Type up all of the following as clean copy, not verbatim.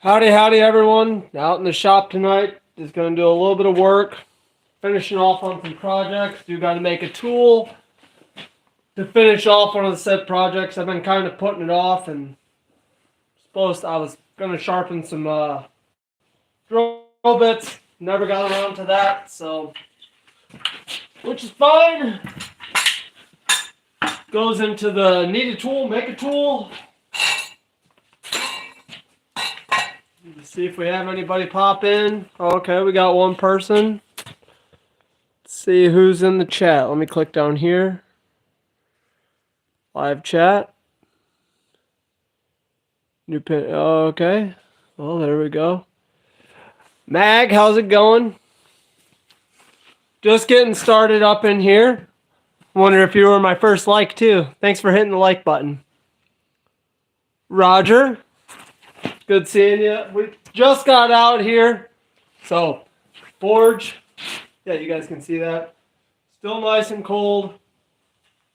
Howdy, howdy, everyone. Out in the shop tonight. Just going to do a little bit of work. Finishing off on some projects. Do got to make a tool to finish off one of the said projects. I've been kind of putting it off, and I was going to sharpen some drill bits. Never got around to that, so which is fine. Goes into the need a tool, make a tool. Let's see if we have anybody pop in. Okay, we got one person. Let's see who's in the chat. Let me click down here. Live chat. New pin. Okay. Well, there we go. Mag, how's it going? Just getting started up in here. Wonder if you were my first like too. Thanks for hitting the like button. Roger. Good seeing you. We just got out here. So, forge. Yeah, you guys can see that. Still nice and cold.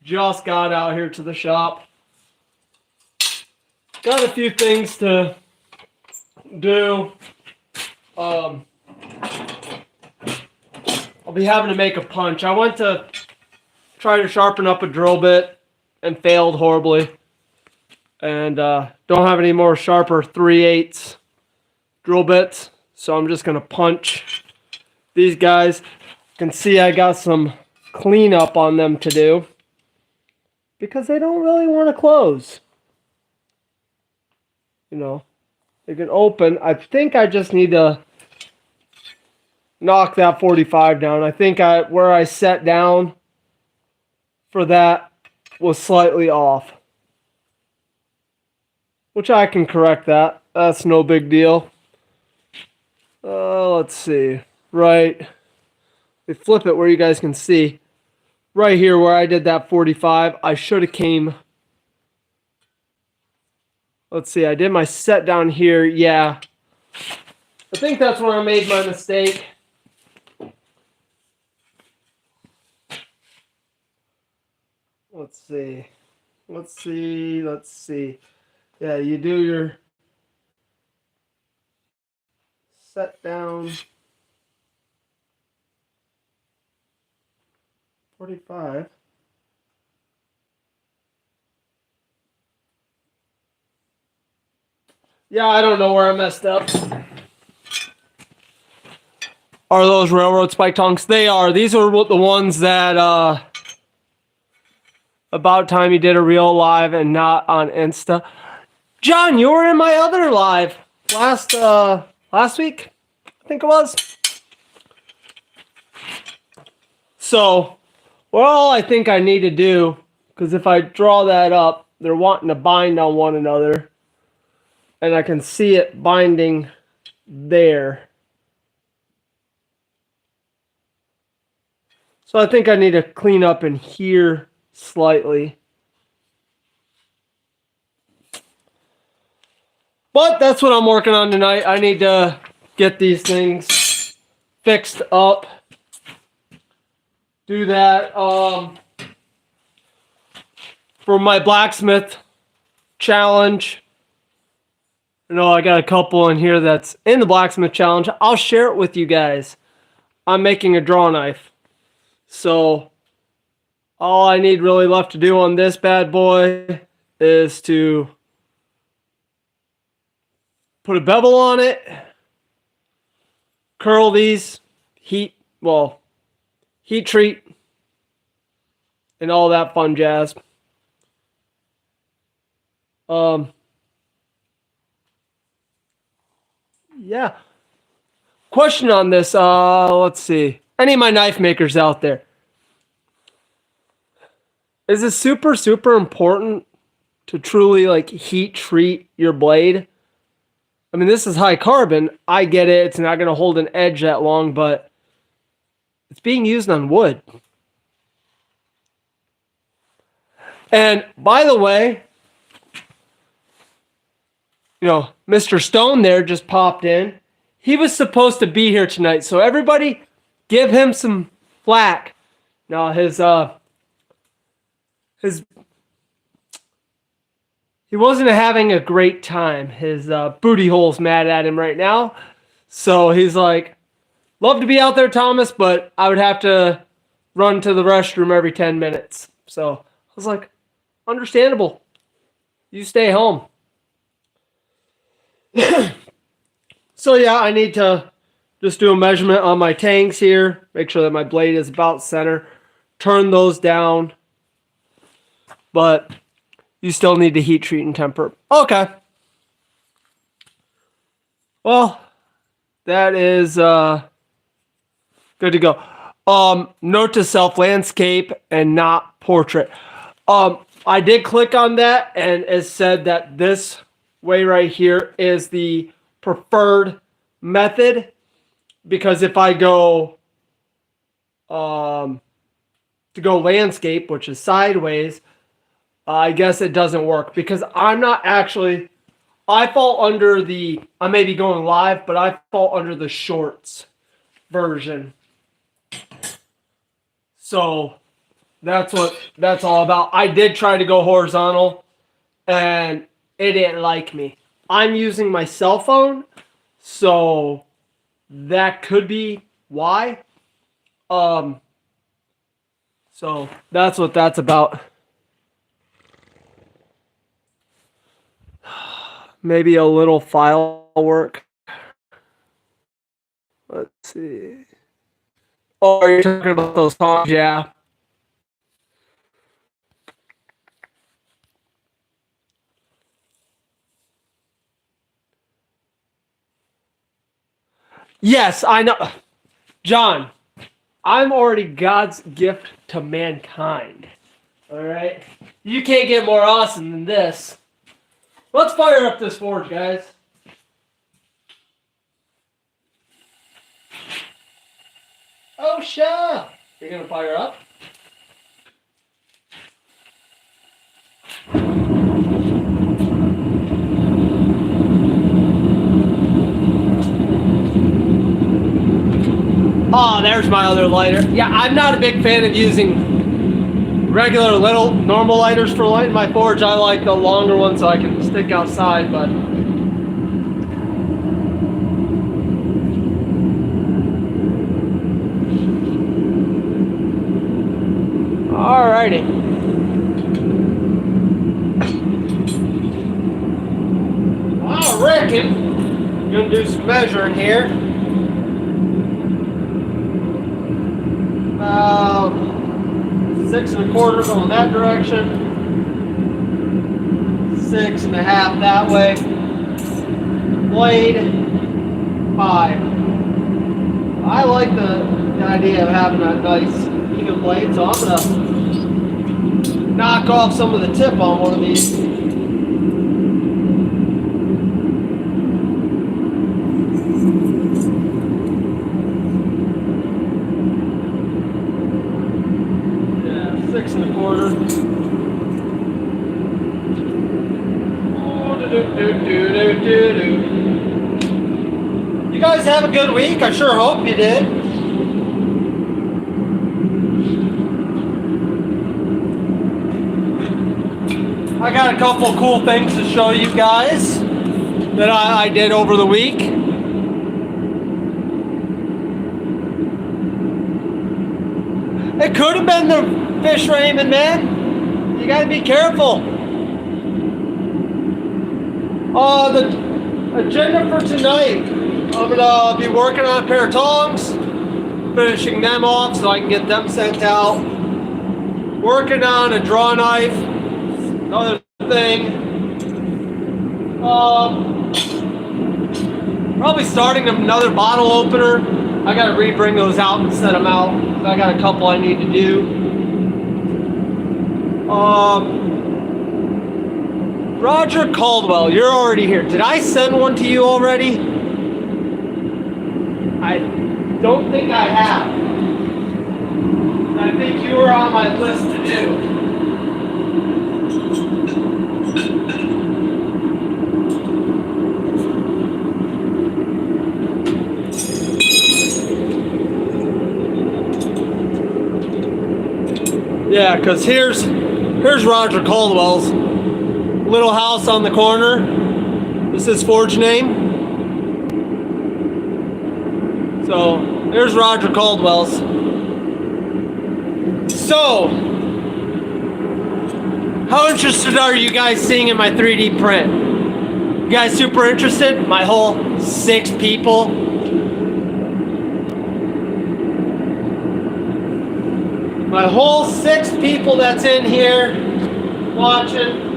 Just got out here to the shop. Got a few things to do. I'll be having to make a punch. I went to try to sharpen up a drill bit and failed horribly. And don't have any more sharper 3/8 drill bits. So I'm just going to punch these guys. You can see I got some cleanup on them to do. Because they don't really want to close. You know, they can open. I think I just need to knock that 45 down. I think where I set down for that was slightly off. Which I can correct that. That's no big deal. Let's see. Right. We flip it where you guys can see. Right here where I did that 45, I should have came. Let's see. I did my set down here. Yeah. I think that's where I made my mistake. Let's see. Let's see. Let's see. Yeah, you do your set down 45. Yeah, I don't know where I messed up. Are those railroad spike tongs? They are. These are the ones that about time you did a real live and not on Insta. John, you were in my other live last week, I think it was. So, well, I think I need to do, because if I draw that up, they're wanting to bind on one another, and I can see it binding there. So I think I need to clean up in here slightly. But that's what I'm working on tonight. I need to get these things fixed up. Do that for my blacksmith challenge. You know, I got a couple in here that's in the blacksmith challenge. I'll share it with you guys. I'm making a draw knife. So all I need really left to do on this bad boy is to put a bevel on it, curl these, heat treat, and all that fun jazz. Yeah. Question on this, let's see. Any of my knife makers out there. Is it super, super important to truly like heat treat your blade? I mean, this is high carbon. I get it. It's not going to hold an edge that long, but it's being used on wood. And by the way, you know, Mr. Stone there just popped in. He was supposed to be here tonight, so everybody give him some flack. Now, he wasn't having a great time. His booty hole's mad at him right now. So he's like, love to be out there, Thomas, but I would have to run to the restroom every 10 minutes. So I was like, understandable. You stay home. So yeah, I need to just do a measurement on my tanks here. Make sure that my blade is about center. Turn those down. But you still need to heat treat and temper. Okay. Well, that is good to go. Note to self, landscape and not portrait. I did click on that and it said that this way right here is the preferred method, because if I go to go landscape, which is sideways, I guess it doesn't work because I'm not actually, I fall under the, I may be going live, but I fall under the shorts version. So that's what that's all about. I did try to go horizontal and it didn't like me. I'm using my cell phone, so that could be why. So that's what that's about. Maybe a little file work. Let's see. Oh, you're talking about those songs? Yeah. Yes, I know. John, I'm already God's gift to mankind. All right? You can't get more awesome than this. Let's fire up this forge, guys. Oh, sure. You're going to fire up? Oh, there's my other lighter. Yeah, I'm not a big fan of using regular little normal lighters for lighting my forge. I like the longer ones so I can stick outside, but alrighty. I reckon I'm gonna do some measuring here. About 6 1/4 going that direction, 6 1/2 that way. Blade 5. I like the idea of having a nice even blade, so I'm gonna knock off some of the tip on one of these. Yeah, 6 1/4. Oh, do. You guys have a good week. I sure hope you did. I got a couple of cool things to show you guys that I did over the week. It could have been the fish Raymond, man. You gotta be careful. The agenda for tonight, I'm gonna be working on a pair of tongs, finishing them off so I can get them sent out. Working on a draw knife. Another thing, probably starting another bottle opener. I gotta re-bring those out and set them out. I got a couple I need to do. Roger Caldwell, you're already here. Did I send one to you already? I don't think I have. I think you were on my list to do. Yeah, because here's Roger Caldwell's. little house on the corner. This is Forge name. So there's Roger Caldwell's. So, how interested are you guys seeing in my 3D print? You guys super interested? My whole 6 people. My whole 6 people that's in here watching.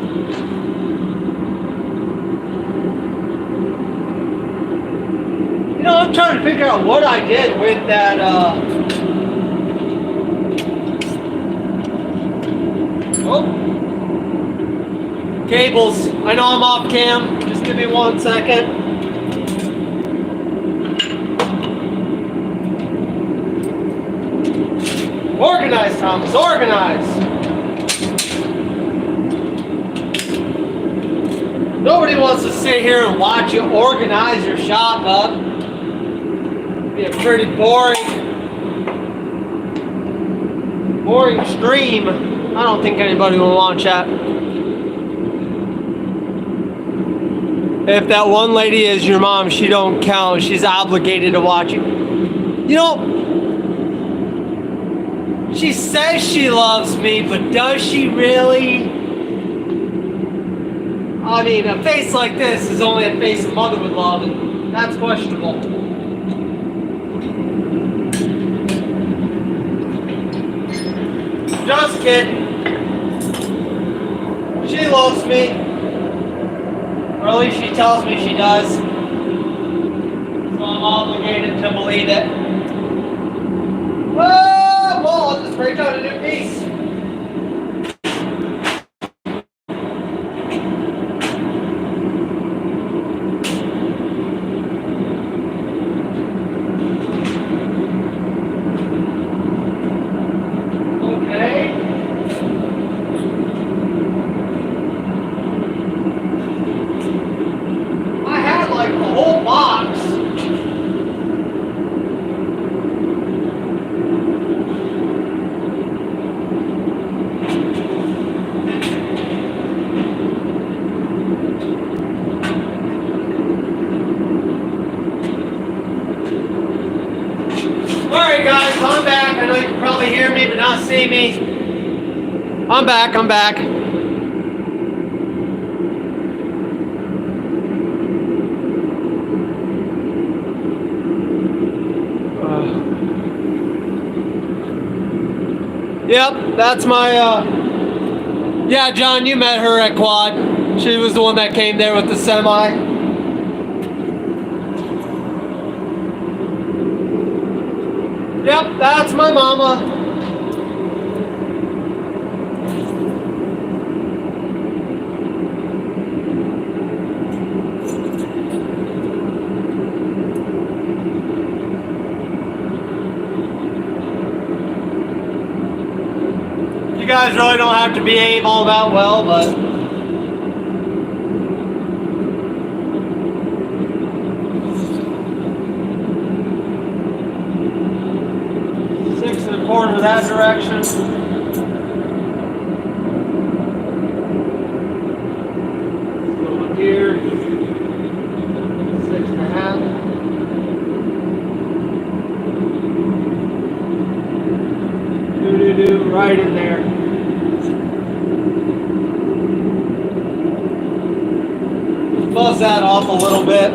You know, I'm trying to figure out what I did with that, cables. I know I'm off cam. Just give me 1 second. Organize, Thomas. Organize. Nobody wants to sit here and watch you organize your shop up. It'd be a pretty boring stream. I don't think anybody will watch that. If that one lady is your mom, she don't count. She's obligated to watch it. You know, she says she loves me, but does she really? I mean, a face like this is only a face a mother would love, and that's questionable. Just kidding. She loves me. Or at least she tells me she does. So I'm obligated to believe it. Whoa! Well, I'll just break out a new piece. Alright guys, I'm back. I know you can probably hear me but not see me. I'm back. Yep, that's my, yeah, John, you met her at Quad. She was the one that came there with the semi. Yep, that's my mama. You guys really don't have to behave all that well, but corner that direction. Go up here. 6.5. Do right in there. Buzz that off a little bit.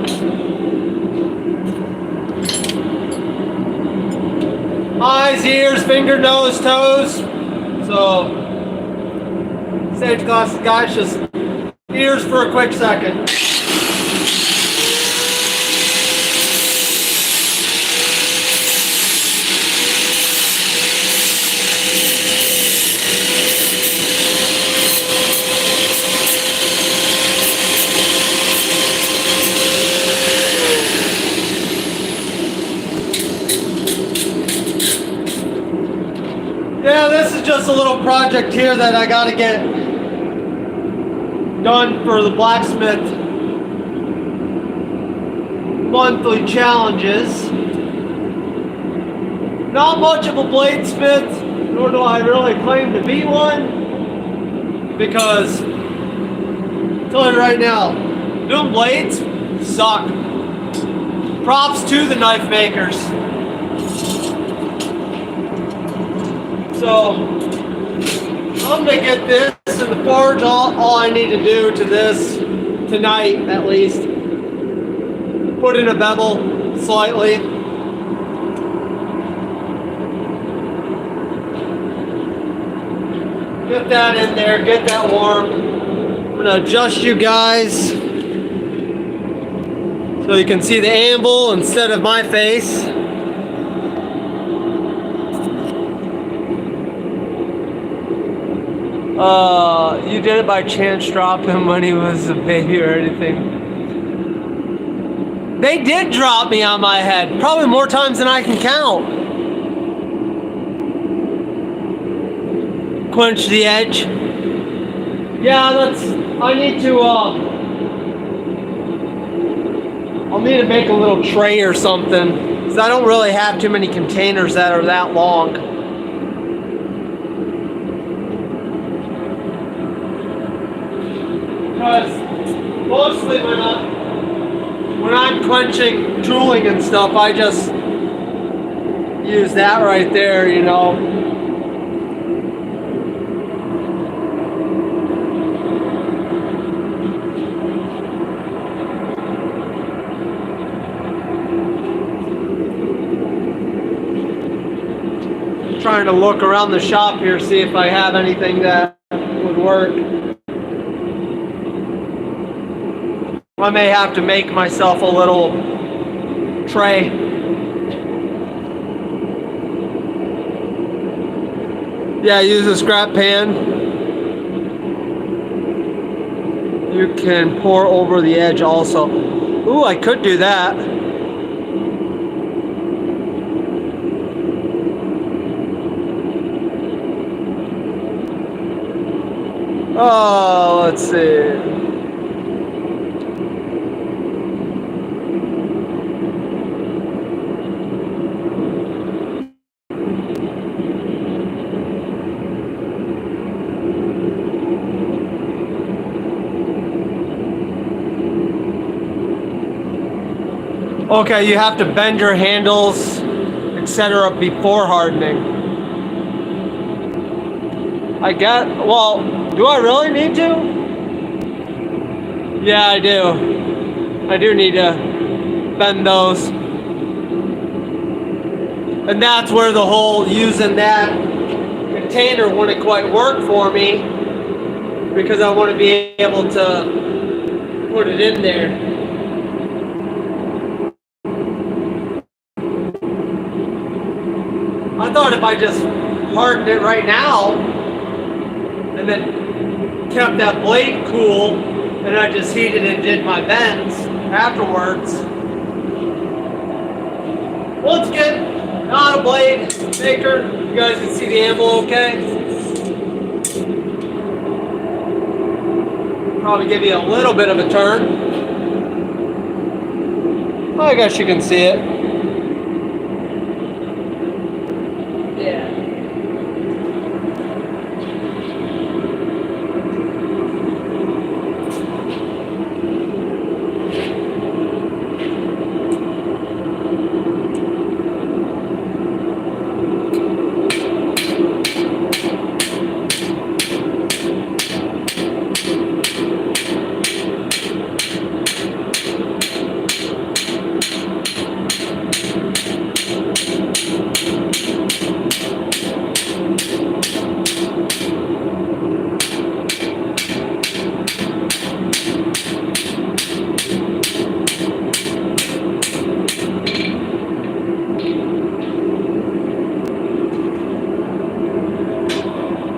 Eyes, ears, finger, nose, toes. So, stage glasses, guys, just ears for a quick second. Yeah, this is just a little project here that I got to get done for the blacksmith monthly challenges. Not much of a bladesmith, nor do I really claim to be one, because Tell you right now, doing blades suck. Props to the knife makers. So I'm gonna get this in the forge. All I need to do to this tonight, at least, put in a bevel slightly. Get that in there, get that warm. I'm gonna adjust you guys so you can see the anvil instead of my face. You did it by chance, drop him when he was a baby or anything. They did drop me on my head, probably more times than I can count. Quench the edge. Yeah, I need to, I'll need to make a little tray or something, because I don't really have too many containers that are that long. Because mostly when I'm quenching tooling and stuff, I just use that right there, you know. Trying to look around the shop here, see if I have anything that would work. I may have to make myself a little tray. Yeah, use a scrap pan. You can pour over the edge also. Ooh, I could do that. Oh, let's see. Okay, you have to bend your handles, etc. before hardening. I get, well, do I really need to? Yeah, I do. I do need to bend those. And that's where the whole using that container wouldn't quite work for me, because I want to be able to put it in there. I thought if I just hardened it right now and then kept that blade cool and I just heated and did my bends afterwards. Once again, not a blade maker. You guys can see the anvil okay? Probably give you a little bit of a turn. I guess you can see it. Yeah.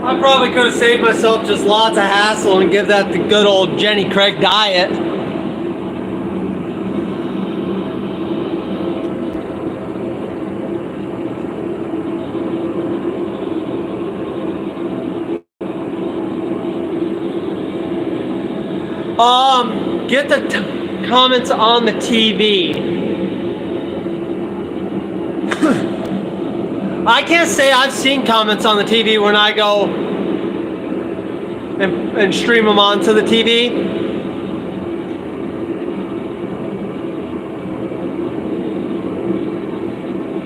I probably could have saved myself just lots of hassle and give that the good old Jenny Craig diet. Get the comments on the TV. I can't say I've seen comments on the TV when I go and stream them onto the TV.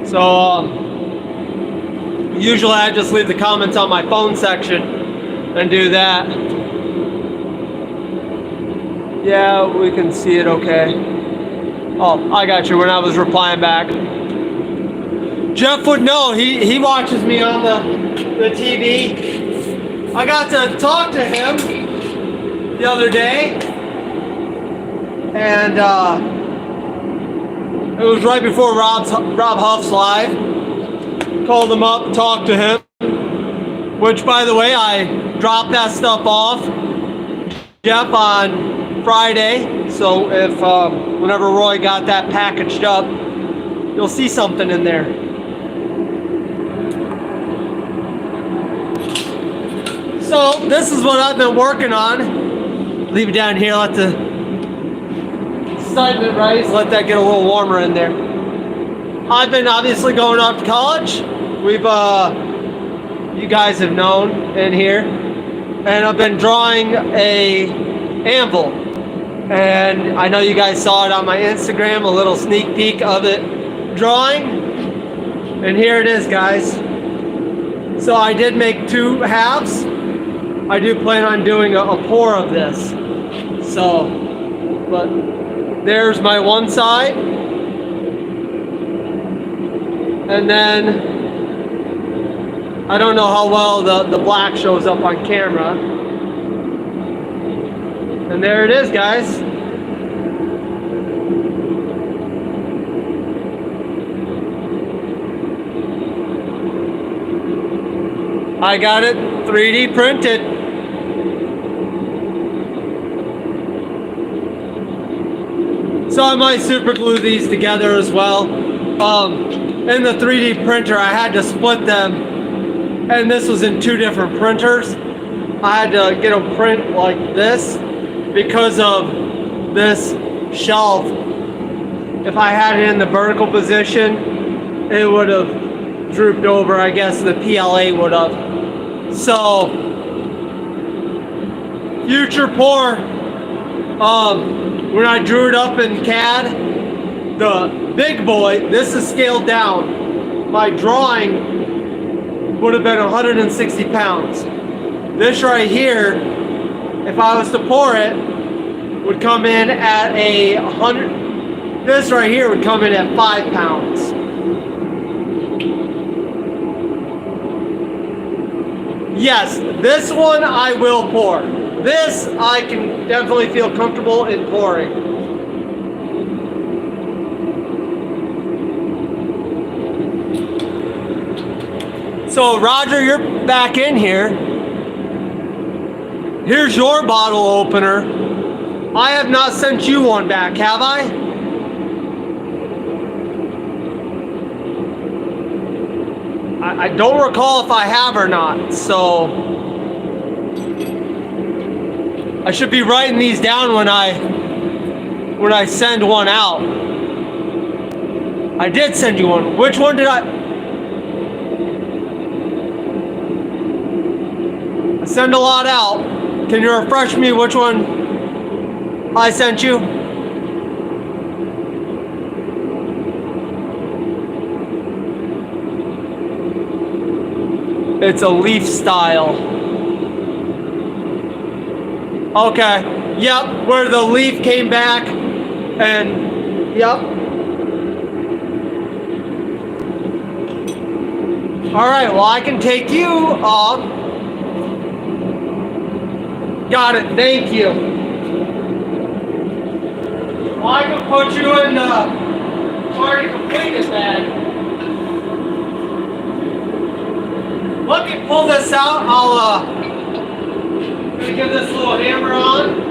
So usually I just leave the comments on my phone section and do that. Yeah, we can see it okay. Oh, I got you when I was replying back. Jeff would know. He watches me on the TV. I got to talk to him the other day, and it was right before Rob Huff's live. Called him up, talked to him. Which, by the way, I dropped that stuff off, Jeff, on Friday. So if whenever Roy got that packaged up, you'll see something in there. So this is what I've been working on. Leave it down here, let the excitement rise, let that get a little warmer in there. I've been obviously going off to college. We've, you guys have known in here. And I've been drawing a anvil. And I know you guys saw it on my Instagram, a little sneak peek of it drawing. And here it is, guys. So I did make 2 halves. I do plan on doing a pour of this. So, but there's my one side. And then, I don't know how well the black shows up on camera. And there it is, guys. I got it 3D printed. So I might super glue these together as well. In the 3D printer, I had to split them, and this was in 2 different printers. I had to get them print like this because of this shelf. If I had it in the vertical position, it would have drooped over. I guess the PLA would have. So, future pour. When I drew it up in CAD, the big boy, this is scaled down. My drawing would have been 160 pounds. This right here, if I was to pour it, would come in at 100. This right here would come in at 5 pounds. Yes, this one I will pour. This I can definitely feel comfortable in pouring. So Roger, you're back in here. Here's your bottle opener. I have not sent you one back, have I? I don't recall if I have or not, so I should be writing these down when I send one out. I did send you one. Which one did I send a lot out? Can you refresh me which one I sent you? It's a leaf style. Okay. Yep. Where the leaf came back and yep. All right. Well, I can take you off. Got it. Thank you. Well, I can put you in the already completed bag. Let me pull this out. I'll give this little hammer on.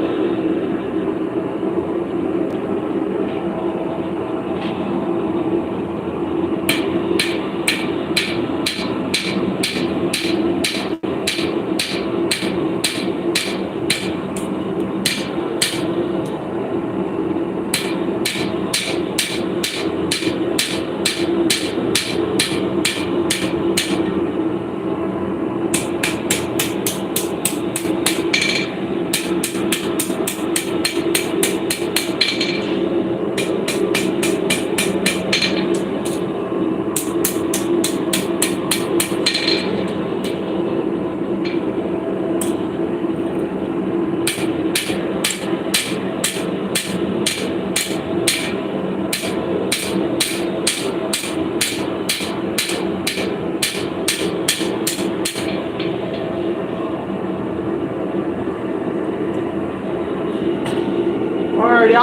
Alrighty,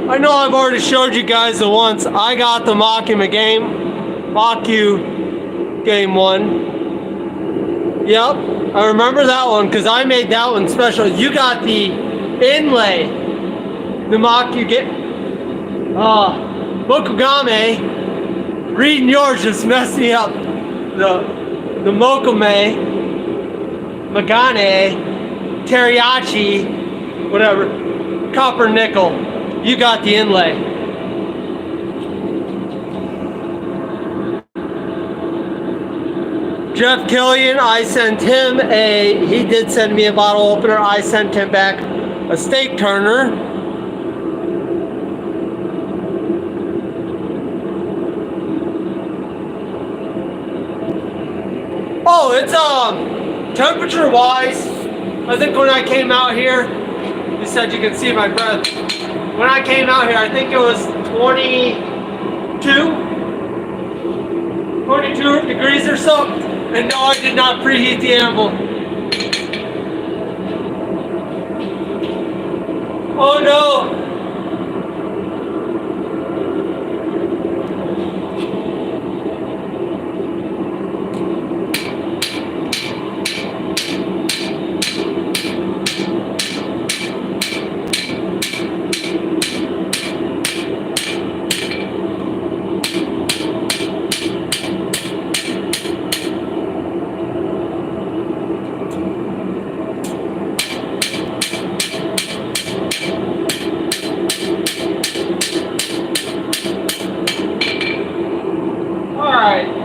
I know I've already showed you guys the once. I got the Mocku game one. Yep, I remember that one because I made that one special. You got the inlay, the Mocku Mokugame. Reading yours just messed me up. The Mokame, Magane, Teriyaki, whatever, copper nickel. You got the inlay. Jeff Killian, I sent him he did send me a bottle opener. I sent him back a steak turner. Oh, it's temperature wise, I think when I came out here, you said you can see my breath. When I came out here, I think it was 22 degrees or so. And no, I did not preheat the animal. Oh no!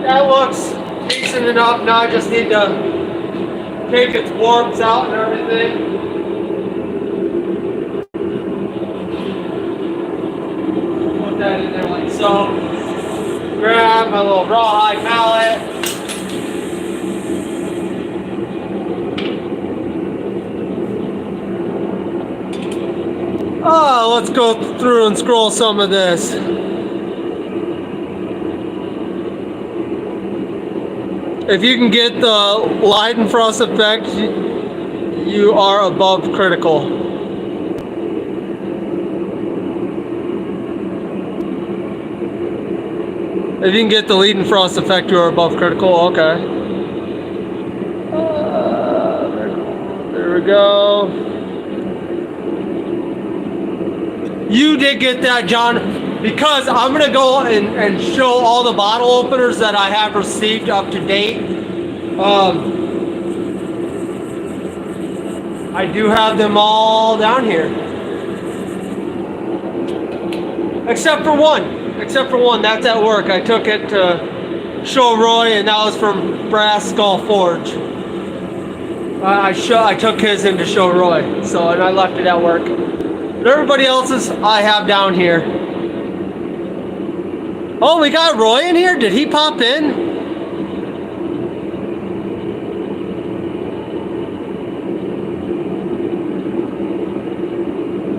That looks decent enough. Now I just need to take its warps out and everything. Put that in there like so. Grab my little rawhide mallet. Oh, let's go through and scroll some of this. If you can get the light and frost effect, you are above critical. If you can get the lead and frost effect, you are above critical. Okay. There we go. You did get that, John. Because I'm going to go and show all the bottle openers that I have received up to date. I do have them all down here. Except for one. That's at work. I took it to show Roy, and that was from Brass Skull Forge. I took his in to show Roy, and I left it at work. But everybody else's I have down here. Oh, we got Roy in here? Did he pop in?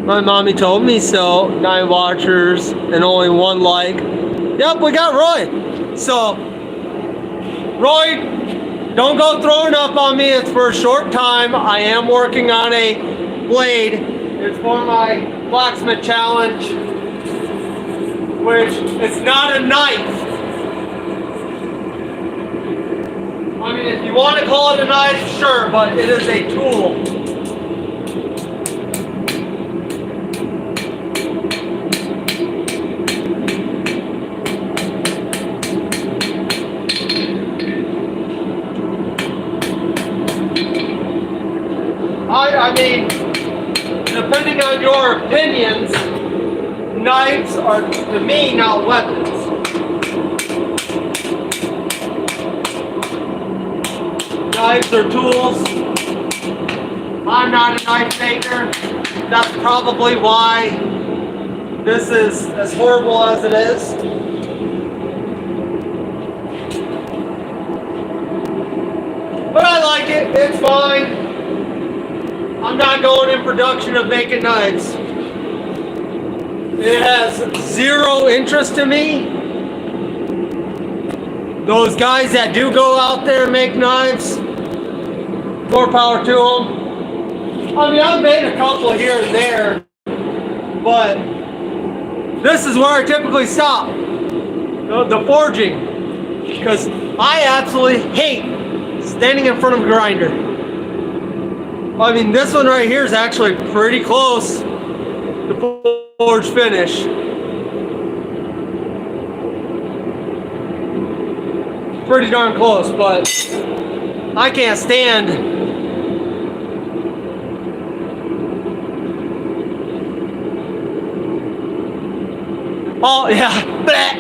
My mommy told me so. 9 watchers and only 1 like. Yep, we got Roy. So, Roy, don't go throwing up on me. It's for a short time. I am working on a blade. It's for my blacksmith challenge, which it's not a knife. I mean, if you want to call it a knife, sure, but it is a tool. I mean, depending on your opinions, knives are, to me, not weapons. Knives are tools. I'm not a knife maker. That's probably why this is as horrible as it is. But I like it. It's fine. I'm not going in production of making knives. It has zero interest to me. Those guys that do go out there and make knives, more power to them. I mean, I've made a couple here and there, but this is where I typically stop, the forging, because I absolutely hate standing in front of a grinder. I mean, this one right here is actually pretty close to forge finish. Pretty darn close, but I can't stand oh yeah, bleh.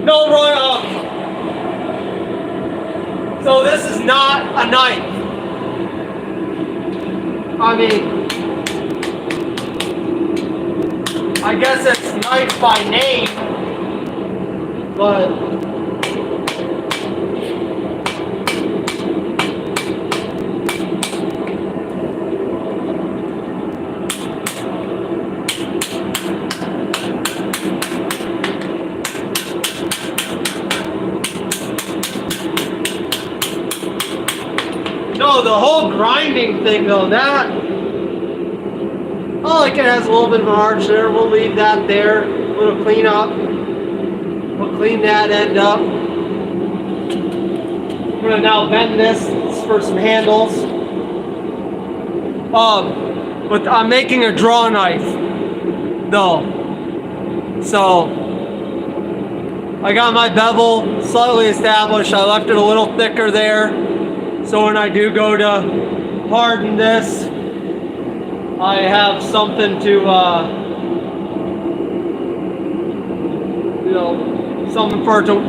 No royal. So this is not a knife. I mean, I guess it's knife by name, but no, the whole grinding thing though, that, oh, like it has a little bit of an arch there. We'll leave that there. A little clean up. We'll clean that end up. I'm gonna now bend this for some handles. But I'm making a draw knife though. So I got my bevel slightly established. I left it a little thicker there. So when I do go to harden this, I have something to, something for it to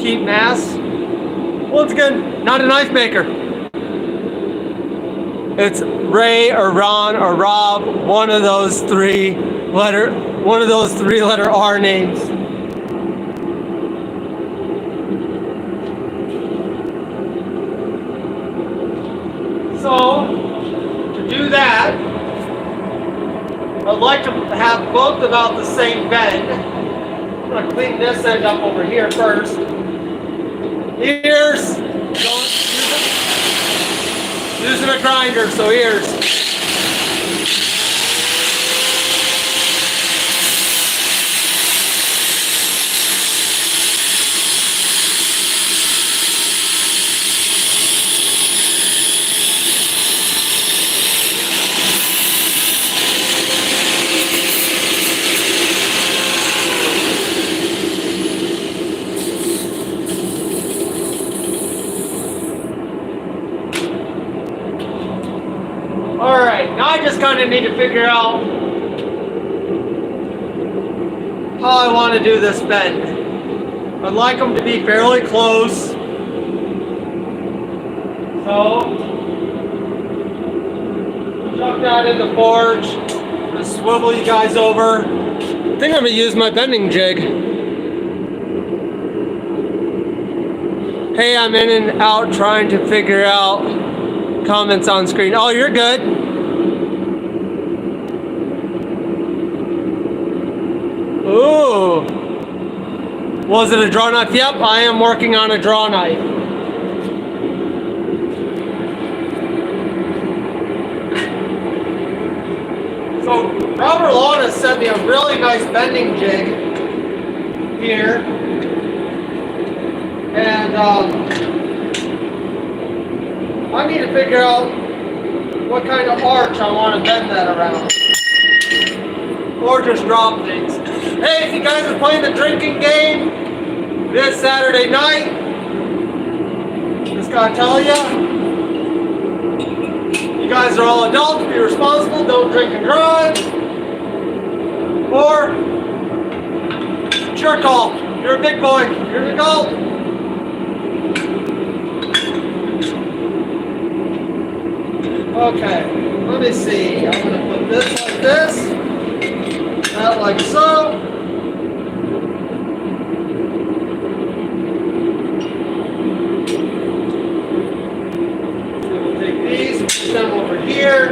keep mass. Once again, not a knife maker. It's Ray or Ron or Rob, one of those three letter R names. So, to do that, I'd like to have both about the same bend. I'm going to clean this end up over here first. Here's using a grinder, so here's. Alright, now I just kind of need to figure out how I want to do this bend. I'd like them to be fairly close. So, chuck that in the forge. I'm going to swivel you guys over. I think I'm going to use my bending jig. Hey, I'm in and out trying to figure out comments on screen. Oh, you're good. Ooh. Was it a draw knife? Yep, I am working on a draw knife. So, Robert Lawn has sent me a really nice bending jig here. And, I need to figure out what kind of arch I want to bend that around. Or just drop things. Hey, if you guys are playing the drinking game this Saturday night, just gotta tell you, you guys are all adults, be responsible, don't drink and drive. Or, it's your call. You're a big boy. You're an adult. Okay, let me see. I'm going to put this like this, that like so. We'll take these, put them over here.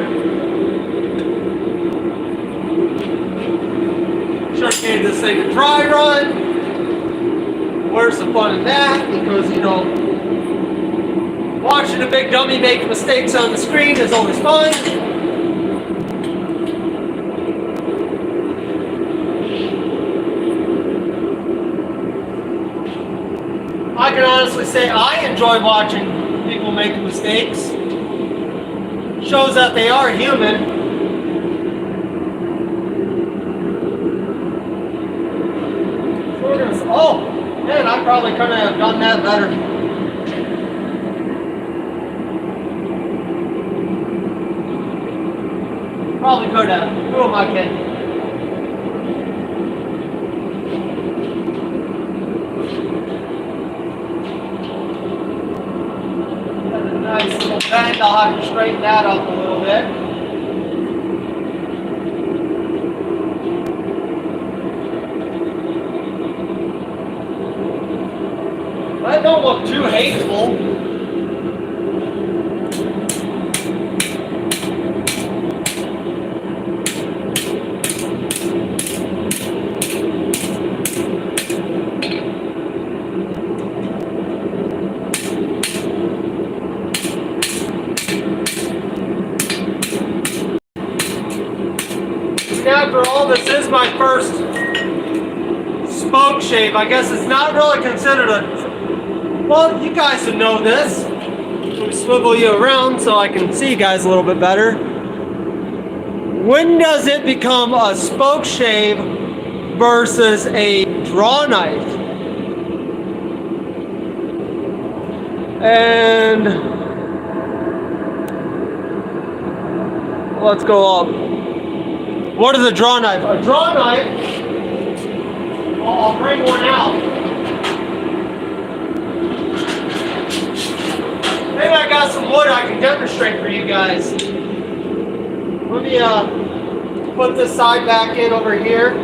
Sure gave this thing a dry run. Where's the fun in that? Because, you know, Watching a big dummy make mistakes on the screen is always fun. I can honestly say I enjoy watching people make mistakes. Shows that they are human. Oh, man, I probably couldn't have done that better. Probably could have. Who am I kidding? That's a nice little bend. I'll have to straighten that up a little bit. That don't look too hateful. After all, this is my first spoke shave. I guess it's not really considered a... Well, you guys would know this. Let me swivel you around so I can see you guys a little bit better. When does it become a spoke shave versus a draw knife? And let's go up. What is a draw knife? A draw knife, well, I'll bring one out. Maybe I got some wood I can demonstrate for you guys. Let me put this side back in over here.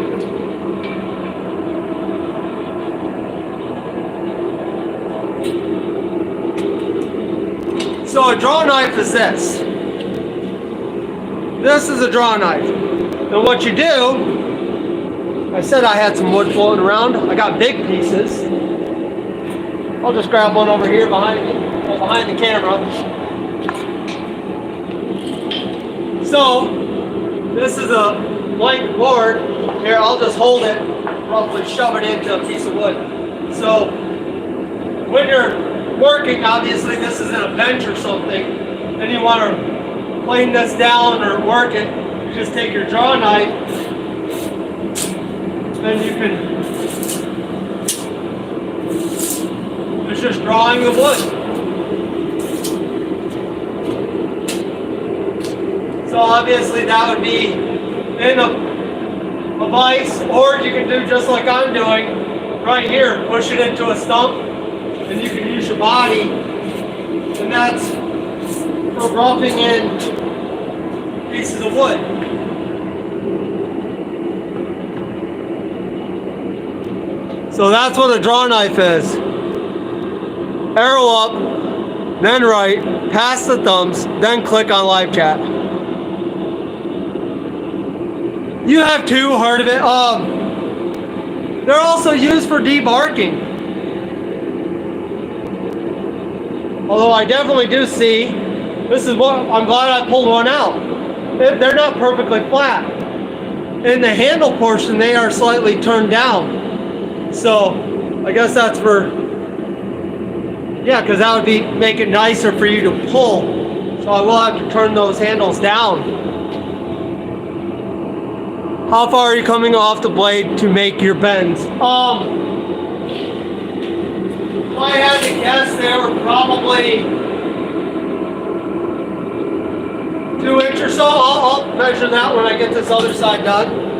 So a draw knife is this. This is a draw knife. And what you do, I said I had some wood floating around. I got big pieces. I'll just grab one over here behind me, behind the camera. So, this is a blank board. Here, I'll just hold it, roughly shove it into a piece of wood. So, when you're working, obviously this isn't a bench or something, and you want to plane this down or work it, you just take your draw knife, then you can, it's just drawing the wood. So obviously that would be in a vise, or you can do just like I'm doing right here, push it into a stump, and you can use your body, and that's for roughing in pieces of wood. So that's what a draw knife is. Arrow up, then right, past the thumbs, then click on live chat. You have too hard of it. They're also used for debarking. Although I definitely do see, this is what, I'm glad I pulled one out. They're not perfectly flat. In the handle portion, they are slightly turned down. So, I guess that's for, yeah, because that would make it nicer for you to pull. So I will have to turn those handles down. How far are you coming off the blade to make your bends? If I had to guess, they were probably 2 inches or so. I'll measure that when I get this other side done.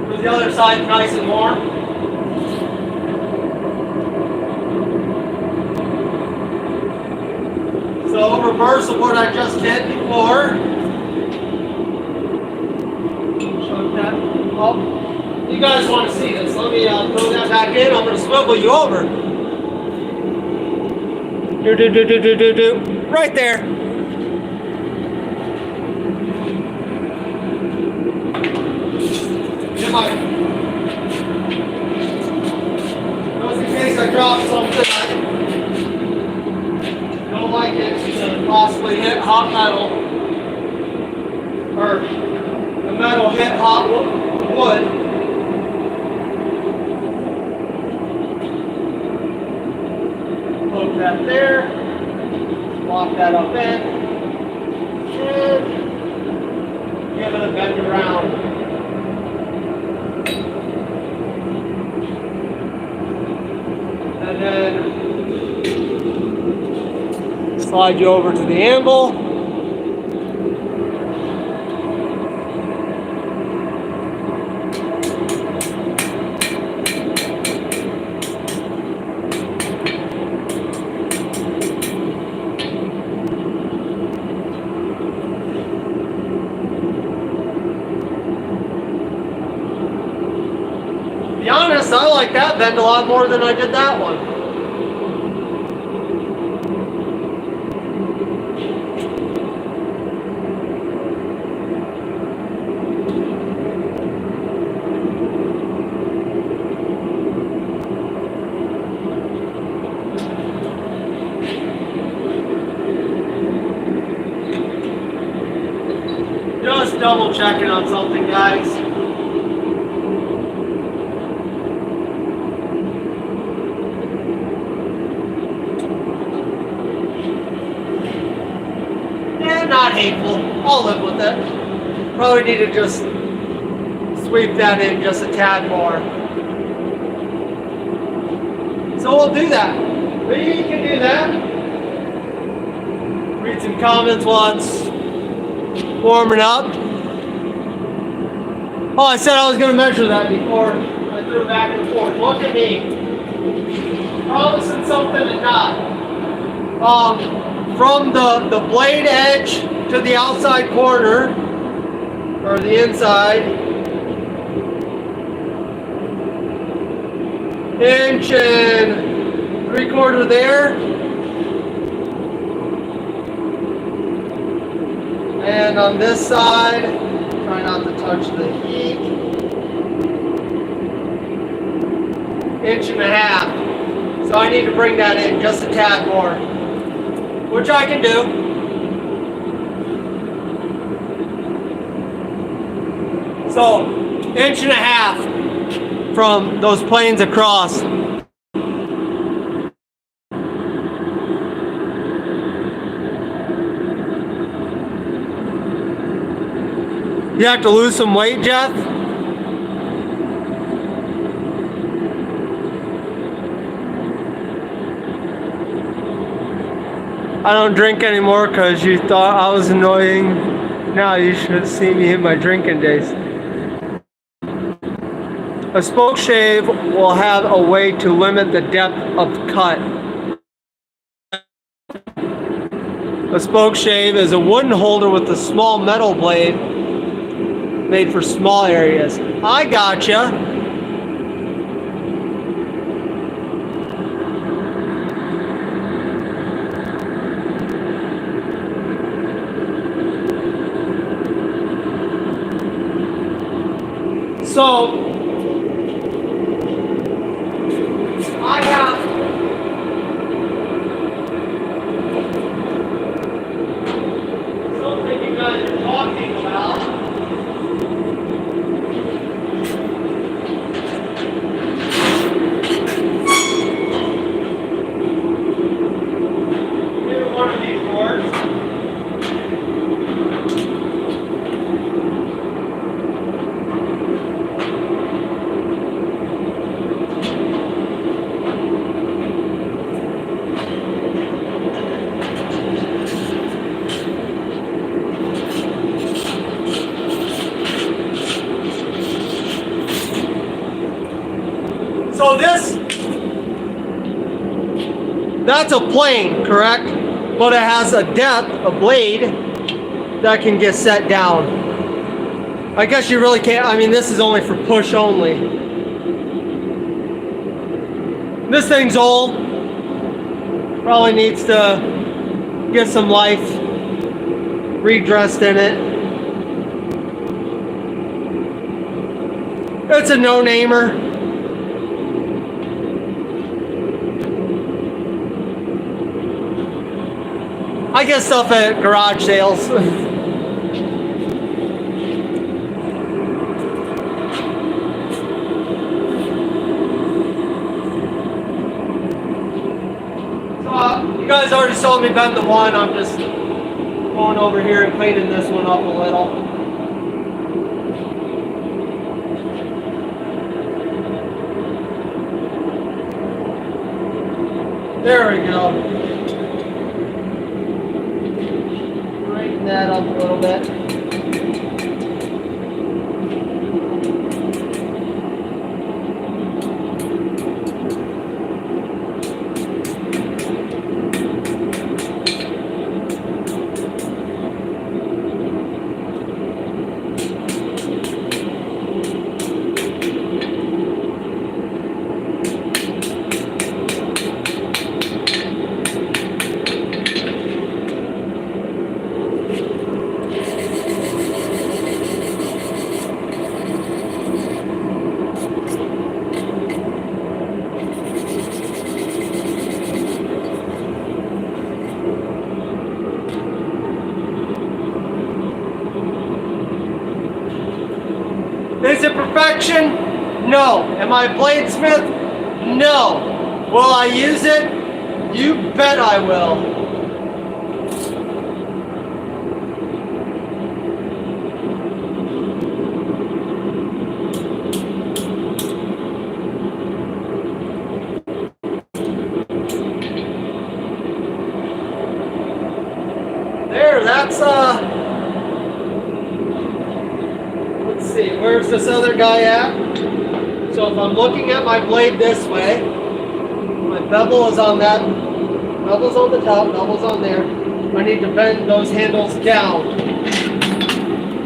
The other side's nice and warm. So reverse of what I just did before. Shove that up. You guys want to see this? Let me throw that back in. I'm going to swivel you over. Do. Right there. Just in case I drop something. don't like it to possibly hit hot metal, or the metal hit hot wood. Poke that there, lock that up in, and give it a bend around. And then slide you over to the anvil. To be honest, I like that bend a lot more than I did that one. Just double checking on something, guys. And not hateful. I'll live with it. Probably need to just sweep that in just a tad more. So we'll do that. But you can do that. Read some comments while it's warming up. Oh, I said I was going to measure that before I threw it back and forth. Look at me. Promising something and not. From the blade edge to the outside corner, or the inside, 1.75 inches there. And on this side, try not to touch the heat, 1.5 inches. So I need to bring that in just a tad more, which I can do. So 1.5 inches from those planes across. You have to lose some weight, Jeff? I don't drink anymore because you thought I was annoying. Now you should see me in my drinking days. A spoke shave will have a way to limit the depth of cut. A spoke shave is a wooden holder with a small metal blade made for small areas. I gotcha. So I have something you guys are talking about. Here's one of these boards. So that's a plane, correct? But it has a depth, a blade, that can get set down. I guess you really can't, I mean, this is only for push only. This thing's old. Probably needs to get some life redressed in it. It's a no-namer. I get stuff at garage sales. You guys already saw me bend the one. I'm just going over here and cleaning this one up a little. There we go. Straighten that up a little bit. Is it perfection? No. Am I a bladesmith? No. Will I use it? You bet I will. There, that's let's see, where's this other guy at? So if I'm looking at my blade this way, my bevel is on that, bevel's on the top, bevel's on there. I need to bend those handles down,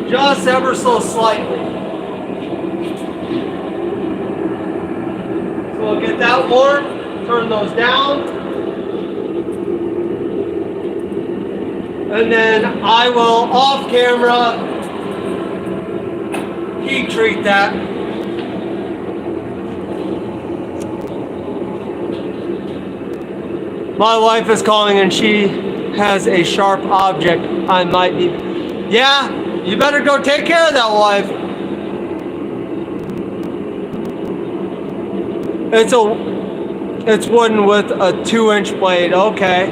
just ever so slightly. So we'll get that warm, turn those down, and then I will, off camera, heat treat that. My wife is calling and she has a sharp object I might need. Yeah, you better go take care of that, wife. It's wooden with a 2-inch blade. Okay.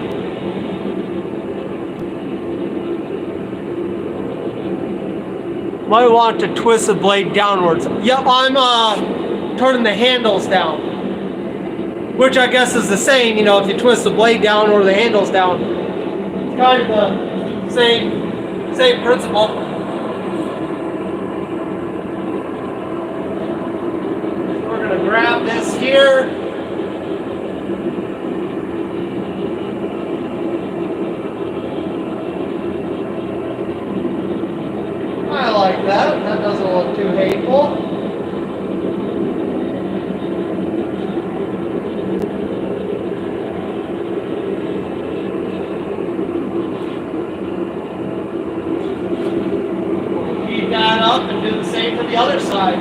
Might want to twist the blade downwards. Yep, I'm turning the handles down. Which I guess is the same, you know, if you twist the blade down or the handles down. It's kind of the same principle. We're going to grab this here. I like that. That doesn't look too hateful. We'll heat that up and do the same for the other side.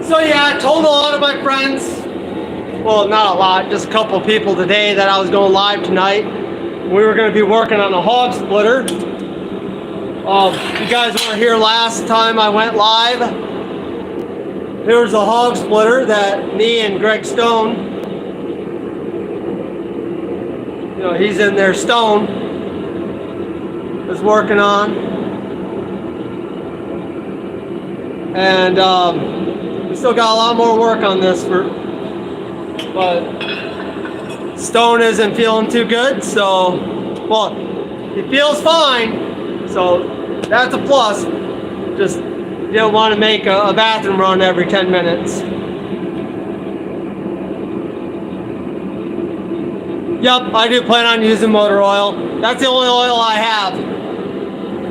So yeah, I told a lot of my friends, well, not a lot, just a couple of people today that I was going live tonight. We were going to be working on a hog splitter. You guys weren't here last time I went live. Here's a hog splitter that me and Greg Stone, you know, he's in there, Stone, is working on. And we still got a lot more work on this, but Stone isn't feeling too good, so, well, he feels fine, so that's a plus. Just, you don't want to make a bathroom run every 10 minutes. Yep, I do plan on using motor oil. That's the only oil I have.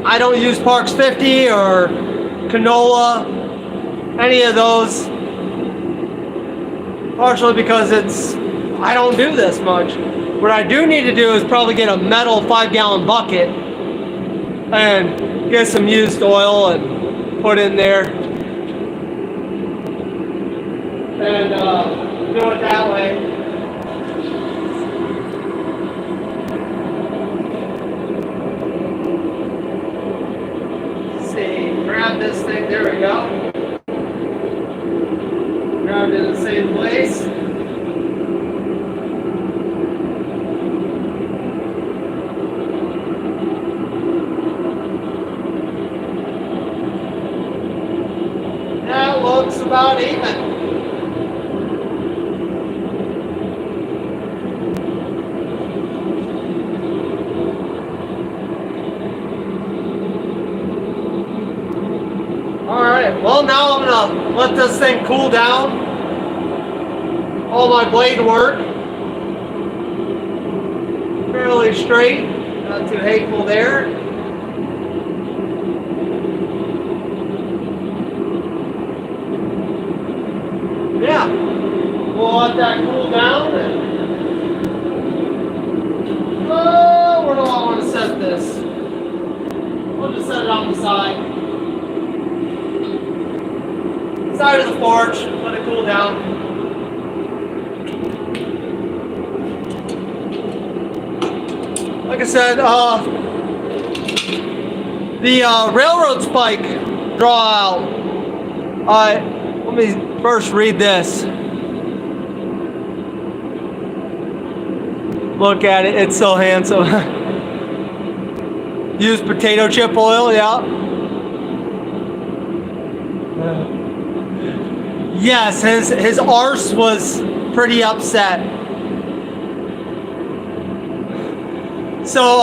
I don't use Parks 50 or canola, any of those, partially because I don't do this much. What I do need to do is probably get a metal 5-gallon bucket and get some used oil and put in there. And do it that way. Let's see, grab this thing, there we go. Grab it in the same place. That looks about even. Alright, well now I'm going to let this thing cool down. All my blade work. Fairly straight, not too hateful there. Yeah, we'll let that cool down. And, oh, where do I want to set this? We'll just set it on the side. Side of the porch, let it cool down. Like I said, the railroad spike draw out. Let me first read this. Look at it, it's so handsome. Use potato chip oil, yeah. Yes, his arse was pretty upset. So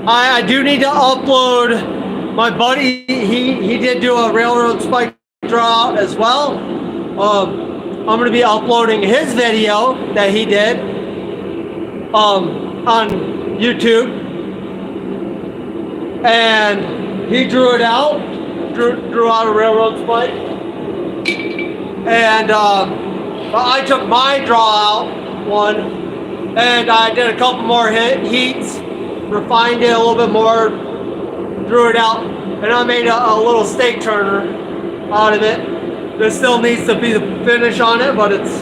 I do need to upload. My buddy, he did do a railroad spike draw as well. I'm going to be uploading his video that he did on YouTube, and he drew it out, drew out a railroad spike. And I took my draw out one, and I did a couple more heats, refined it a little bit more, drew it out, and I made a little stake turner out of it. There still needs to be the finish on it, but it's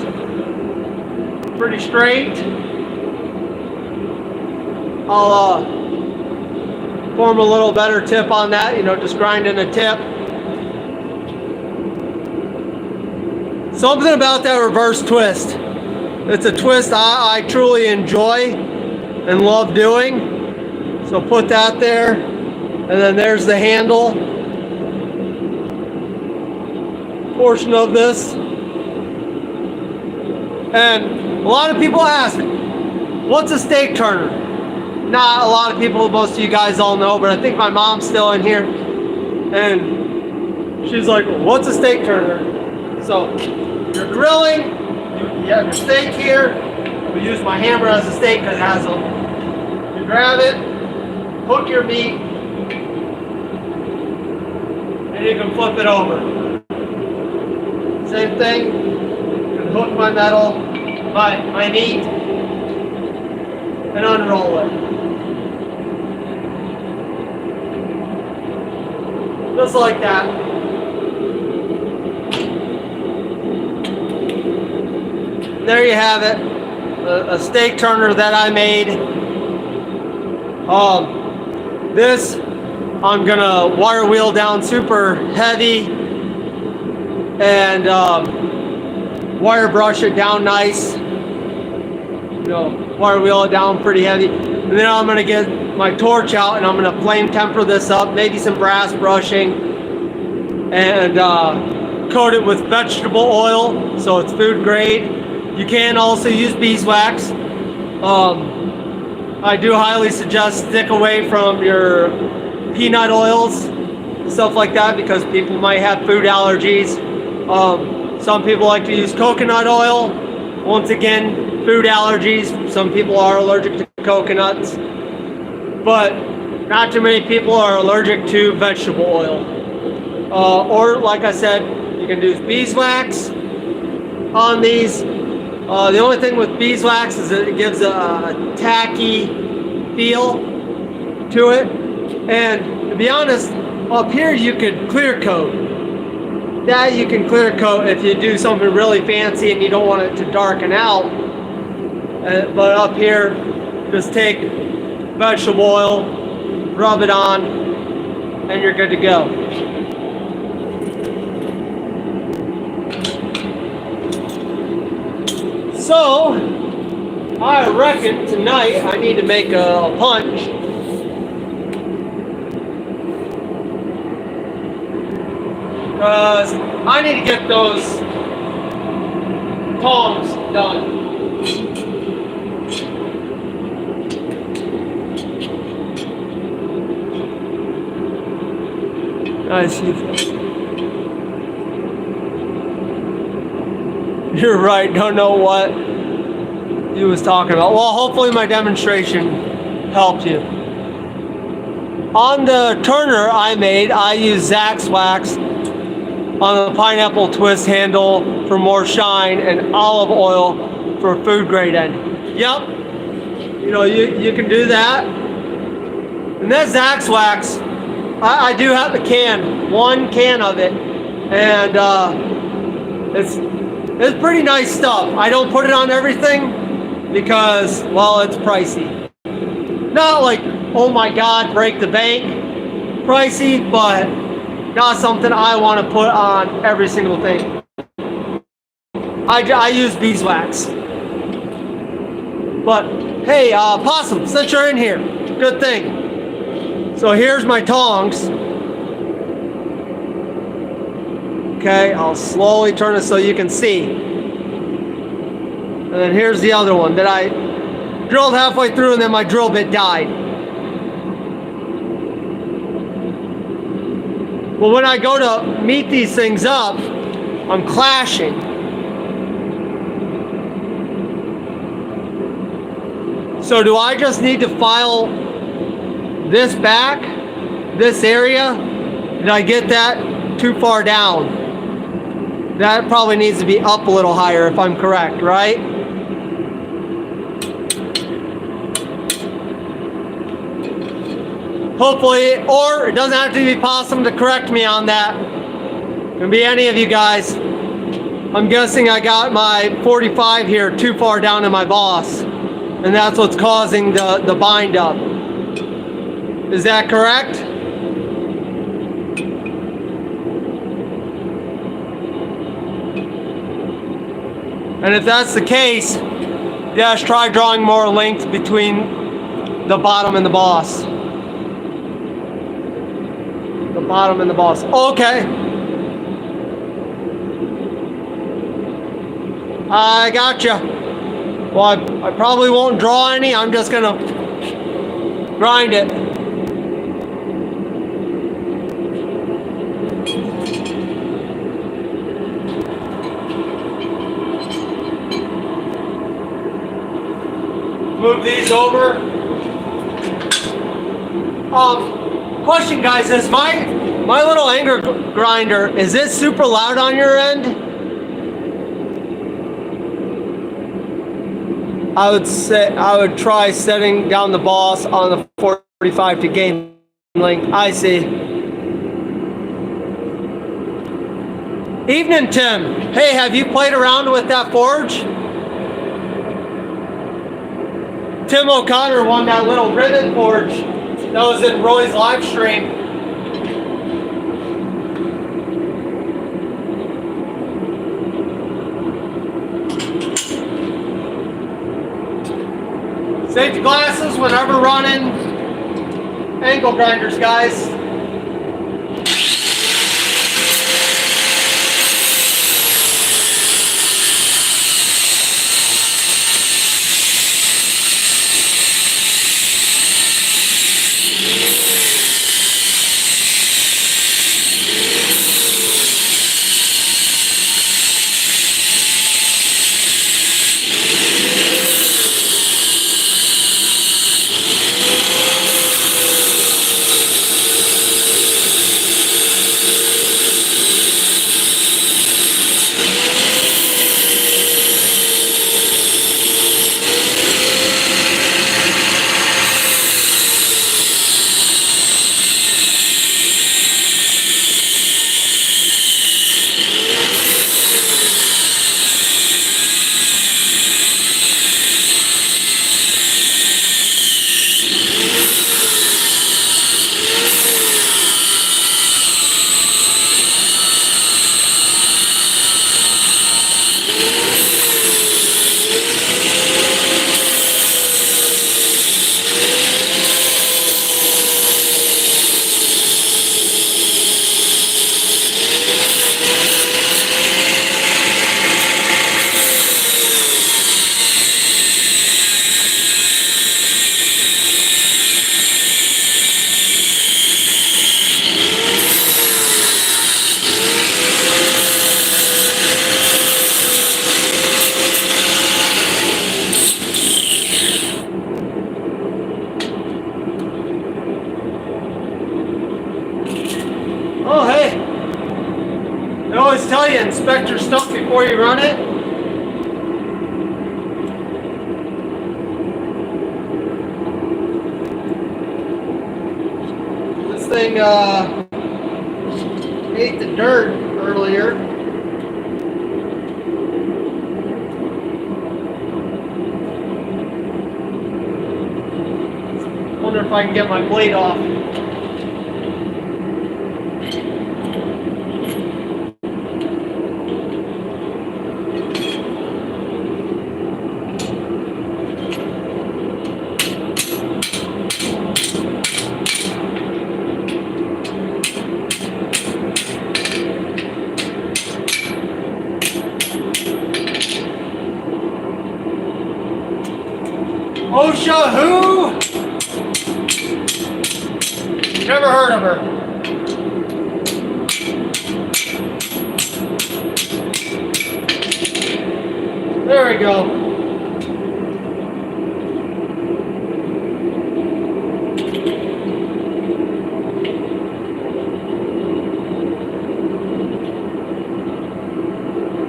pretty straight. I'll form a little better tip on that, you know, just grinding a tip. Something about that reverse twist. It's a twist I truly enjoy and love doing. So put that there, and then there's the handle portion of this. And a lot of people ask, what's a stake turner? Not a lot of people, most of you guys all know, but I think my mom's still in here. And she's like, what's a stake turner? So you're grilling, you have your steak here. We use my hammer as a steak because it has them. You grab it, hook your meat, and you can flip it over. Same thing, you can hook my metal, my meat, and unroll it. Just like that. There you have it, a steak turner that I made. This I'm gonna wire wheel down super heavy and wire brush it down nice. You know, wire wheel it down pretty heavy. And then I'm gonna get my torch out and I'm gonna flame temper this up, maybe some brass brushing, and coat it with vegetable oil so it's food grade. You can also use beeswax. I do highly suggest stick away from your peanut oils, stuff like that, because people might have food allergies. Some people like to use coconut oil. Once again, food allergies. Some people are allergic to coconuts, but not too many people are allergic to vegetable oil. Or like I said, you can do beeswax on these. The only thing with beeswax is that it gives a tacky feel to it. And to be honest, Up here you could clear coat. That you can clear coat if you do something really fancy and you don't want it to darken out. But up here, just take vegetable oil, rub it on, and you're good to go. So, I reckon tonight I need to make a punch. Because I need to get those tongs done. I see. You're right, don't know what he was talking about. Well, hopefully my demonstration helped you. On the turner I made, I used Zax wax on the pineapple twist handle for more shine and olive oil for food grade end. Yep, you know, you can do that. And that Zax wax, I do have the can, one can of it, and it's pretty nice stuff. I don't put it on everything because, well, it's pricey. Not like, oh my God, break the bank pricey, but not something I want to put on every single thing. I use beeswax. But hey, Possum, since you're in here, good thing. So here's my tongs. Okay, I'll slowly turn it so you can see. And then here's the other one that I drilled halfway through and then my drill bit died. Well, when I go to meet these things up, I'm clashing. So do I just need to file this back, this area? Did I get that too far down? That probably needs to be up a little higher if I'm correct, right? Hopefully, or it doesn't have to be Possum to correct me on that. It can be any of you guys. I'm guessing I got my 45 here too far down in my boss, and that's what's causing the bind up. Is that correct? And if that's the case, just try drawing more length between the bottom and the boss. The bottom and the boss. Okay. I gotcha. Well, I probably won't draw any. I'm just gonna grind it. Move these over. Question, guys, is my little anger grinder, is it super loud on your end? I would say I would try setting down the boss on the 45 to gain length. I see. Evening, Tim. Hey, have you played around with that forge? Tim O'Connor won that little ribbon forge that was in Roy's live stream. Safety glasses whenever running angle grinders, guys. They always tell you inspect your stuff before you run it. This thing ate the dirt earlier. Wonder if I can get my blade off. OSHA who? Never heard of her. There we go.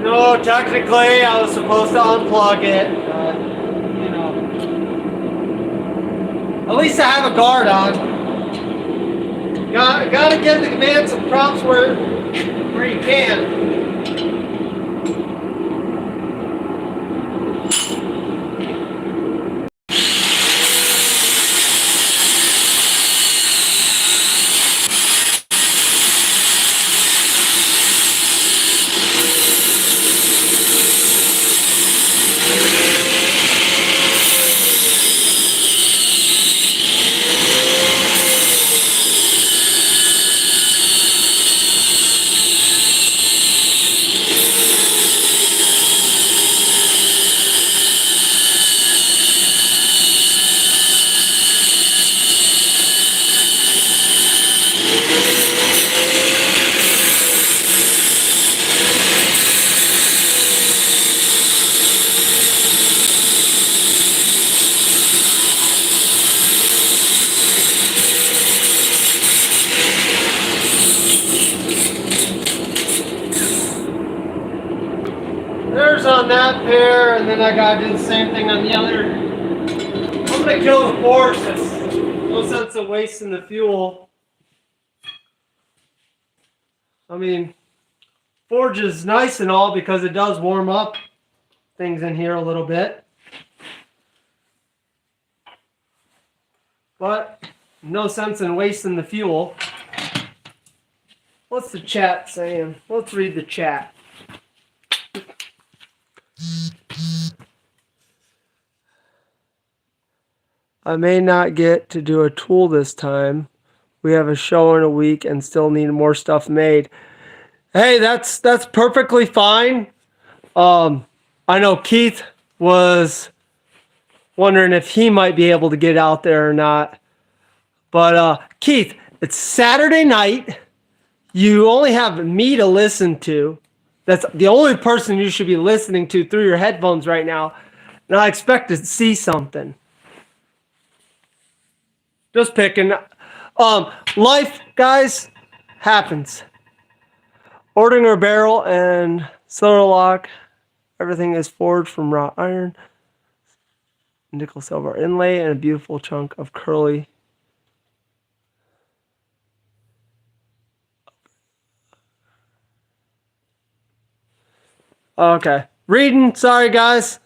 No, technically I was supposed to unplug it. You know. At least I have a guard on. Gotta give the man some props where you can. There's on that pair, and then I gotta do the same thing on the other. I'm gonna kill the force. There's no sense of wasting the fuel. I mean, forge is nice and all because it does warm up things in here a little bit. But no sense in wasting the fuel. What's the chat saying? Let's read the chat. I may not get to do a tool this time. We have a show in a week and still need more stuff made. Hey, that's perfectly fine. I know Keith was wondering if he might be able to get out there or not. But Keith, it's Saturday night. You only have me to listen to. That's the only person you should be listening to through your headphones right now. And I expect to see something. Just picking. Life, guys, happens. Ordering a barrel and cylinder lock. Everything is forged from wrought iron. Nickel silver inlay and a beautiful chunk of curly. Okay. Reading. Sorry, guys.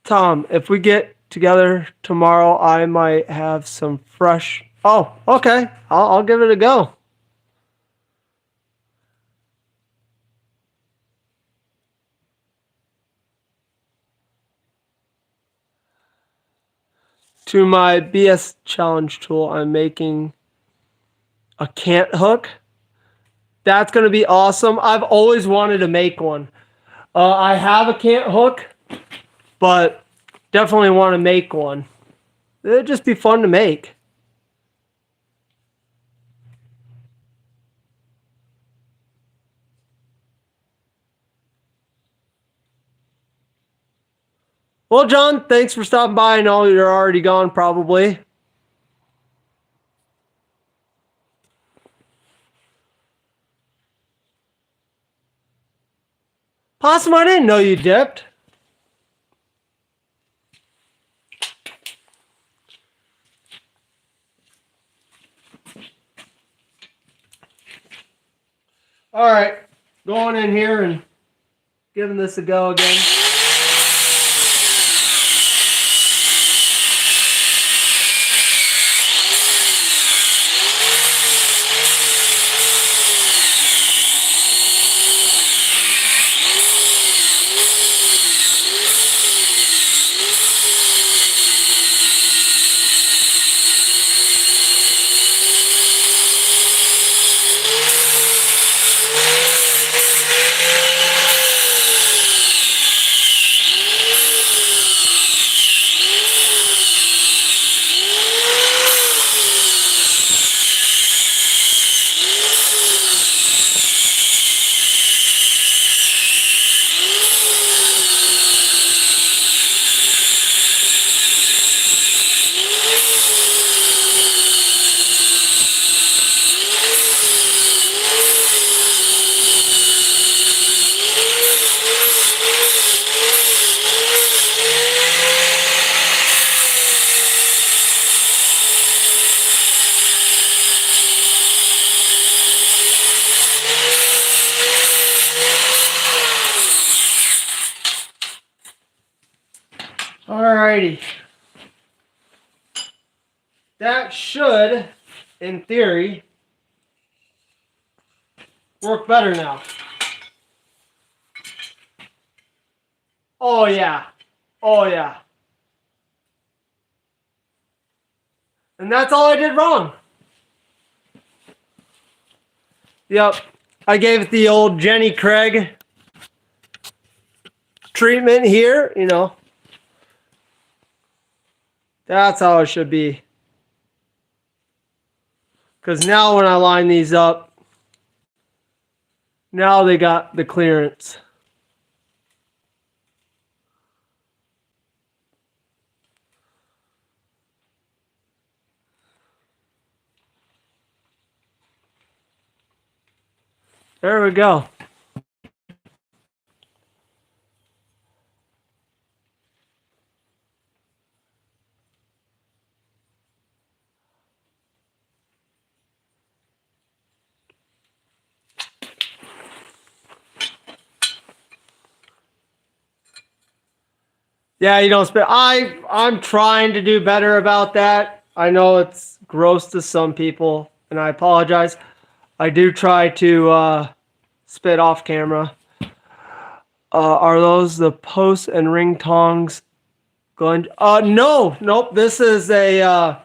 Tom, if we get together tomorrow, I might have some fresh. Oh, okay. I'll give it a go. To my BS challenge tool, I'm making a cant hook. That's going to be awesome. I've always wanted to make one. I have a cant hook, but definitely want to make one. It'd just be fun to make. Well, John, thanks for stopping by. I know you're already gone probably. Possum, I didn't know you dipped. All right, going in here and giving this a go again. Alrighty. That should, in theory, work better now. Oh yeah. Oh yeah. And that's all I did wrong. Yep. I gave it the old Jenny Craig treatment here, you know. That's how it should be. Because now when I line these up, now they got the clearance. There we go. Yeah, you don't spit. I'm trying to do better about that. I know it's gross to some people, and I apologize. I do try to spit off camera. Are those the post and ring tongs? Glenn? No, nope. This is a.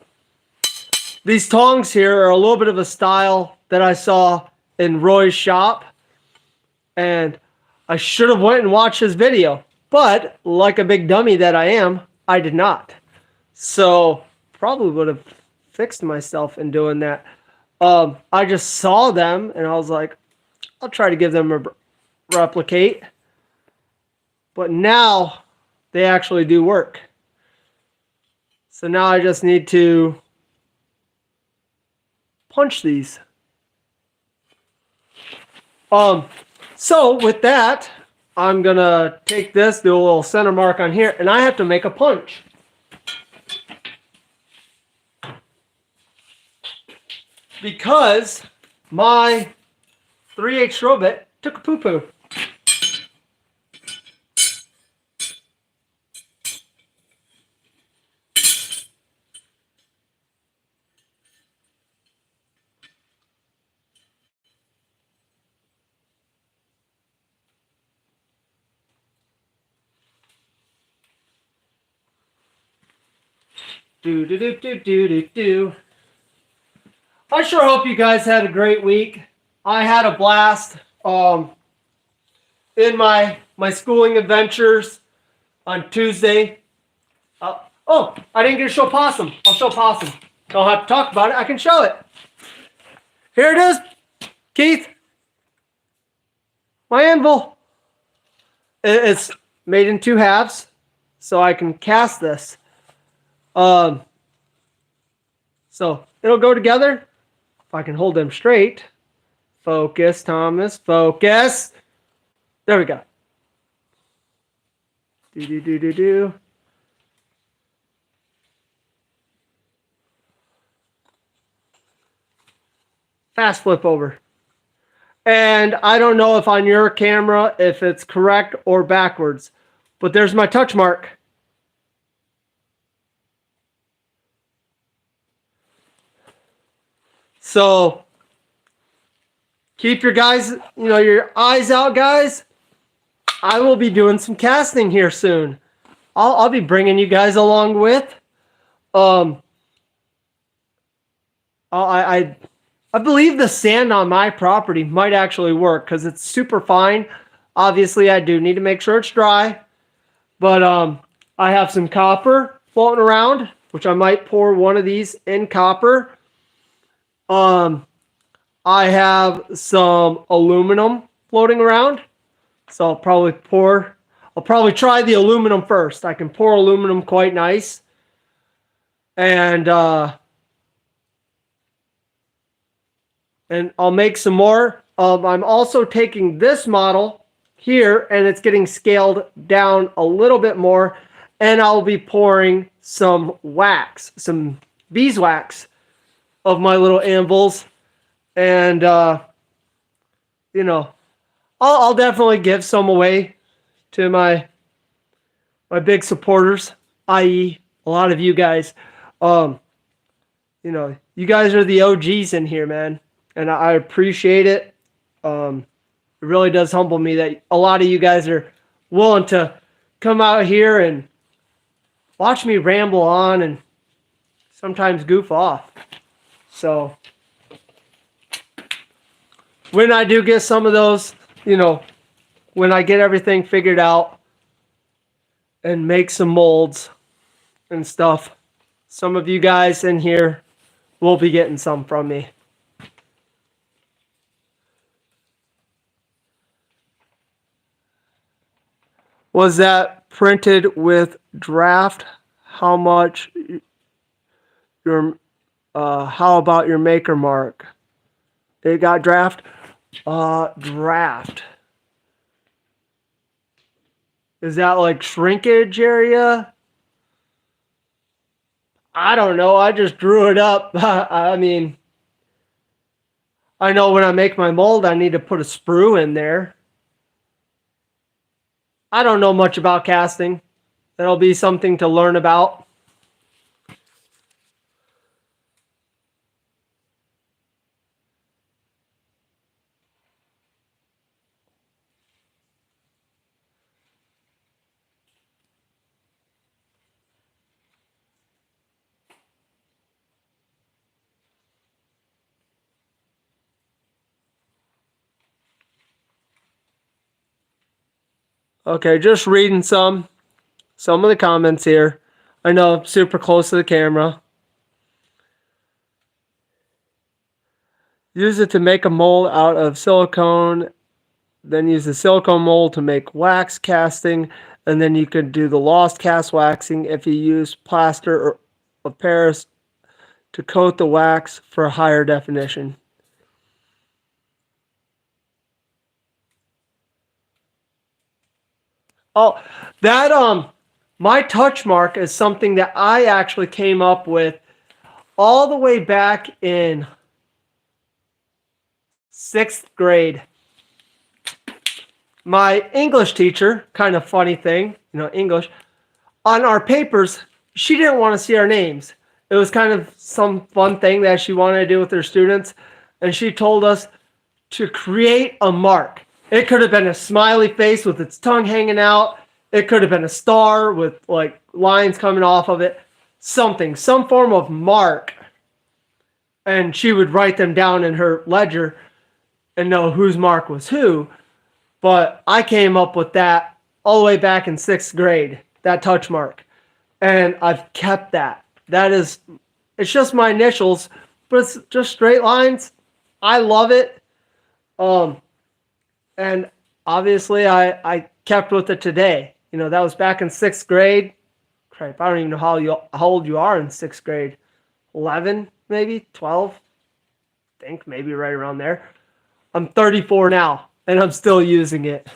These tongs here are a little bit of a style that I saw in Roy's shop, and I should have went and watched his video. But like a big dummy that I am, I did not. So probably would have fixed myself in doing that. I just saw them and I was like, I'll try to give them a replicate. But now they actually do work. So now I just need to punch these. So with that, I'm going to take this, do a little center mark on here, and I have to make a punch. Because my 3/8 drill bit took a poo-poo. Do. I sure hope you guys had a great week. I had a blast in my schooling adventures on Tuesday. Oh, I didn't get to show Possum. I'll show Possum. Don't have to talk about it. I can show it. Here it is, Keith. My anvil. It's made in 2 halves, so I can cast this. So it'll go together if I can hold them straight. Focus, Thomas, focus. There we go. Do. Fast flip over. And I don't know if on your camera, if it's correct or backwards, but there's my touch mark. So keep your your eyes out, guys. I will be doing some casting here soon. I'll be bringing you guys along with. I believe the sand on my property might actually work because it's super fine. Obviously, I do need to make sure it's dry. But I have some copper floating around, which I might pour one of these in copper. I have some aluminum floating around. So I'll probably try the aluminum first. I can pour aluminum quite nice. And I'll make some more. I'm also taking this model here, and it's getting scaled down a little bit more, and I'll be pouring some wax, some beeswax of my little anvils, and I'll definitely give some away to my big supporters, i.e. a lot of you guys. You guys are the OGs in here, man. And I appreciate it. It really does humble me that a lot of you guys are willing to come out here and watch me ramble on and sometimes goof off. So when I do get some of those, when I get everything figured out and make some molds and stuff, some of you guys in here will be getting some from me. Was that printed with draft? How much how about your maker mark? It got draft? Draft. Is that like shrinkage area? I don't know. I just drew it up. I mean, I know when I make my mold, I need to put a sprue in there. I don't know much about casting. That'll be something to learn about. Okay, just reading some of the comments here. I know I'm super close to the camera. Use it to make a mold out of silicone, then use the silicone mold to make wax casting, and then you can do the lost cast waxing if you use plaster of Paris to coat the wax for a higher definition. Oh, that my touch mark is something that I actually came up with all the way back in 6th grade. My English teacher, kind of funny thing, English, on our papers, she didn't want to see our names. It was kind of some fun thing that she wanted to do with her students, and she told us to create a mark. It could have been a smiley face with its tongue hanging out. It could have been a star with like lines coming off of it. Some form of mark. And she would write them down in her ledger and know whose mark was who. But I came up with that all the way back in 6th grade, that touch mark. And I've kept that. It's just my initials, but it's just straight lines. I love it. And obviously I kept with it today. That was back in 6th grade. Crap, I don't even know how old you are in 6th grade. 11, maybe 12. I think maybe right around there. I'm 34 now, and I'm still using it.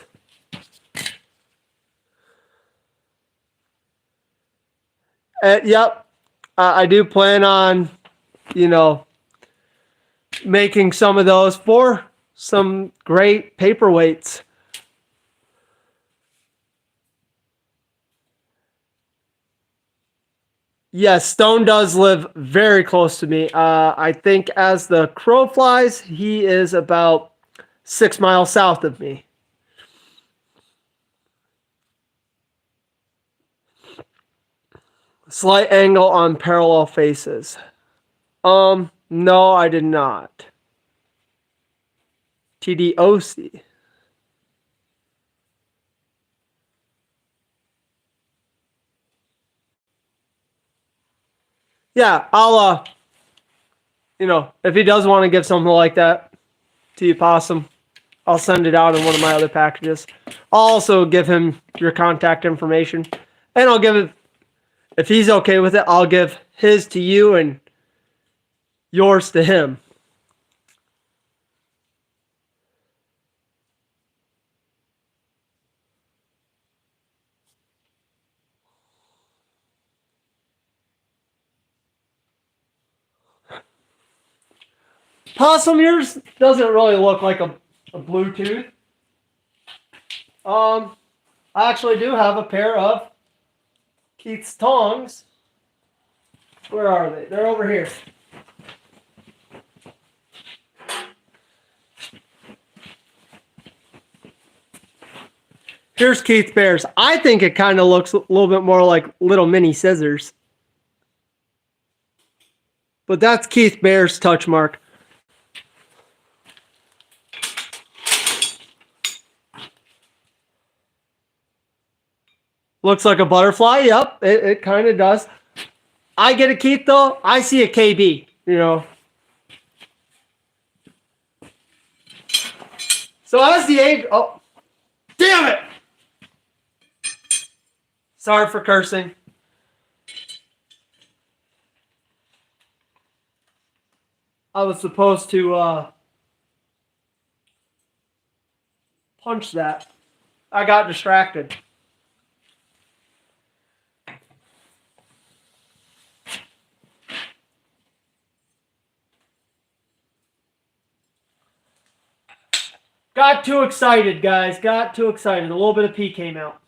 Yep. I do plan on, you know, making some of those for some great paperweights. Yes, Stone does live very close to me. I think as the crow flies, he is about 6 miles south of me. Slight angle on parallel faces. No, I did not. TDOC. Yeah, I'll if he does want to give something like that to you, Possum, I'll send it out in one of my other packages. I'll also give him your contact information, and I'll give it, if he's okay with it, I'll give his to you and yours to him. Possum, yours doesn't really look like a Bluetooth. I actually do have a pair of Keith's tongs. Where are they? They're over here. Here's Keith Bears. I think it kind of looks a little bit more like little mini scissors. But that's Keith Bear's touch mark. Looks like a butterfly. Yep, it kind of does. I get a Keith though. I see a KB, So as the age, oh, damn it! Sorry for cursing. I was supposed to punch that. I got distracted. Got too excited, guys. Got too excited. A little bit of pee came out.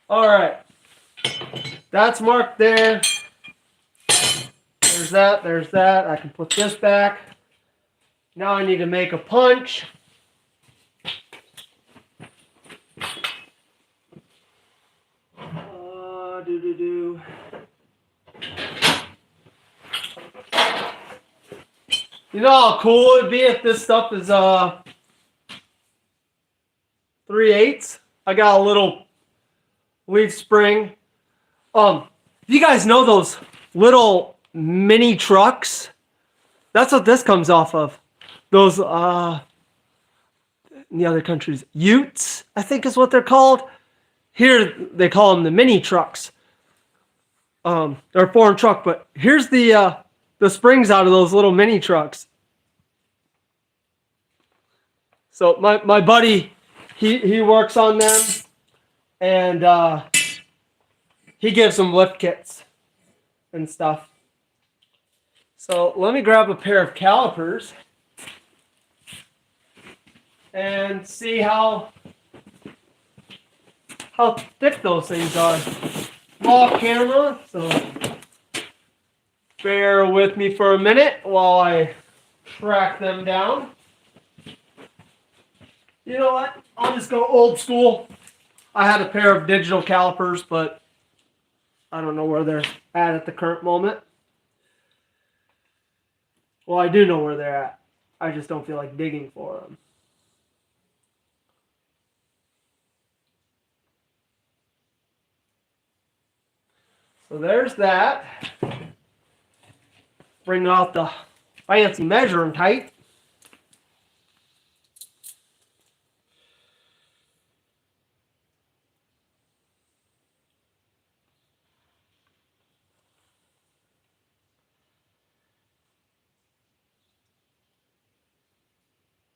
All right. That's marked there. There's that. There's that. I can put this back. Now I need to make a punch. Do. You know how cool it would be if this stuff is 3/8. I got a little leaf spring. You guys know those little mini trucks? That's what this comes off of. Those in the other countries, utes, I think is what they're called. Here they call them the mini trucks. They're a foreign truck, but here's the springs out of those little mini trucks. So my buddy, he works on them, and he gives them lift kits and stuff. So let me grab a pair of calipers and see how thick those things are. Off camera, so bear with me for a minute while I track them down. You know what? I'll just go old school. I had a pair of digital calipers, but I don't know where they're at the current moment. Well, I do know where they're at. I just don't feel like digging for them. So there's that. Bring out the fancy measuring tape.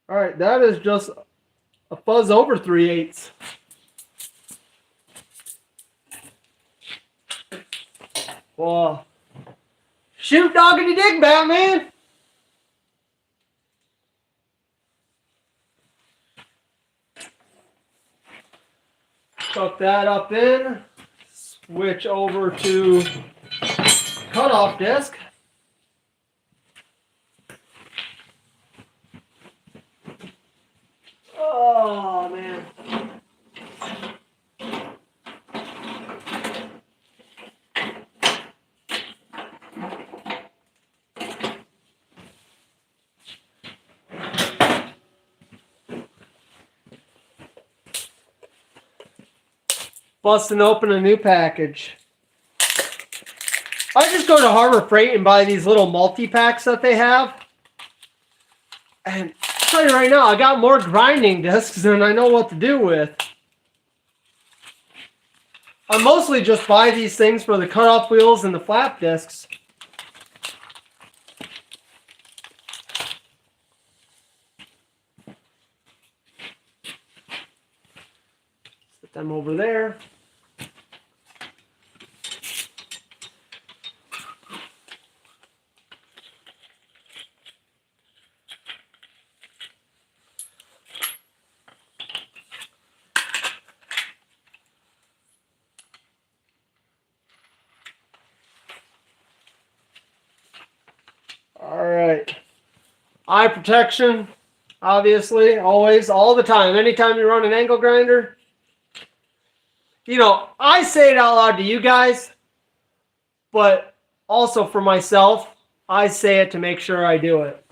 All right, that is just a fuzz over 3/8. Well, shoot doggity dig, Batman. Tuck that up in. Switch over to cutoff disc. Oh, man. Busting open a new package. I just go to Harbor Freight and buy these little multi-packs that they have. And I'll tell you right now, I got more grinding discs than I know what to do with. I mostly just buy these things for the cutoff wheels and the flap discs. Put them over there. All right. Eye protection, obviously, always, all the time. Anytime you run an angle grinder. You know, I say it out loud to you guys, but also for myself, I say it to make sure I do it.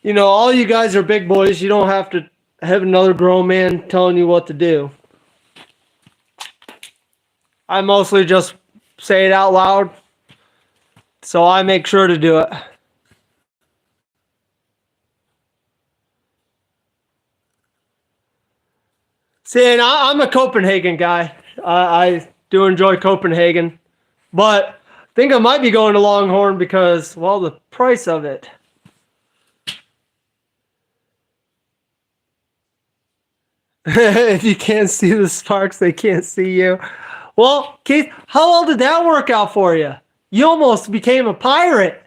You know, all you guys are big boys. You don't have to have another grown man telling you what to do. I mostly just say it out loud, so I make sure to do it. See, and I'm a Copenhagen guy. I do enjoy Copenhagen, but I think I might be going to Longhorn because, well, the price of it. If you can't see the sparks, they can't see you. Well, Keith, how well did that work out for you? You almost became a pirate.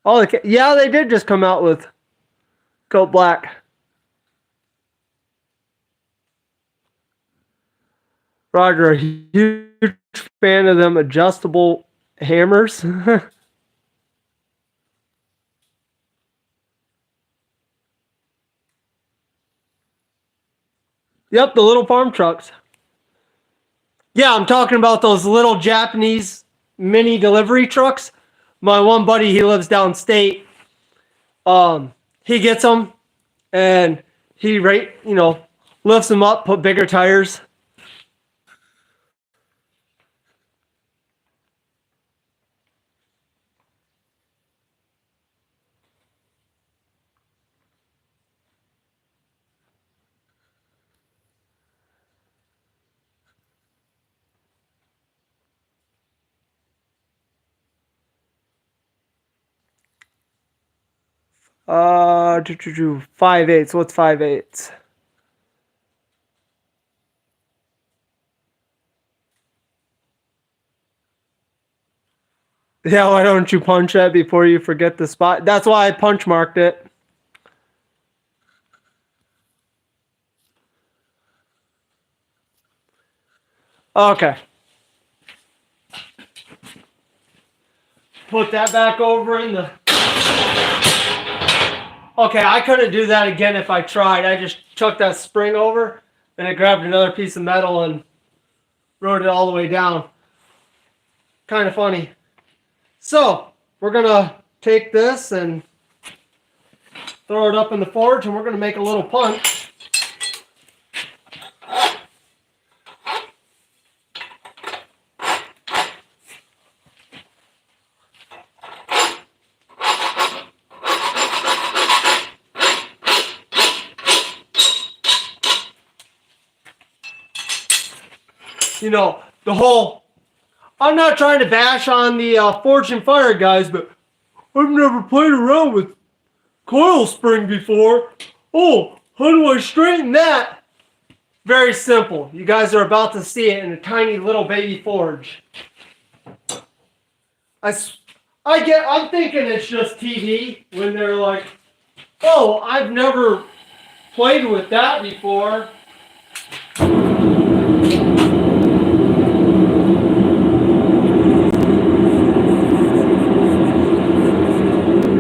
Oh, yeah, they did just come out with Coat Black. Roger, a huge fan of them adjustable hammers. Yep, the little farm trucks. Yeah, I'm talking about those little Japanese mini delivery trucks. My one buddy, he lives downstate. He gets them and he lifts them up, put bigger tires. Uh, 5/8. What's 5/8? Yeah, why don't you punch that before you forget the spot? That's why I punch marked it. Okay. Put that back over in the... Okay, I couldn't do that again if I tried. I just chucked that spring over, and it grabbed another piece of metal and wrote it all the way down. Kind of funny. So, we're going to take this and throw it up in the forge, and we're going to make a little punch. You know, the whole, I'm not trying to bash on the Forged and Fire guys, but I've never played around with coil spring before. Oh, how do I straighten that? Very simple. You guys are about to see it in a tiny little baby forge. I'm thinking it's just TV when they're like, oh, I've never played with that before.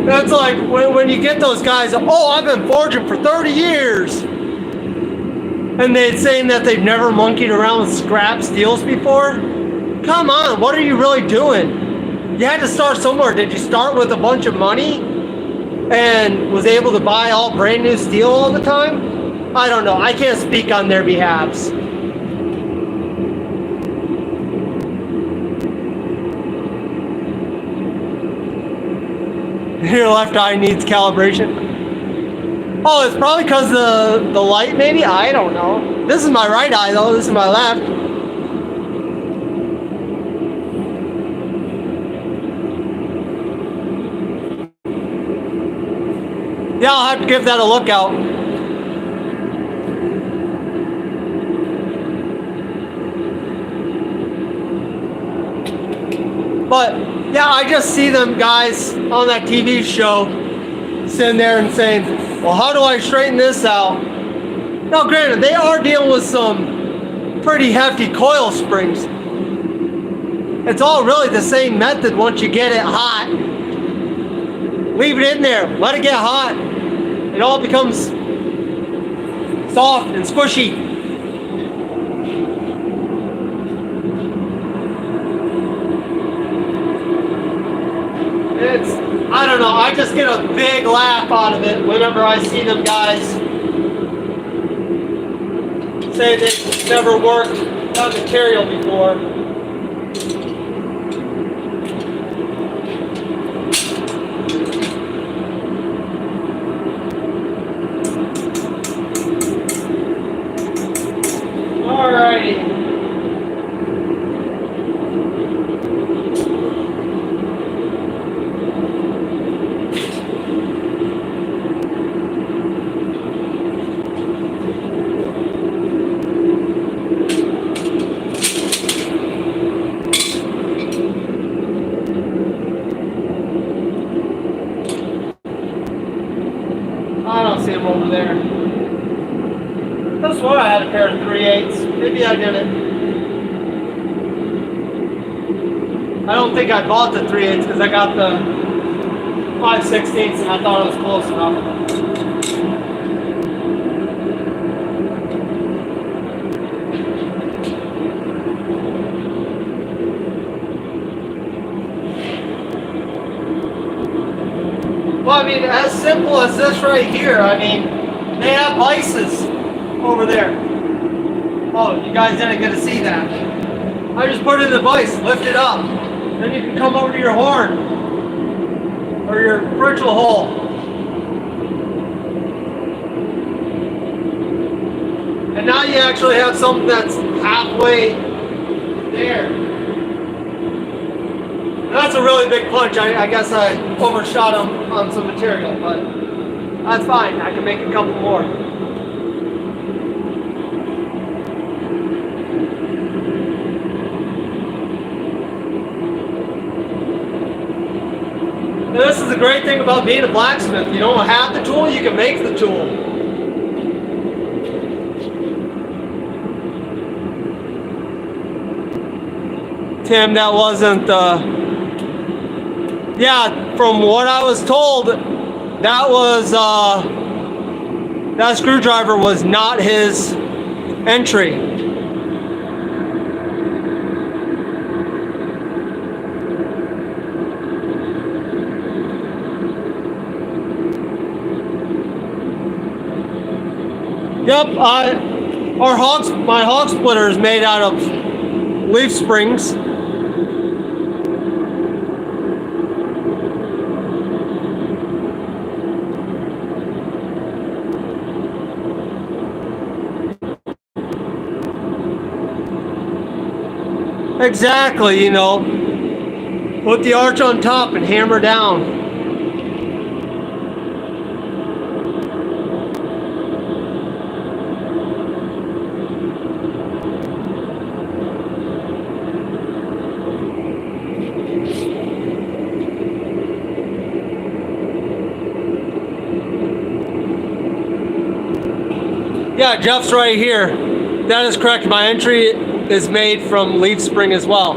That's like when you get those guys, oh, I've been forging for 30 years. And they're saying that they've never monkeyed around with scrap steels before. Come on, what are you really doing? You had to start somewhere. Did you start with a bunch of money and was able to buy all brand new steel all the time? I don't know. I can't speak on their behalves. Your left eye needs calibration. Oh, it's probably because the light, maybe? I don't know. This is my right eye, though. This is my left. Yeah, I'll have to give that a look out. But yeah, I just see them guys on that TV show sitting there and saying, well, how do I straighten this out? Now, granted, they are dealing with some pretty hefty coil springs. It's all really the same method once you get it hot. Leave it in there, let it get hot. It all becomes soft and squishy. I don't know, I just get a big laugh out of it whenever I see them guys say they've never worked on material before. Alrighty. I don't see him over there. I swear I had a pair of 3/8. Maybe I didn't. I don't think I bought the 3/8 because I got the 5/16 and I thought it was close enough. Well, I mean, as simple as this right here, I mean, they have vices over there. Oh, you guys didn't get to see that. I just put it in the vise, lift it up. Then you can come over to your horn or your differential hole. And now you actually have something that's halfway there. That's a really big punch. I guess I overshot him on some material, but that's fine. I can make a couple more. And this is the great thing about being a blacksmith. You don't have the tool, you can make the tool. Tim, that wasn't yeah, from what I was told, that was that screwdriver was not his entry. Yep, my hog splitter is made out of leaf springs. Exactly, you know. Put the arch on top and hammer down. Yeah, Jeff's right here. That is correct. My entry is made from leaf spring as well.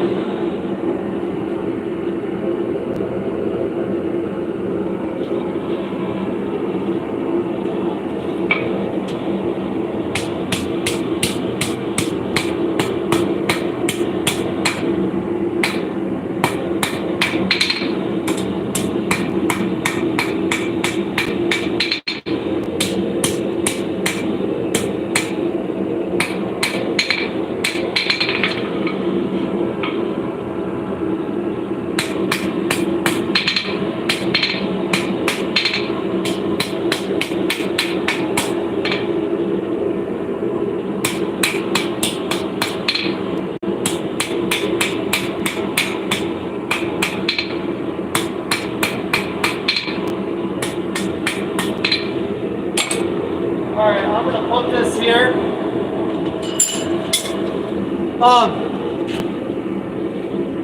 Alright, I'm gonna put this here.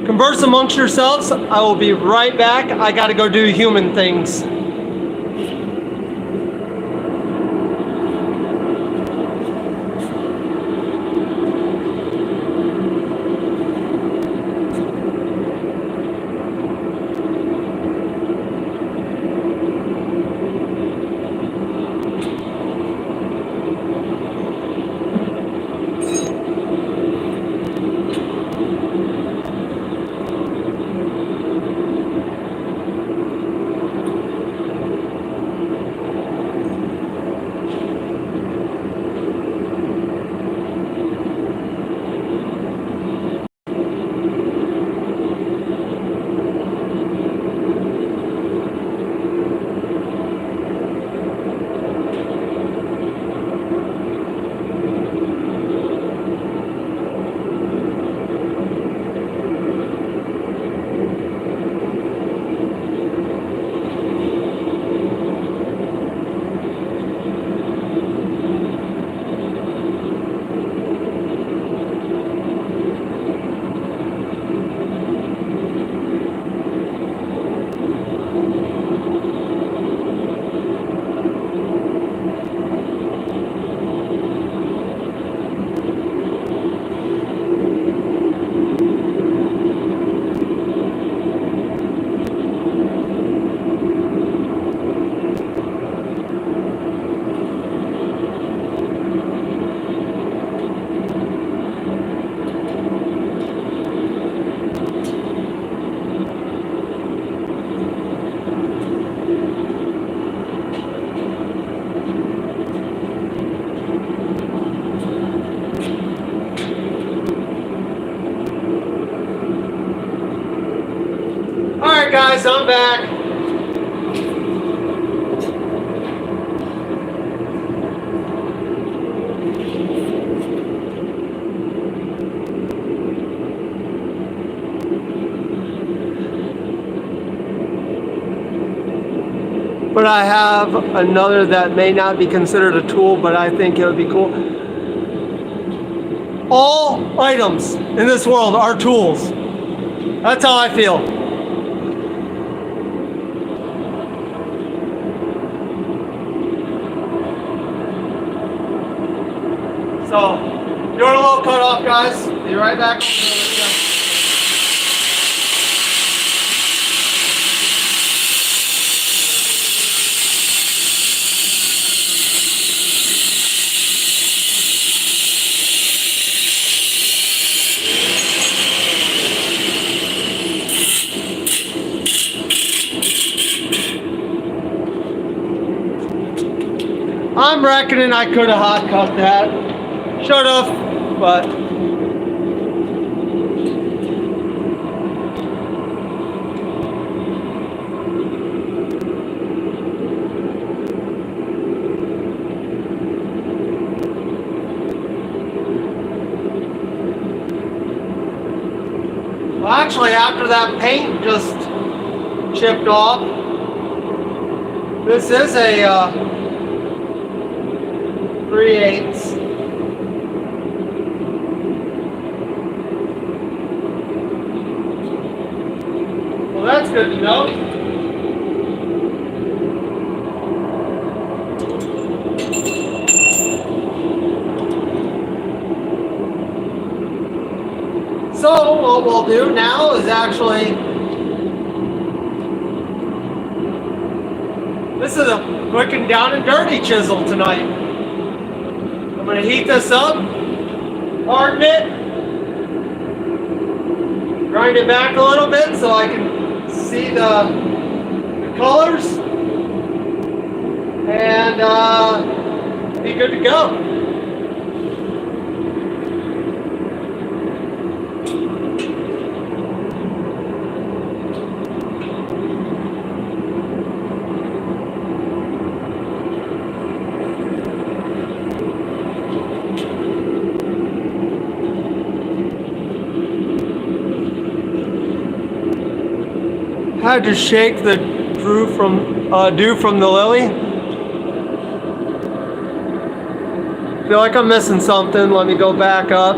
Converse amongst yourselves. I will be right back. I gotta go do human things. Alright guys, I'm back. But I have another that may not be considered a tool, but I think it would be cool. All items in this world are tools. That's how I feel. So, doing a little cut off, guys. Be right back. I'm reckoning I could have hot cut that. Should have, but well, actually, after that paint just chipped off, this is a 3/8. Well, that's good to know. So what we'll do now is actually, this is a quick and down and dirty chisel tonight. I'm going to heat this up, harden it, grind it back a little bit so I can see the colors, and be good to go. Had to shake the dew from the lily. Feel like I'm missing something. Let me go back up.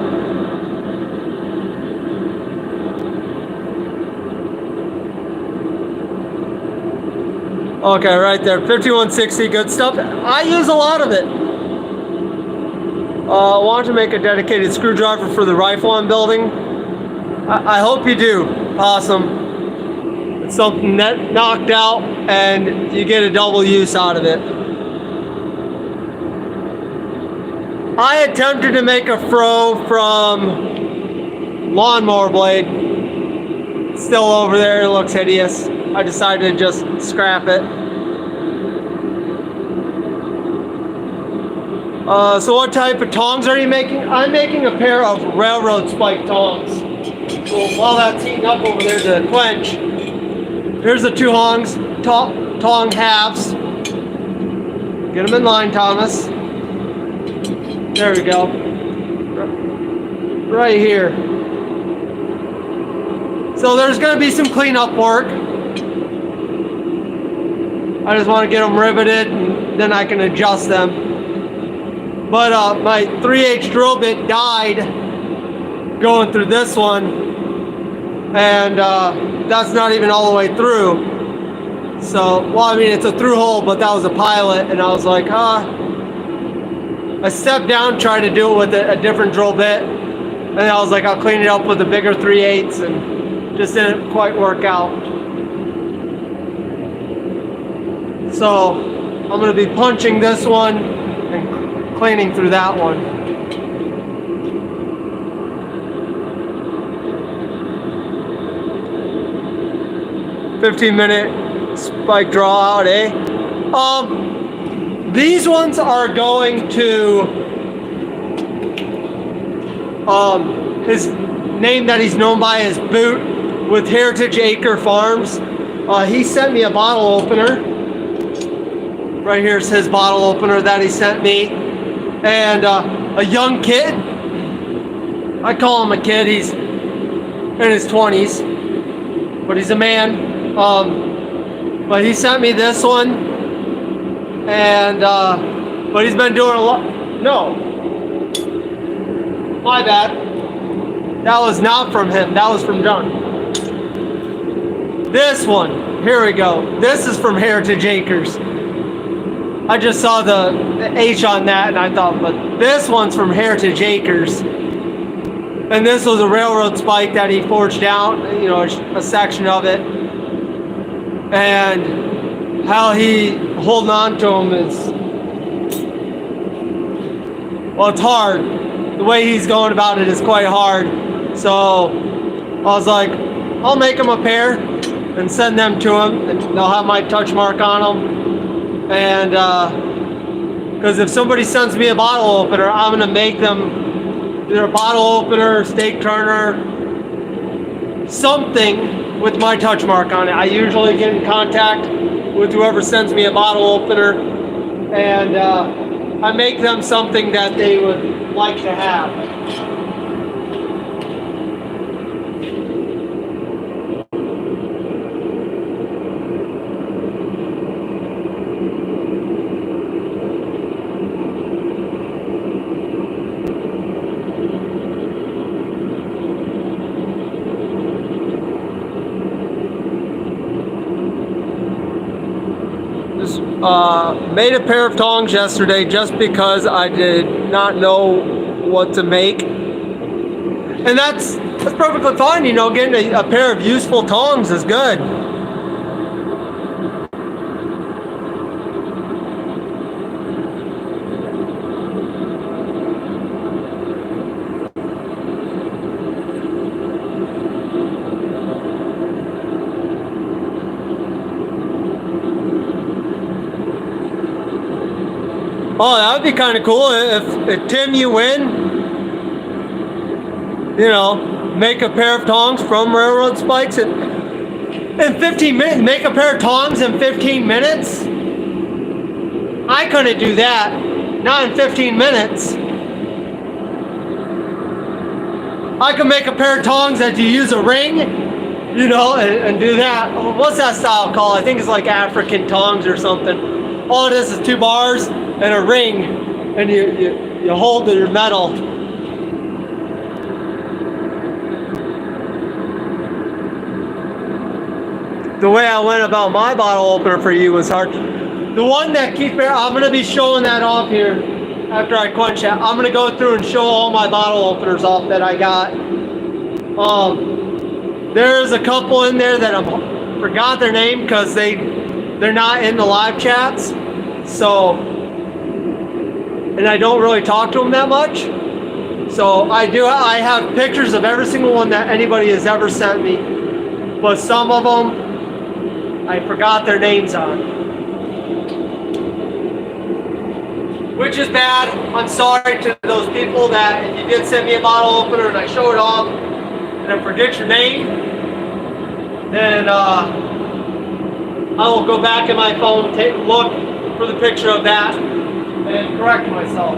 Okay, right there, 5160, good stuff. I use a lot of it. I want to make a dedicated screwdriver for the rifle I'm building. I hope you do. Awesome. It's something that knocked out and you get a double use out of it. I attempted to make a fro from lawnmower blade. It's still over there, it looks hideous. I decided to just scrap it. So what type of tongs are you making? I'm making a pair of railroad spike tongs. So while that's heating up over there to quench, here's the two tong halves. Get them in line, Thomas. There we go. Right here. So there's going to be some cleanup work. I just want to get them riveted and then I can adjust them. But my 3/8 drill bit died going through this one, and that's not even all the way through. So, well, I mean, it's a through hole, but that was a pilot, and I was like, I stepped down, tried to do it with a different drill bit, and I was like, I'll clean it up with a bigger 3/8, and just didn't quite work out. So, I'm going to be punching this one and cleaning through that one. "15-minute spike draw out, eh?" These ones are going to his name that he's known by is Boot with Heritage Acre Farms. He sent me a bottle opener. Right here's his bottle opener that he sent me. And a young kid, I call him a kid, he's in his 20s, but he's a man. But he sent me this one, and but he's been doing a lot. No, my bad. That was not from him. That was from John. This one, here we go. This is from Heritage Acres. I just saw the H on that and I thought, but this one's from Heritage Acres. And this was a railroad spike that he forged out, you know, a section of it. And how he holding on to them is, well, it's hard. The way he's going about it is quite hard. So I was like, I'll make him a pair and send them to him, and they'll have my touch mark on them. And Because if somebody sends me a bottle opener, I'm gonna make them either a bottle opener, steak turner, something with my touch mark on it. I usually get in contact with whoever sends me a bottle opener, and I make them something that they would like to have. Made a pair of tongs yesterday just because I did not know what to make, and that's perfectly fine. You know, getting a pair of useful tongs is good. Oh, that would be kind of cool if Tim, you win, you know, make a pair of tongs from railroad spikes in 15 minutes. Make a pair of tongs in 15 minutes? I couldn't do that. Not in 15 minutes. I could make a pair of tongs that you use a ring, you know, and do that. What's that style called? I think it's like African tongs or something. All it is 2 bars and a ring, and you hold your metal. The way I went about my bottle opener for you was hard. The one that keeps there, I'm gonna be showing that off here after I quench that. I'm gonna go through and show all my bottle openers off that I got. There's a couple in there that I forgot their name because they're not in the live chats. So, and I don't really talk to them that much. So I have pictures of every single one that anybody has ever sent me, but some of them I forgot their names on, which is bad. I'm sorry to those people that if you did send me a bottle opener and I show it off and I forget your name, then I will go back in my phone, take a look for the picture of that, and correct myself.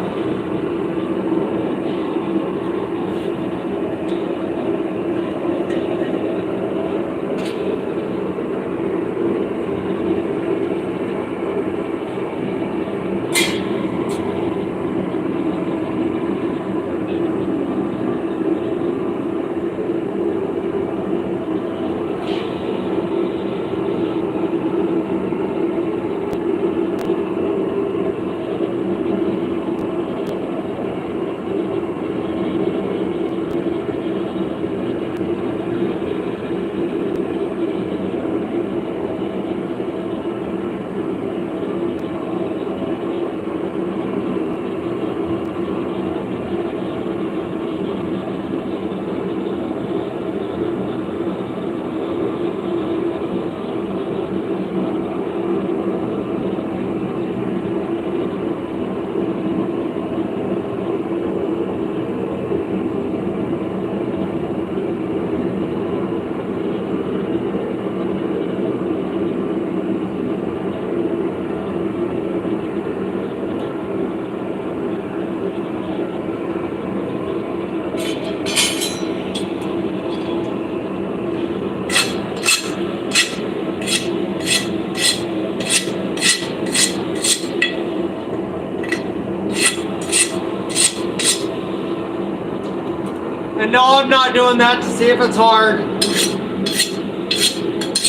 And no, I'm not doing that to see if it's hard.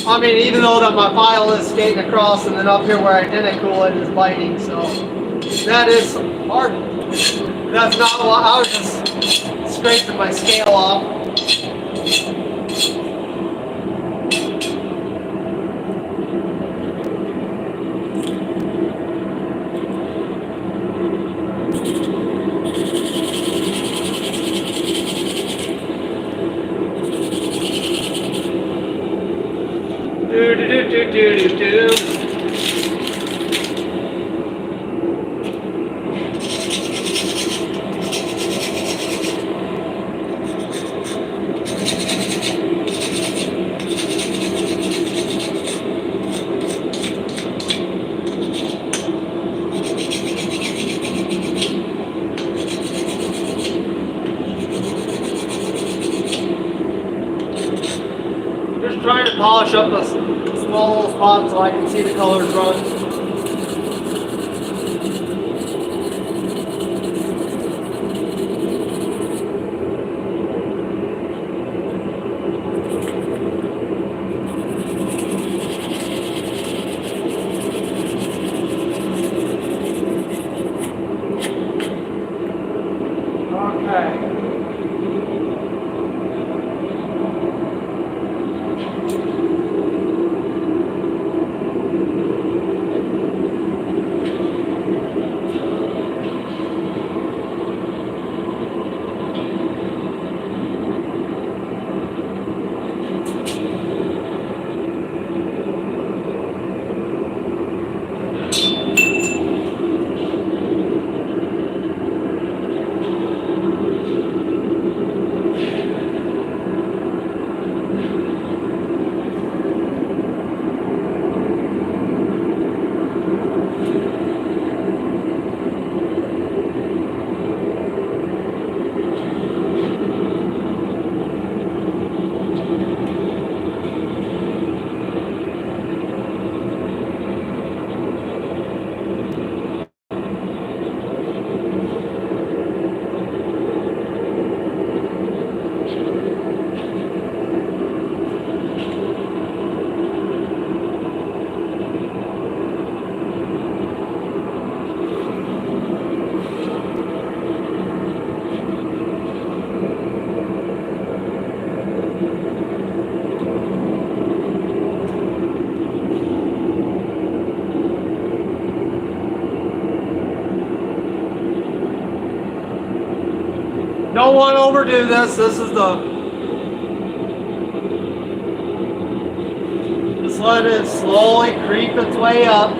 I mean, even though that my file is skating across, and then up here where I didn't cool it is biting, so that is hard. That's not what I was just scraping my scale off. up a small little spot so I can see the colors run. Okay. Don't want to overdo this. Just let it slowly creep its way up.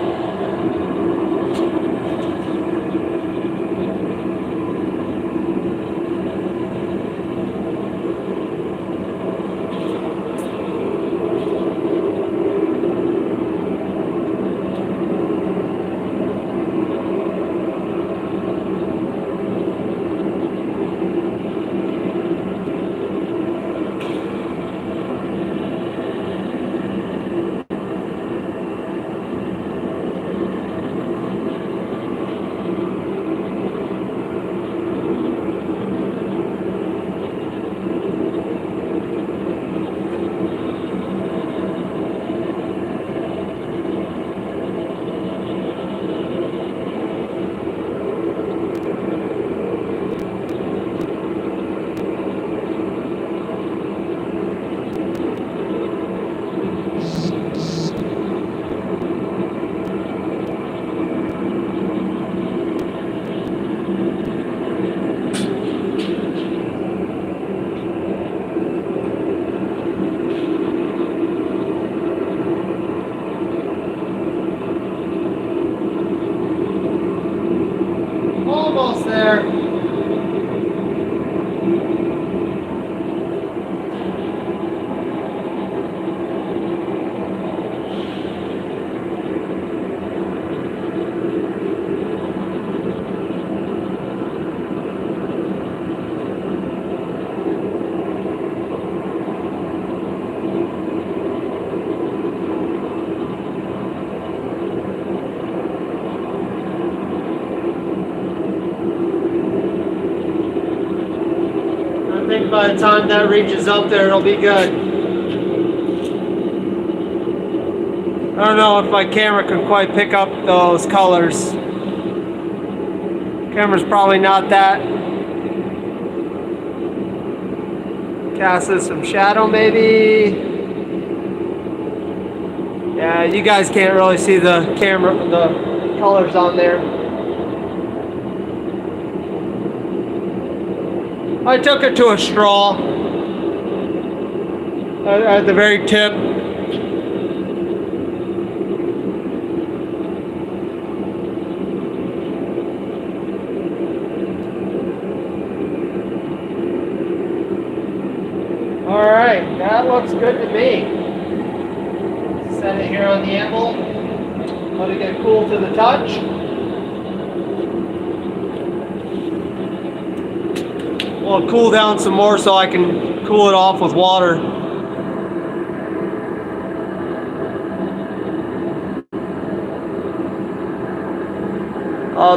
Almost there. I think by the time that reaches up there, it'll be good. I don't know if my camera can quite pick up those colors. Camera's probably not that. Cast in some shadow maybe. Yeah, you guys can't really see the colors on there. I took it to a straw at the very tip. All right, that looks good to me. Set it here on the anvil. Let it get cool to the touch. Well, cool down some more so I can cool it off with water.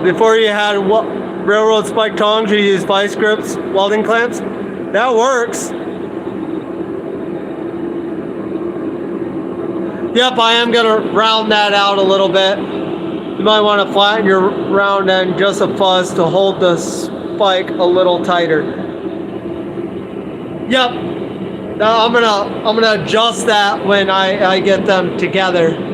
Before you had railroad spike tongs, you used vice grips, welding clamps. That works. Yep, I am going to round that out a little bit. You might want to flatten your round end just a fuzz to hold the spike a little tighter. Yep, I'm gonna adjust that when I get them together.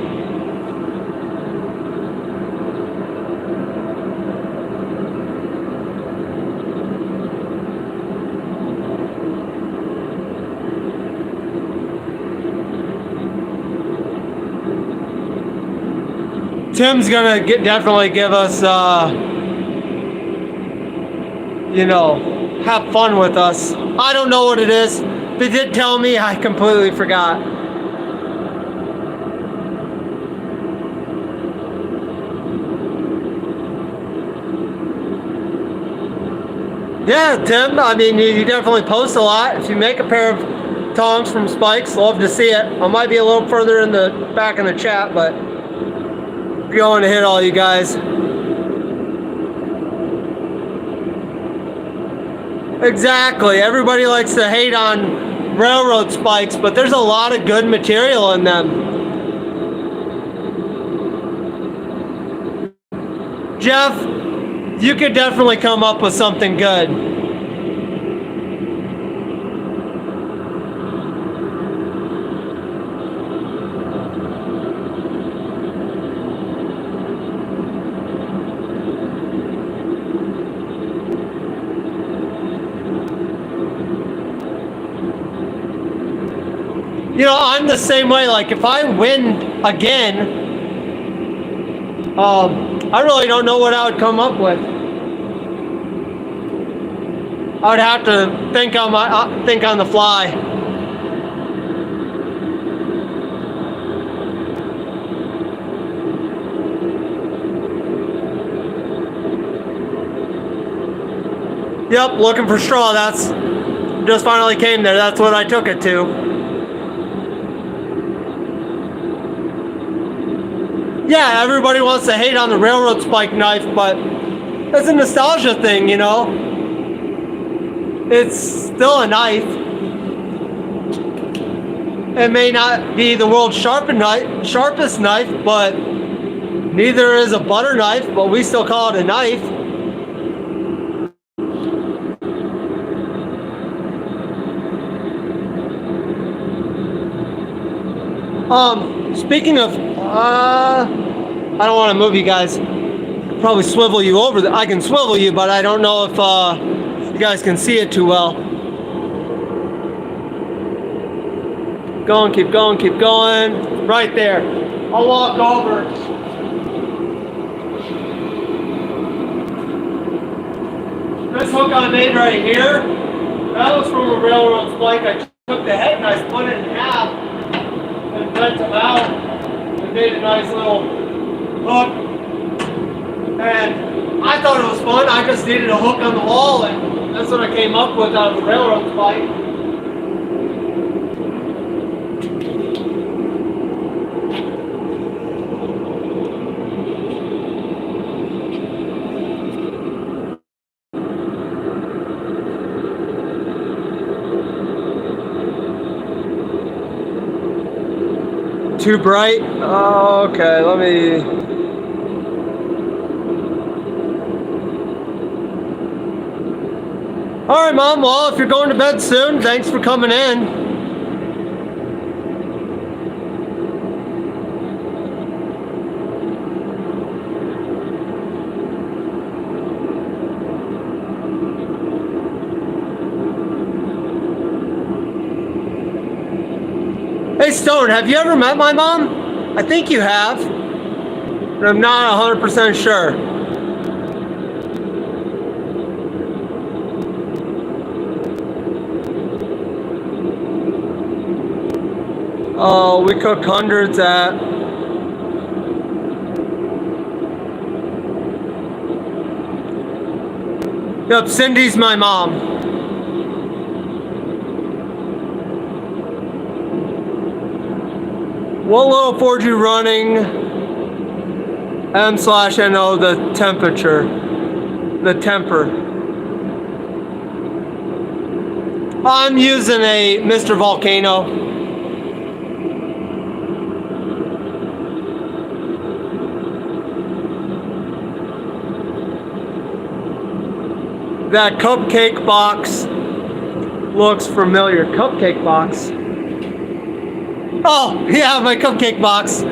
Tim's gonna definitely give us, have fun with us. I don't know what it is. They did tell me, I completely forgot. Yeah, Tim, I mean, you definitely post a lot. If you make a pair of tongs from spikes, love to see it. I might be a little further in the back in the chat, but going to hit all you guys. Exactly. Everybody likes to hate on railroad spikes, but there's a lot of good material in them. Jeff, you could definitely come up with something good. I'm the same way. Like, if I win again, I really don't know what I would come up with. I would have to think on the fly. Yep, looking for straw. That's just finally came there. That's what I took it to. Yeah, everybody wants to hate on the railroad spike knife, but it's a nostalgia thing, It's still a knife. It may not be the world's sharpest knife, but neither is a butter knife, but we still call it a knife. Speaking of, I don't want to move you guys. Probably swivel you over. I can swivel you, but I don't know if you guys can see it too well. Keep going. Right there. I'll walk over. This hook I made right here, that was from a railroad spike. I took the head and I split it in half and bent them out and made a nice little hook. And I thought it was fun. I just needed a hook on the wall, and that's what I came up with out of the railroad spike. Too bright? Oh, okay, let me... Alright, Mom, well, if you're going to bed soon, thanks for coming in. Hey, Stone, have you ever met my mom? I think you have, but I'm not 100% sure. Oh, we cook hundreds at... Yep, Cindy's my mom. What low Ford you running? M/NO, the temperature, the temper. I'm using a Mr. Volcano. That cupcake box looks familiar. Cupcake box. Oh, yeah, my cupcake box.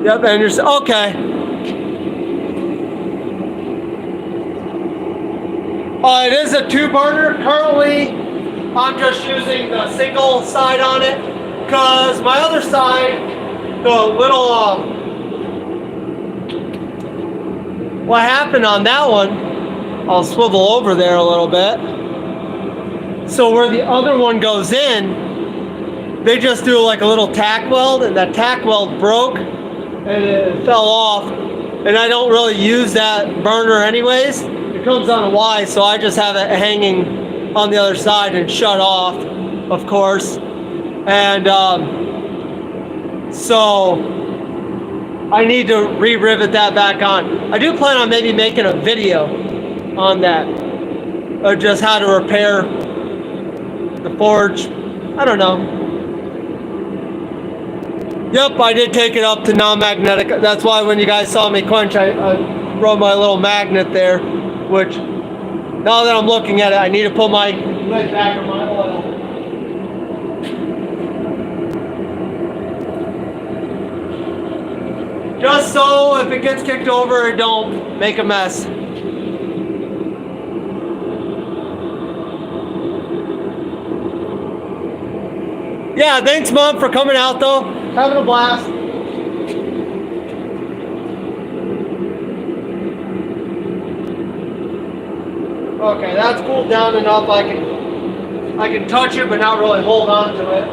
Yep, and you're okay. It is a 2-burner. Currently, I'm just using the single side on it because my other side, the little, what happened on that one, I'll swivel over there a little bit. So where the other one goes in, they just do like a little tack weld, and that tack weld broke and it fell off. And I don't really use that burner anyways. It comes on a Y, so I just have it hanging on the other side and shut off, of course. And so I need to re-rivet that back on. I do plan on maybe making a video on that, or just how to repair the forge. I don't know. Yep, I did take it up to non-magnetic. That's why when you guys saw me quench, I wrote my little magnet there, which now that I'm looking at it, I need to put my lid back on my oil. Just so if it gets kicked over, it don't make a mess. Yeah, thanks, Mom, for coming out, though. Having a blast. Okay, that's cooled down enough. I can touch it, but not really hold on to it.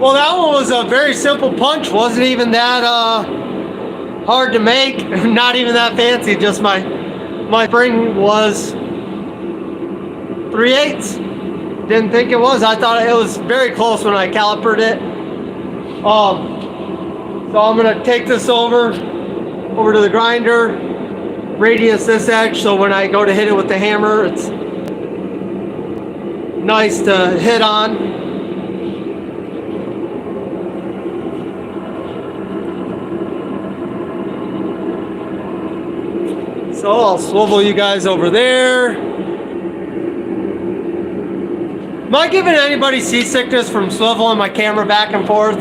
Well, that one was a very simple punch. Wasn't even that hard to make. Not even that fancy. Just my spring was 3/8. Didn't think it was. I thought it was very close when I calipered it. So I'm gonna take this over to the grinder, radius this edge, so when I go to hit it with the hammer, it's nice to hit on. So I'll swivel you guys over there. Am I giving anybody seasickness from swiveling my camera back and forth?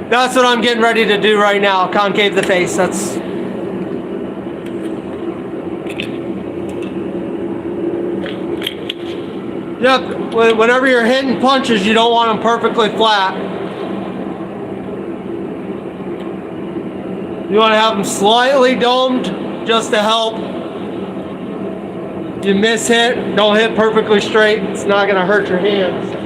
That's what I'm getting ready to do right now. Concave the face. That's... Yep, whenever you're hitting punches, you don't want them perfectly flat. You want to have them slightly domed just to help. You miss hit, don't hit perfectly straight. It's not going to hurt your hands.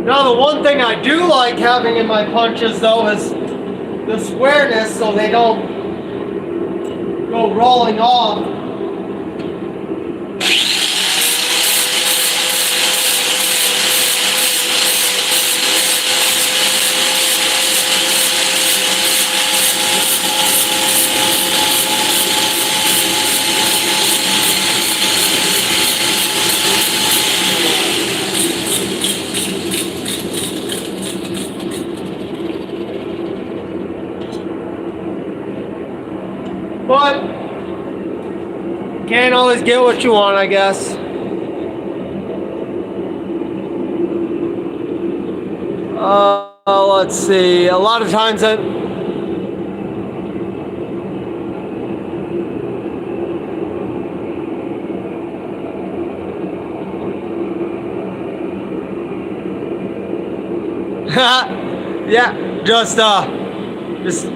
Now the one thing I do like having in my punches though is the squareness so they don't go rolling off. But can't always get what you want, I guess. Let's see. A lot of times that yeah, just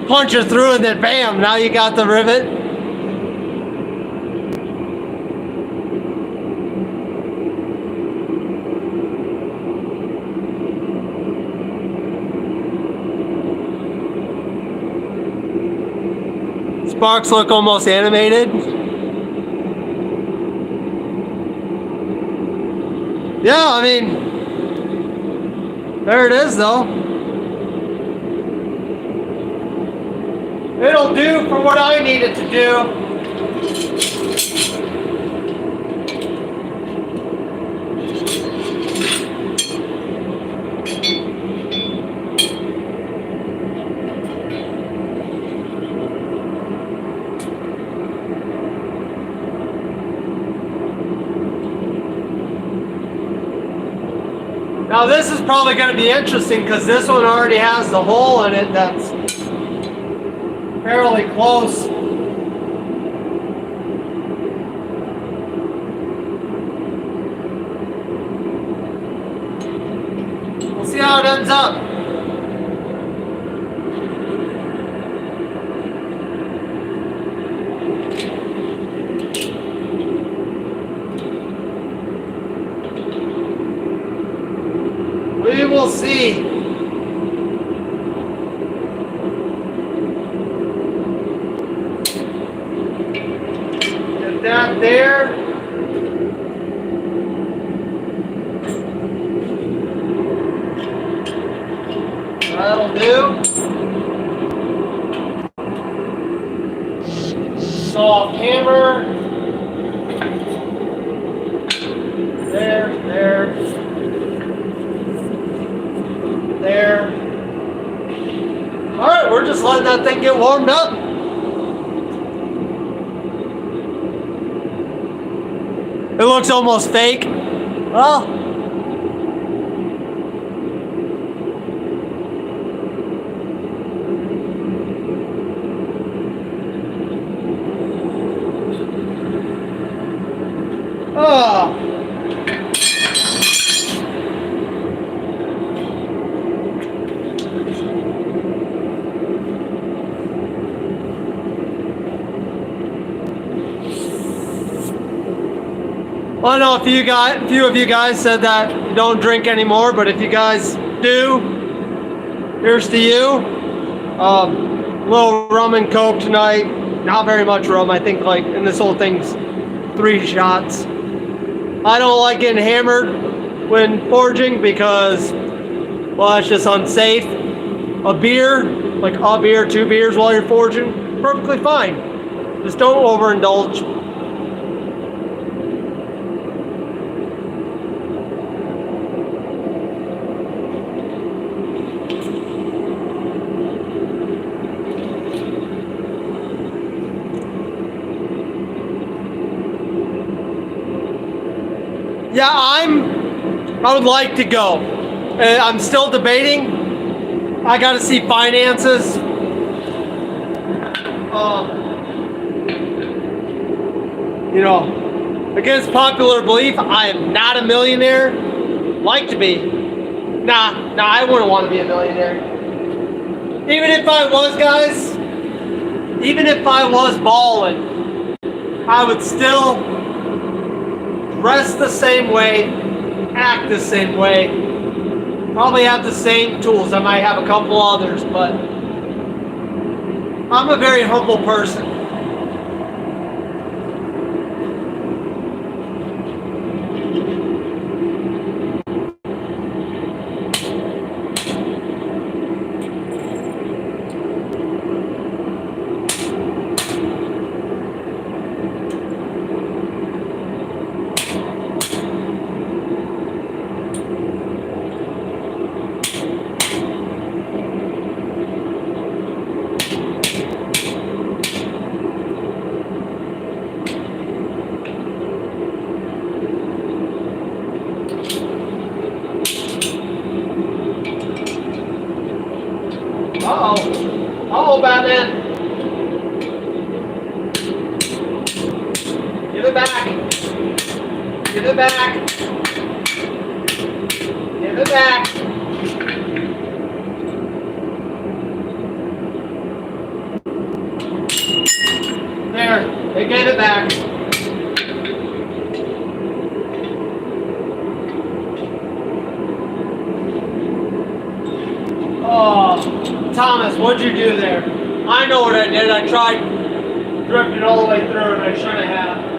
punch it through and then bam, now you got the rivet. Sparks look almost animated. Yeah, I mean, there it is though. It'll do for what I need it to do. Now this is probably going to be interesting because this one already has the hole in it that's fairly close. We'll see how it ends up. We will see. Get that there. That'll do. Soft hammer. There. Alright, we're just letting that thing get warmed up. It looks almost fake. Well, I know a few of you guys said that you don't drink anymore, but if you guys do, here's to you. Little rum and coke tonight. Not very much rum. I think like in this whole thing's 3 shots. I don't like getting hammered when forging because, well, it's just unsafe. A beer, like a beer, 2 beers while you're forging, perfectly fine. Just don't overindulge. Yeah, I would like to go. I'm still debating. I got to see finances. You know, against popular belief, I am not a millionaire. Like to be. Nah, I wouldn't want to be a millionaire. Even if I was, guys, even if I was balling, I would still dress the same way, act the same way, Probably have the same tools. I might have a couple others, but I'm a very humble person. Uh-oh. Uh-oh, Batman. Give it back. Give it back. Give it back. There. They gave it back. Oh, Thomas, what'd you do there? I know what I did. I tried drifting all the way through and I shouldn't have.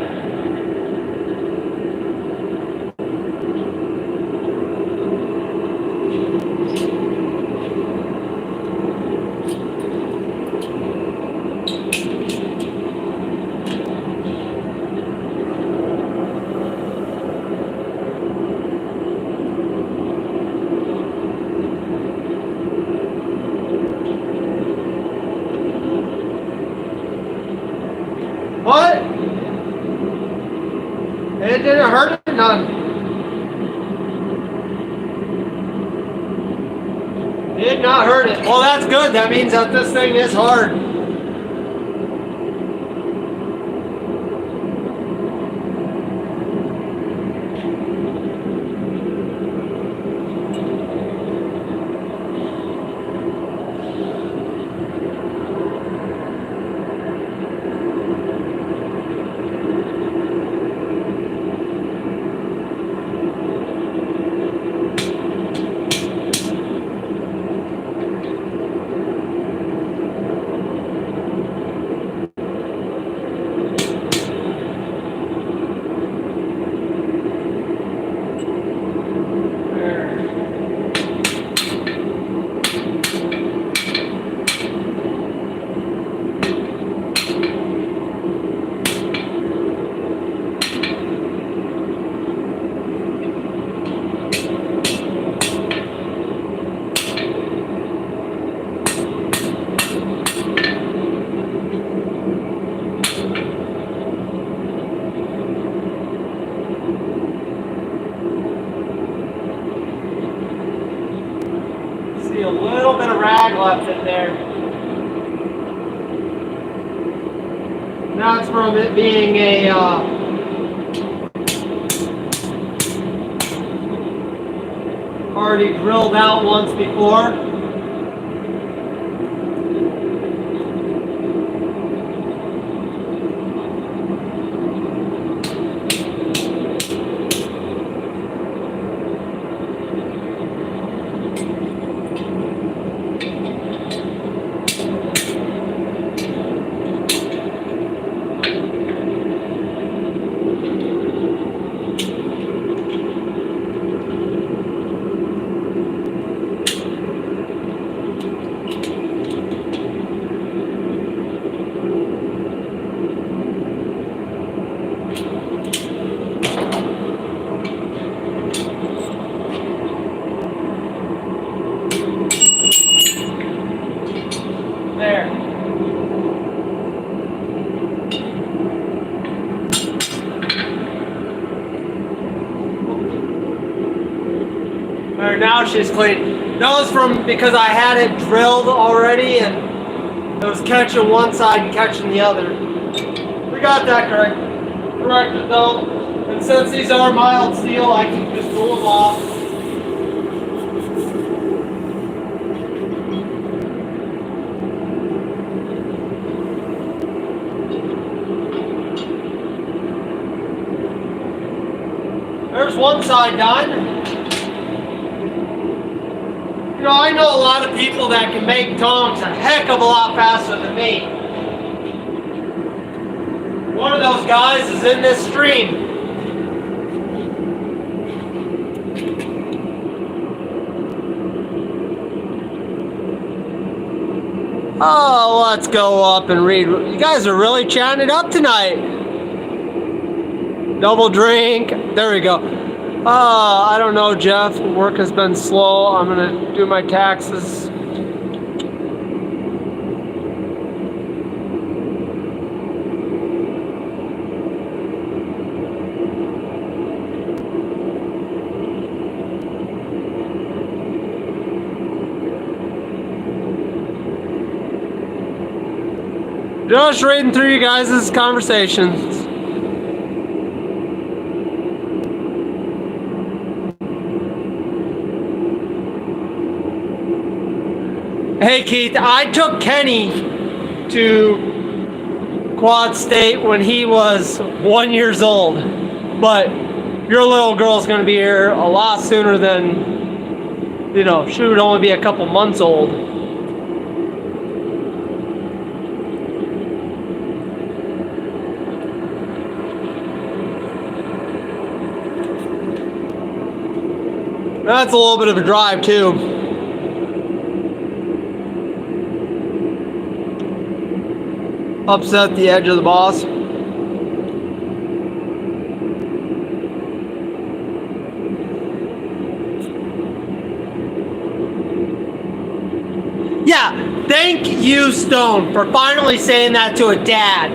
What? It didn't hurt it none. It did not hurt it. Well, that's good. That means that this thing is hard. See a little bit of rag left in there. That's from it being a already drilled out once before. There. There, now she's clean. That was from because I had it drilled already and it was catching one side and catching the other. We got that corrected though. And since these are mild steel, I can just pull them off. There's one side done. You know, I know a lot of people that can make tongs a heck of a lot faster than me. One of those guys is in this stream. Oh, let's go up and read. You guys are really chatting it up tonight. Double drink. There we go. I don't know, Jeff. Work has been slow. I'm going to do my taxes. Just reading through you guys' conversations. Hey Keith, I took Kenny to Quad State when he was 1 year old, but your little girl's going to be here a lot sooner than, you know, she would only be a couple months old. That's a little bit of a drive too. Upset the edge of the boss. Yeah, thank you, Stone, for finally saying that to a dad.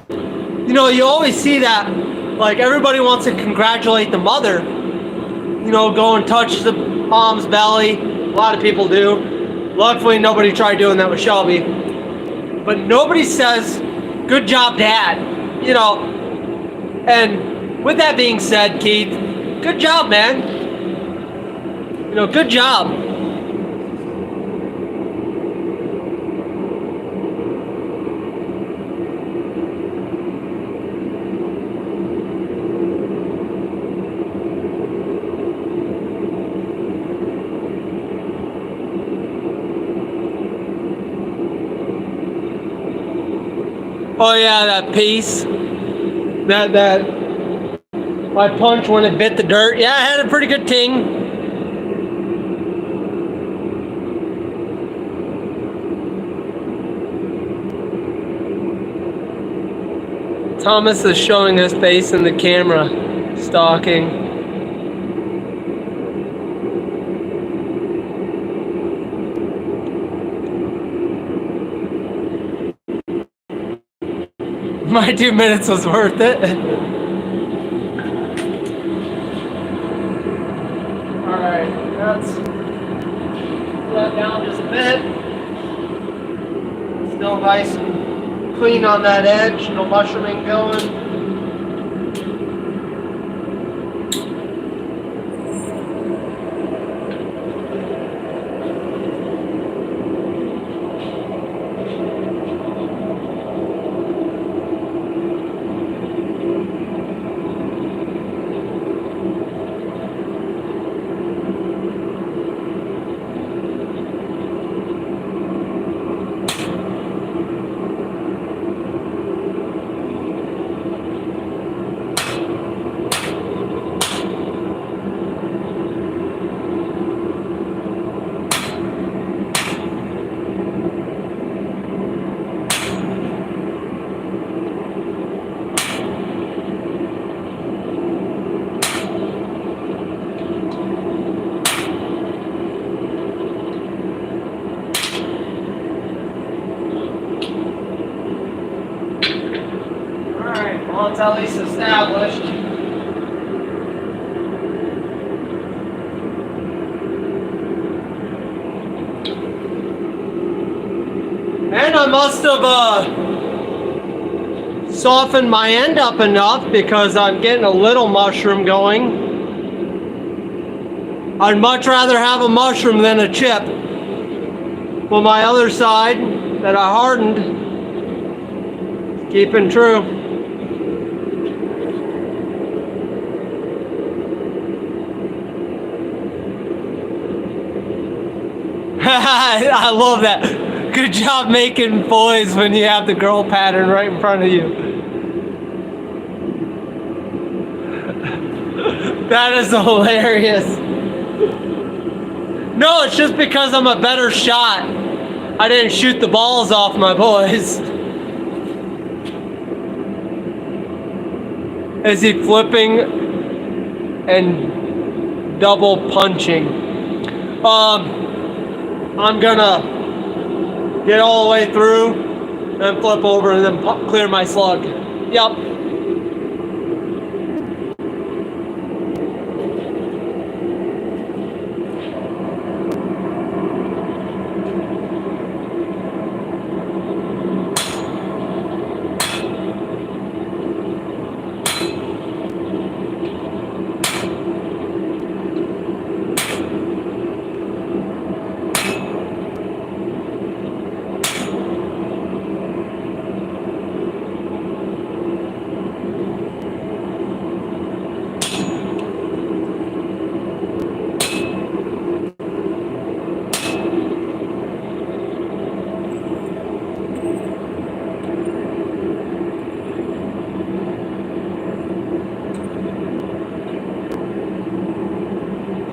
You know, you always see that, like, everybody wants to congratulate the mother. You know, go and touch the mom's belly. A lot of people do. Luckily, nobody tried doing that with Shelby. But nobody says, good job, Dad. You know, and with that being said, Keith, good job, man. You know, good job. Oh yeah, that piece. That my punch when it bit the dirt. Yeah, I had a pretty good ting. Thomas is showing his face in the camera, stalking. My 2 minutes was worth it. Alright, that's let down just a bit. Still nice and clean on that edge, no mushrooming going. Well, it's at least established. And I must have softened my end up enough because I'm getting a little mushroom going. I'd much rather have a mushroom than a chip. Well, my other side that I hardened, keeping true. I love that. Good job making boys when you have the girl pattern right in front of you. That is hilarious. No, it's just because I'm a better shot. I didn't shoot the balls off my boys. Is he flipping and double punching? I'm gonna get all the way through, then flip over, and then clear my slug. Yep.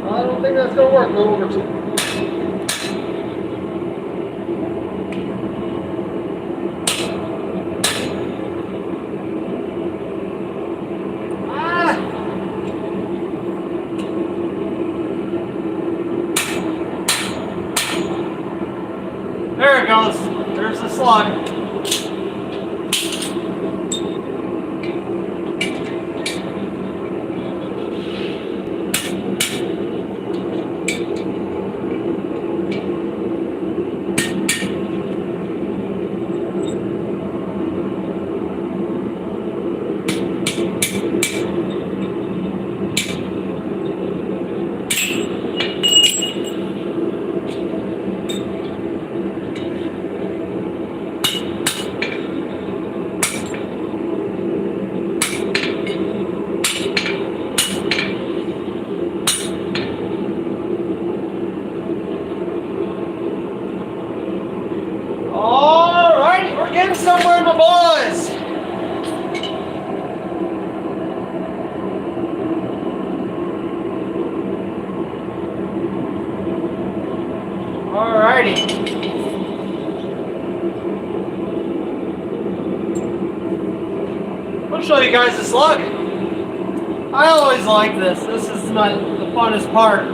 I don't think that's gonna work. Go over to. There it goes. There's the slug. Alright, we're getting somewhere, my boys. Alrighty. I'll show you guys the slug. I always like this. This is the funnest part.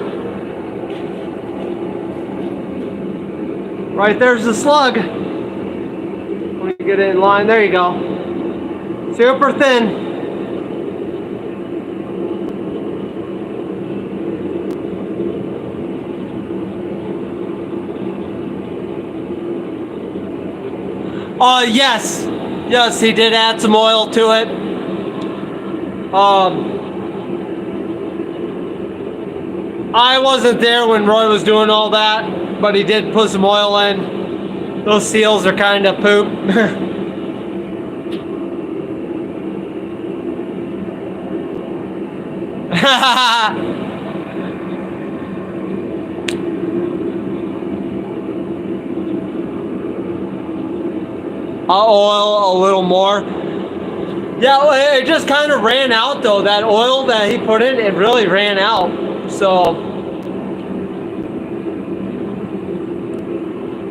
Right there's the slug. When you get it in line, there you go. Super thin. Yes. Yes, he did add some oil to it. I wasn't there when Roy was doing all that, but he did put some oil in. Those seals are kind of poop. I'll oil a little more. Yeah, it just kind of ran out though. That oil that he put in, it really ran out. So,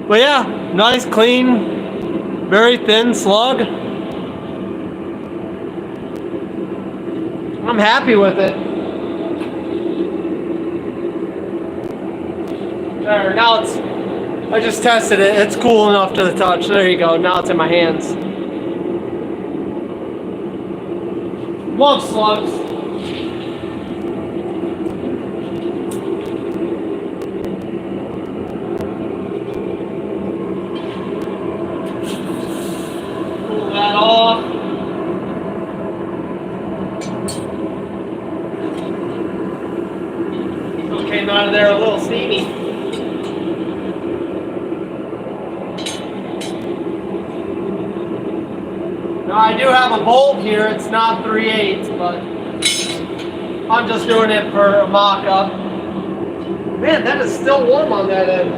but yeah, nice, clean, very thin slug. I'm happy with it. There, now it's, I just tested it. It's cool enough to the touch. There you go. Now it's in my hands. Love slugs. Pull that off. Still came out of there a little steamy. Now I do have a bolt here, it's not 3/8, but I'm just doing it for a mock-up. Man, that is still warm on that end.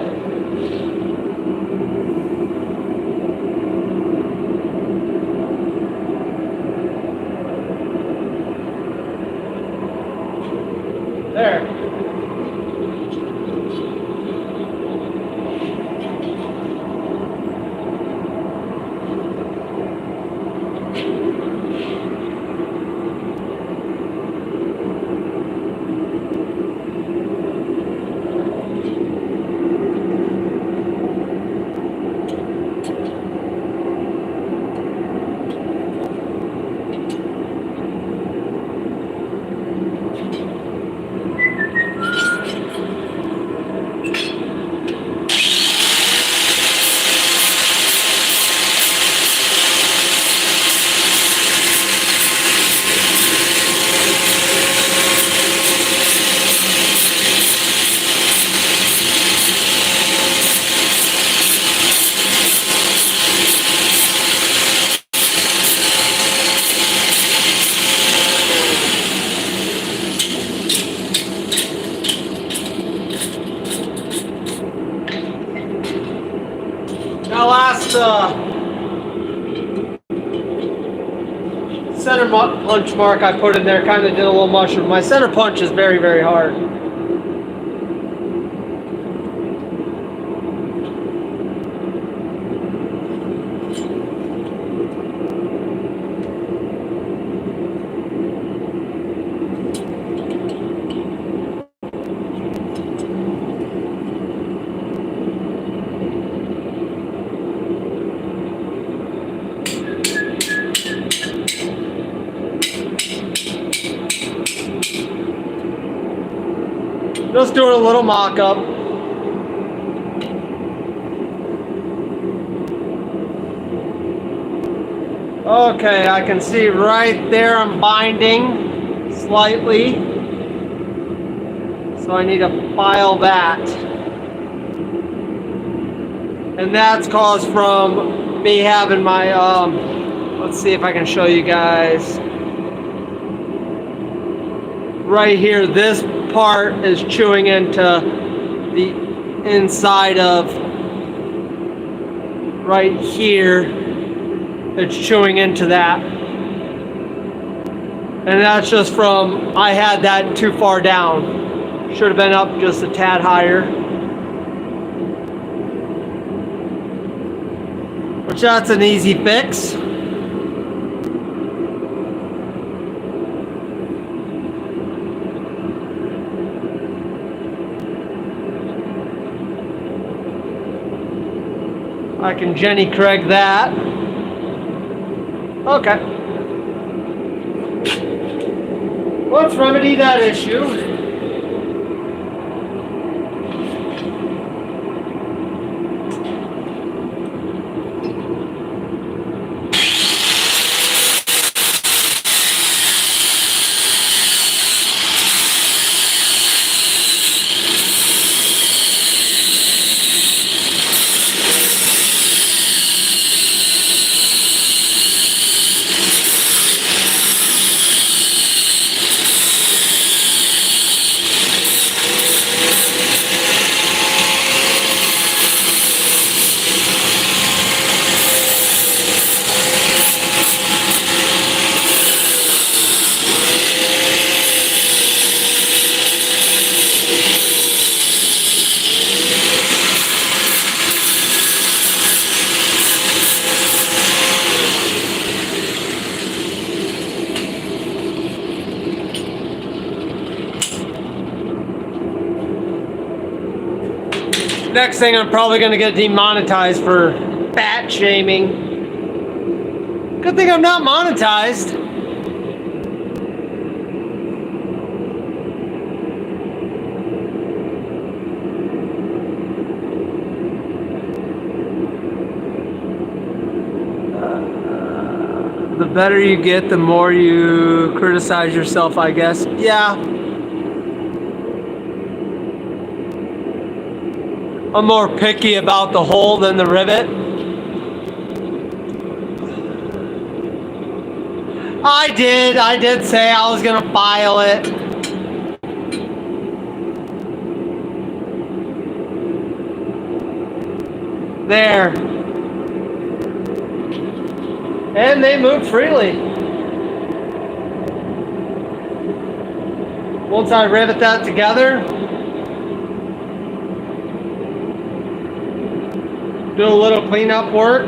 center punch mark I put in there kind of did a little mushroom. My center punch is very, very hard. Just doing a little mock-up. Okay, I can see right there I'm binding slightly. So I need to file that. And that's caused from me having my, let's see if I can show you guys. Right here, this part is chewing into the inside of right here. It's chewing into that. And that's just from, I had that too far down. Should have been up just a tad higher. Which that's an easy fix. I can Jenny Craig that. Okay. Let's remedy that issue. Next thing, I'm probably going to get demonetized for fat shaming. Good thing I'm not monetized. The better you get, the more you criticize yourself, I guess. Yeah. I'm more picky about the hole than the rivet. I did say I was gonna file it. There. And they move freely. Once I rivet that together, do a little cleanup work.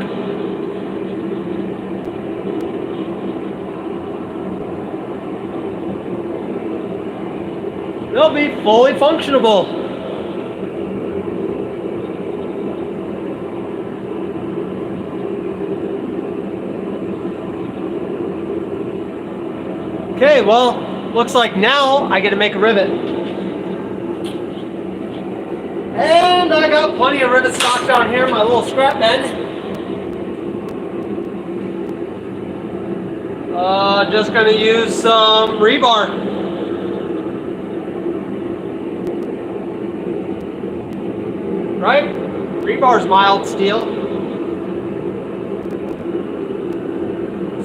They'll be fully functionable. Okay, well, looks like now I get to make a rivet. And I got plenty of rivet stock down here in my little scrap bin. Just gonna use some rebar. Right? Rebar's mild steel.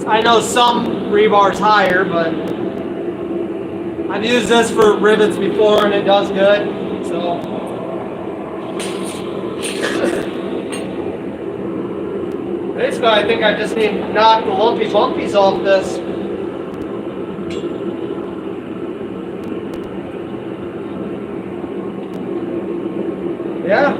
I know some rebar's higher, but I've used this for rivets before and it does good. So Basically, I think I just need to knock the lumpy bumpies off this. Yeah.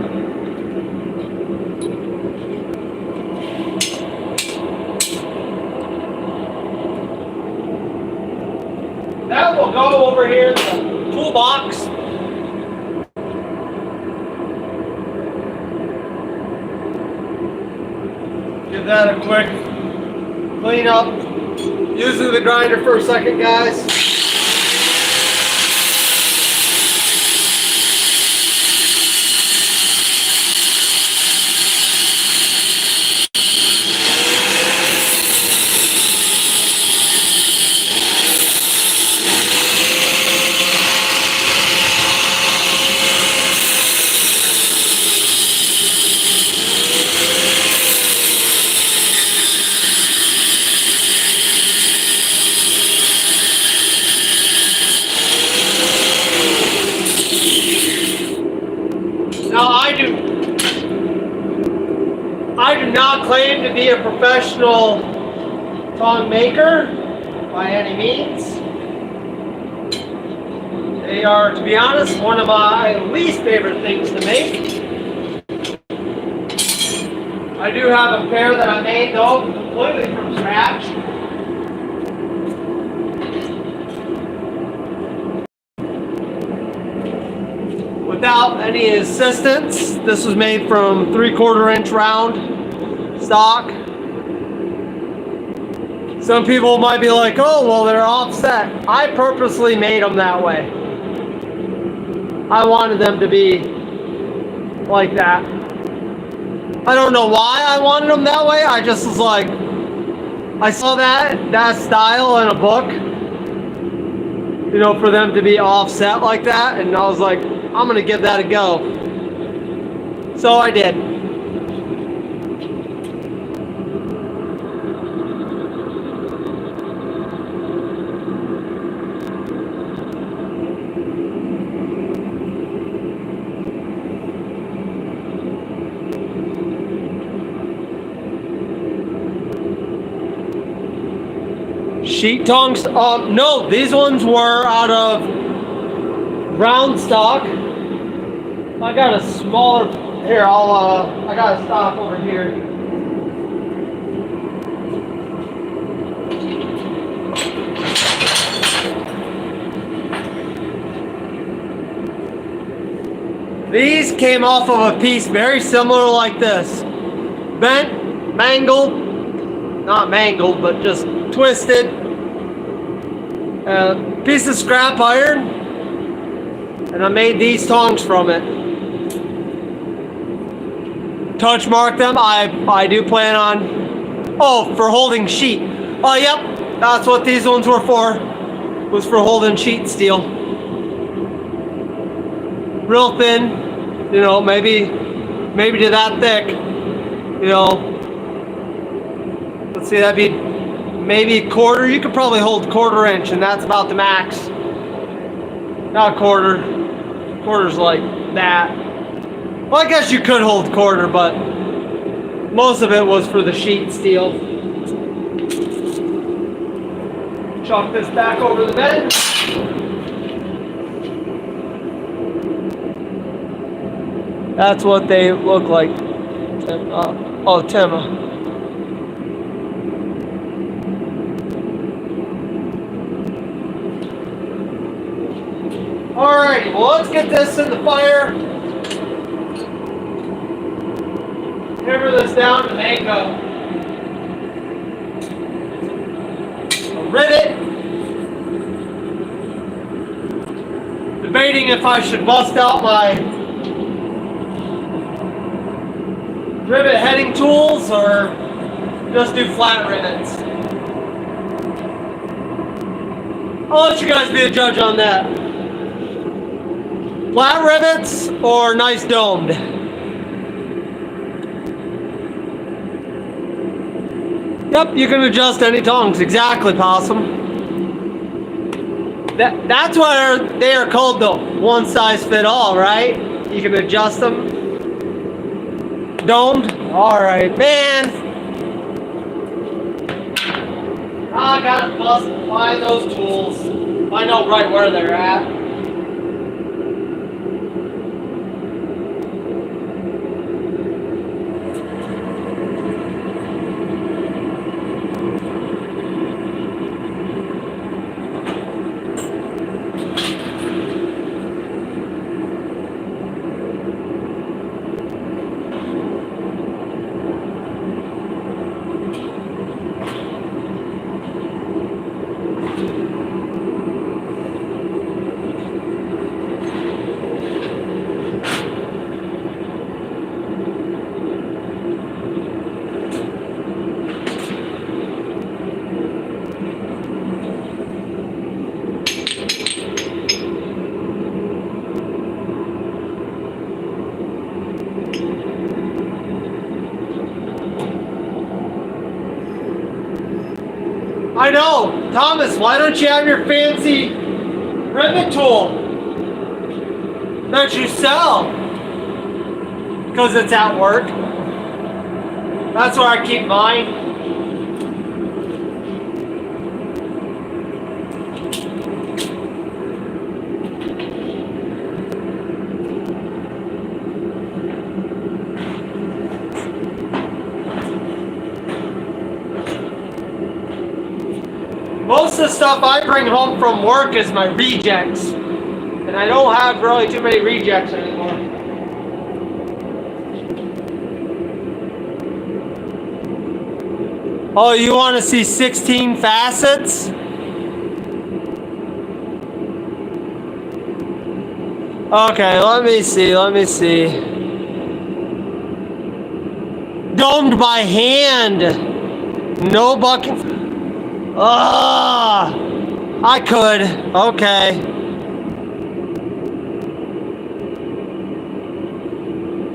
That will go over here in the toolbox. Give that a quick clean up. Using the grinder for a second, guys. Now I do not claim to be a professional tong maker by any means. They are, to be honest, one of my least favorite things to make. I do have a pair that I made though completely from scratch. Without any assistance. This was made from 3/4 inch round stock. Some people might be like, oh, well, they're offset. I purposely made them that way. I wanted them to be like that. I don't know why I wanted them that way. I just was like, I saw that style in a book, you know, for them to be offset like that, and I was like, I'm gonna give that a go. So I did. Sheet tongs? No, these ones were out of round stock. I got a smaller, here, I got a stock over here. These came off of a piece very similar like this. Bent, mangled, not mangled, but just twisted. Piece of scrap iron, and I made these tongs from it. Touch mark them. I do plan on, oh, for holding sheet. Oh, yep, that's what these ones were for. Was for holding sheet steel. Real thin, you know, maybe to that thick, you know. Let's see, that'd be maybe a quarter. You could probably hold 1/4 inch, and that's about the max. Not a quarter. Quarter's like that. Well, I guess you could hold 1/4, but most of it was for the sheet steel. Chuck this back over the bed. That's what they look like. Tim. Alrighty, well, let's get this in the fire. Hammer this down to make a rivet. Debating if I should bust out my rivet heading tools or just do flat rivets. I'll let you guys be the judge on that. Flat rivets or nice domed? Yep, you can adjust any tongs. Exactly, Possum. That's why they are called the one size fit all, right? You can adjust them. Domed? Alright, man. I gotta find those tools. I know right where they're at. I know, Thomas, why don't you have your fancy rivet tool that you sell? Because it's at work. That's where I keep mine. Most of the stuff I bring home from work is my rejects. And I don't have really too many rejects anymore. Oh, you want to see 16 facets? Okay, let me see. Domed by hand. No bucket. Ah, I could. Okay.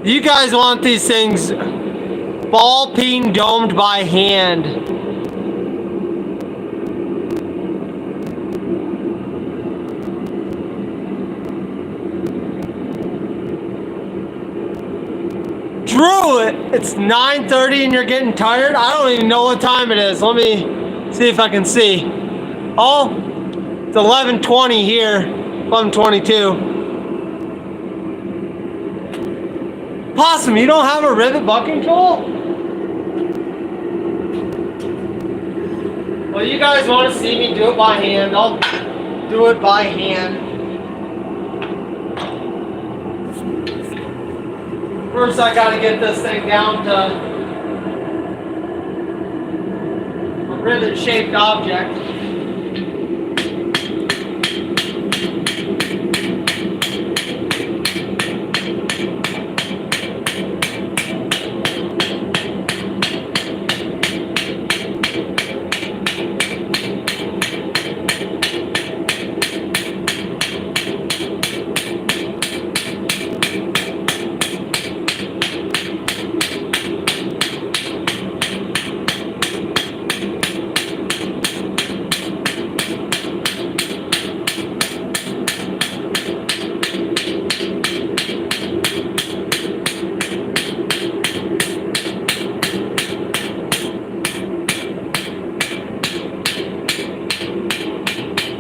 You guys want these things ball peen domed by hand. Drew, it's 9:30 and you're getting tired? I don't even know what time it is. Let me see if I can see. Oh, it's 11:20 here. 11:22. Possum, you don't have a rivet bucking tool? Well, you guys want to see me do it by hand. I'll do it by hand. First, I got to get this thing down to a rivet-shaped object.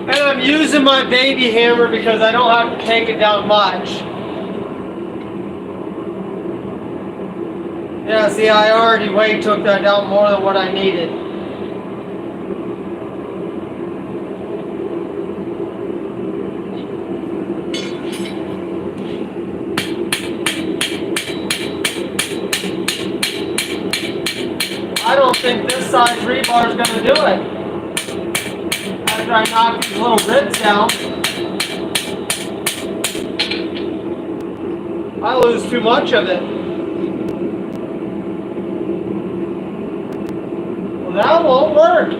I'm using my baby hammer because I don't have to take it down much. Yeah, see, I already took that down more than what I needed. I don't think this size rebar is going to do it. After I knock these little ribs down, I lose too much of it. Well, that won't work.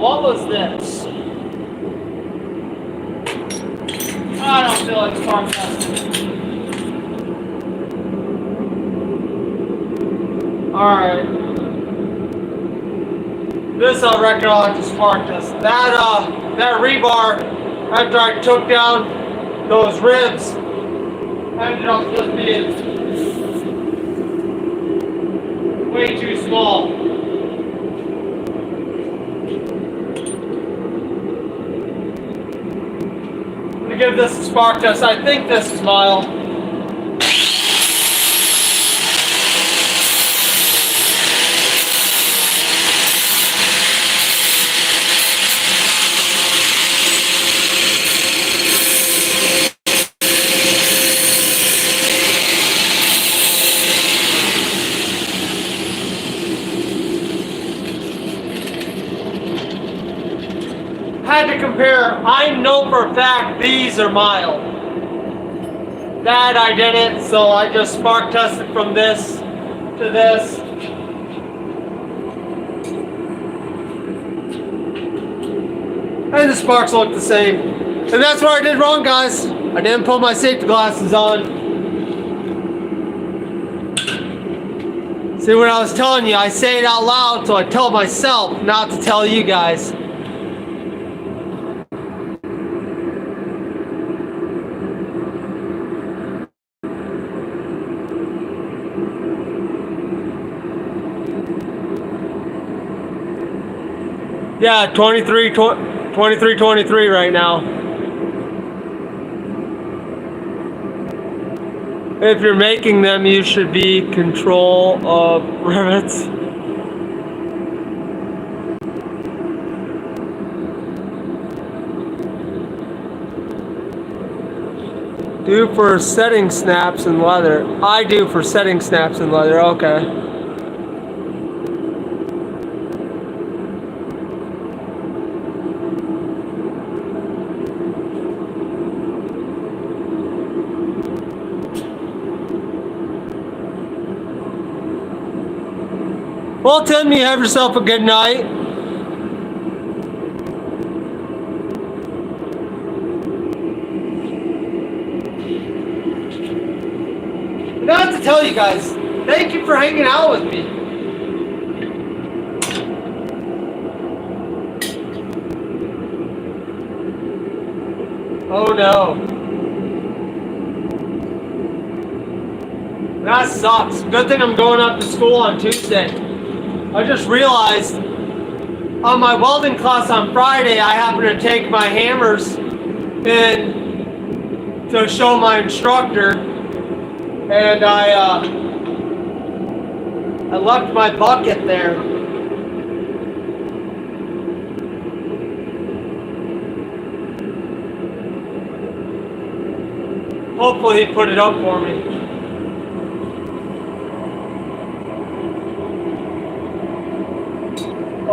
What was this? I don't feel like farm testing. Alright. This I reckon I'll have to spark this. That rebar, after I took down those ribs, ended up just being way too small. I'm gonna give this a spark test. I think this is mild. Had to compare. I know for a fact these are mild. That I didn't, so I just spark tested from this to this. And the sparks look the same. And that's where I did wrong, guys. I didn't put my safety glasses on. See, what I was telling you, I say it out loud, so I tell myself not to tell you guys. Yeah, 23-23 right now. If you're making them, you should be control of rivets. Do for setting snaps in leather. I do for setting snaps in leather, okay. Well, Tim, you have yourself a good night. And I have to tell you guys, thank you for hanging out with me. Oh no. That sucks. Good thing I'm going up to school on Tuesday. I just realized on my welding class on Friday, I happened to take my hammers in to show my instructor, and I left my bucket there. Hopefully he put it up for me.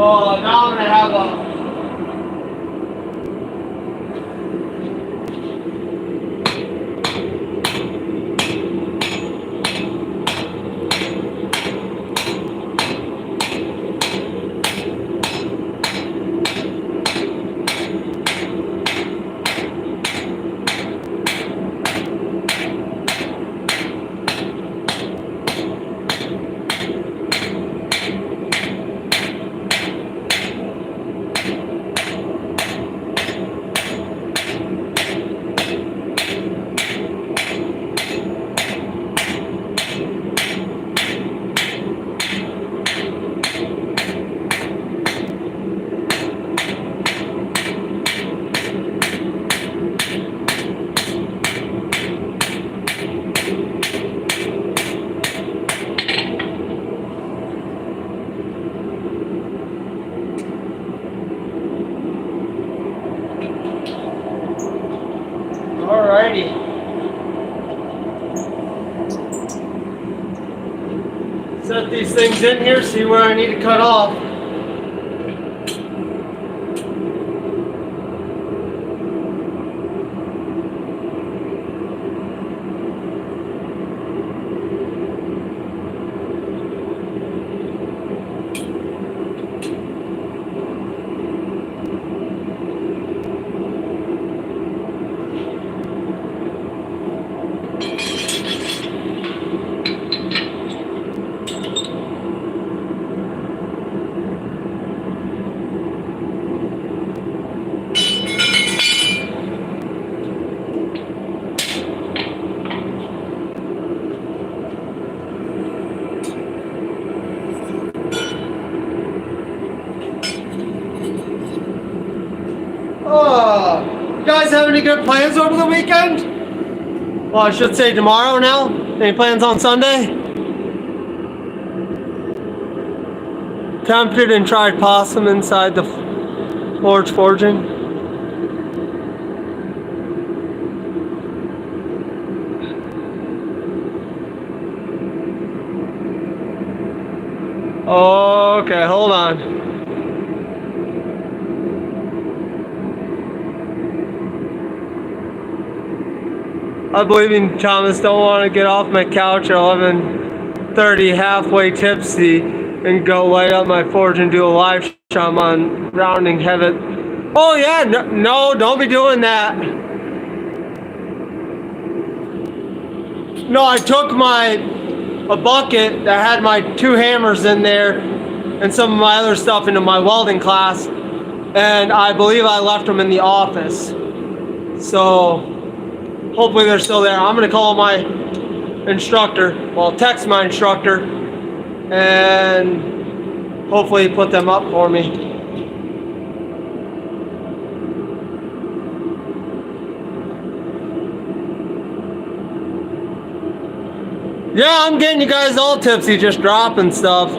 Oh, now I'm gonna have a alrighty. Set these things in here, see where I need to cut off. You guys have any good plans over the weekend? Well, I should say tomorrow now. Any plans on Sunday? Tempted and tried possum inside the forge forging. Okay, hold on. I believe in Thomas. Don't want to get off my couch at 11:30, halfway tipsy, and go light up my forge and do a live stream on rounding heaven. Oh yeah, no, don't be doing that. No, I took a bucket that had my 2 hammers in there and some of my other stuff into my welding class, and I believe I left them in the office. So hopefully they're still there. I'm gonna call my instructor, well, text my instructor, and hopefully put them up for me. Yeah, I'm getting you guys all tipsy, just dropping stuff.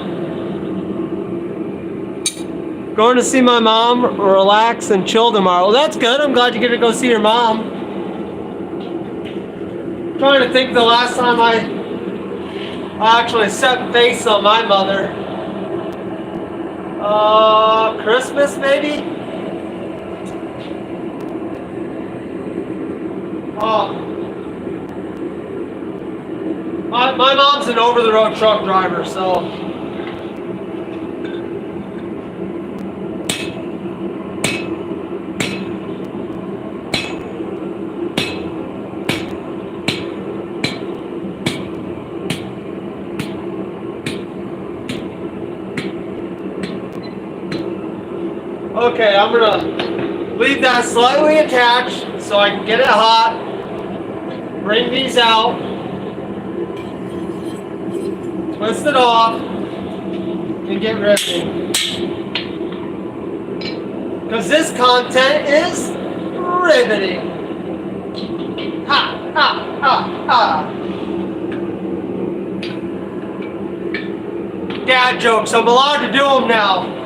Going to see my mom, relax and chill tomorrow. Well, that's good. I'm glad you get to go see your mom. Trying to think the last time I actually set face on my mother. Christmas maybe? My mom's an over-the-road truck driver, so. Okay, I'm gonna leave that slightly attached so I can get it hot. Bring these out. Twist it off. And get riveting. Because this content is riveting. Ha, ha, ha, ha. Dad jokes, I'm allowed to do them now.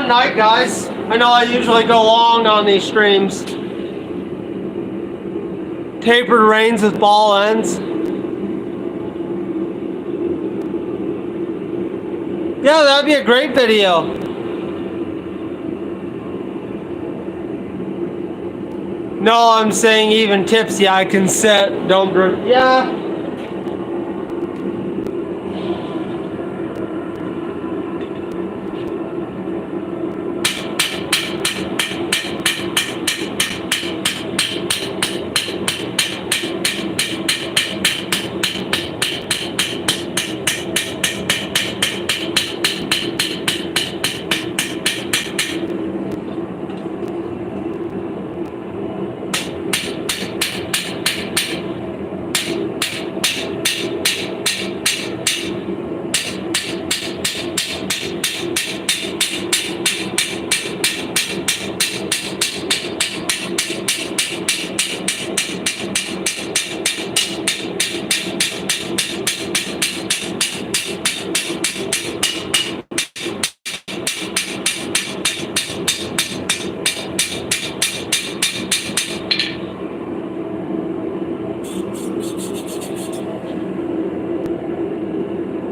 fun night, guys. I know I usually go long on these streams. Tapered reins with ball ends. Yeah, that'd be a great video. No, I'm saying even tipsy, I can sit. Don't drink. Yeah.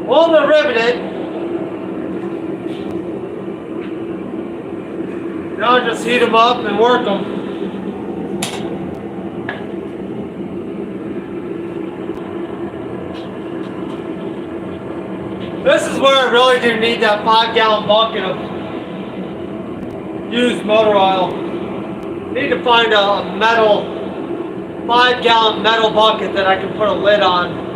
Well, they're riveted. Now just heat them up and work them. This is where I really do need that 5-gallon bucket of used motor oil. Need to find a metal 5-gallon metal bucket that I can put a lid on.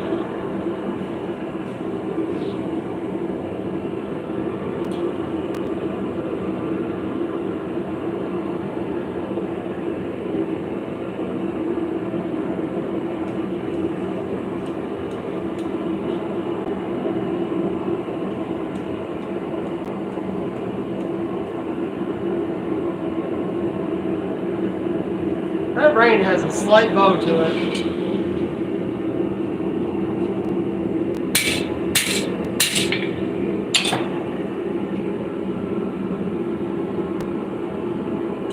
That rain has a slight bow to it.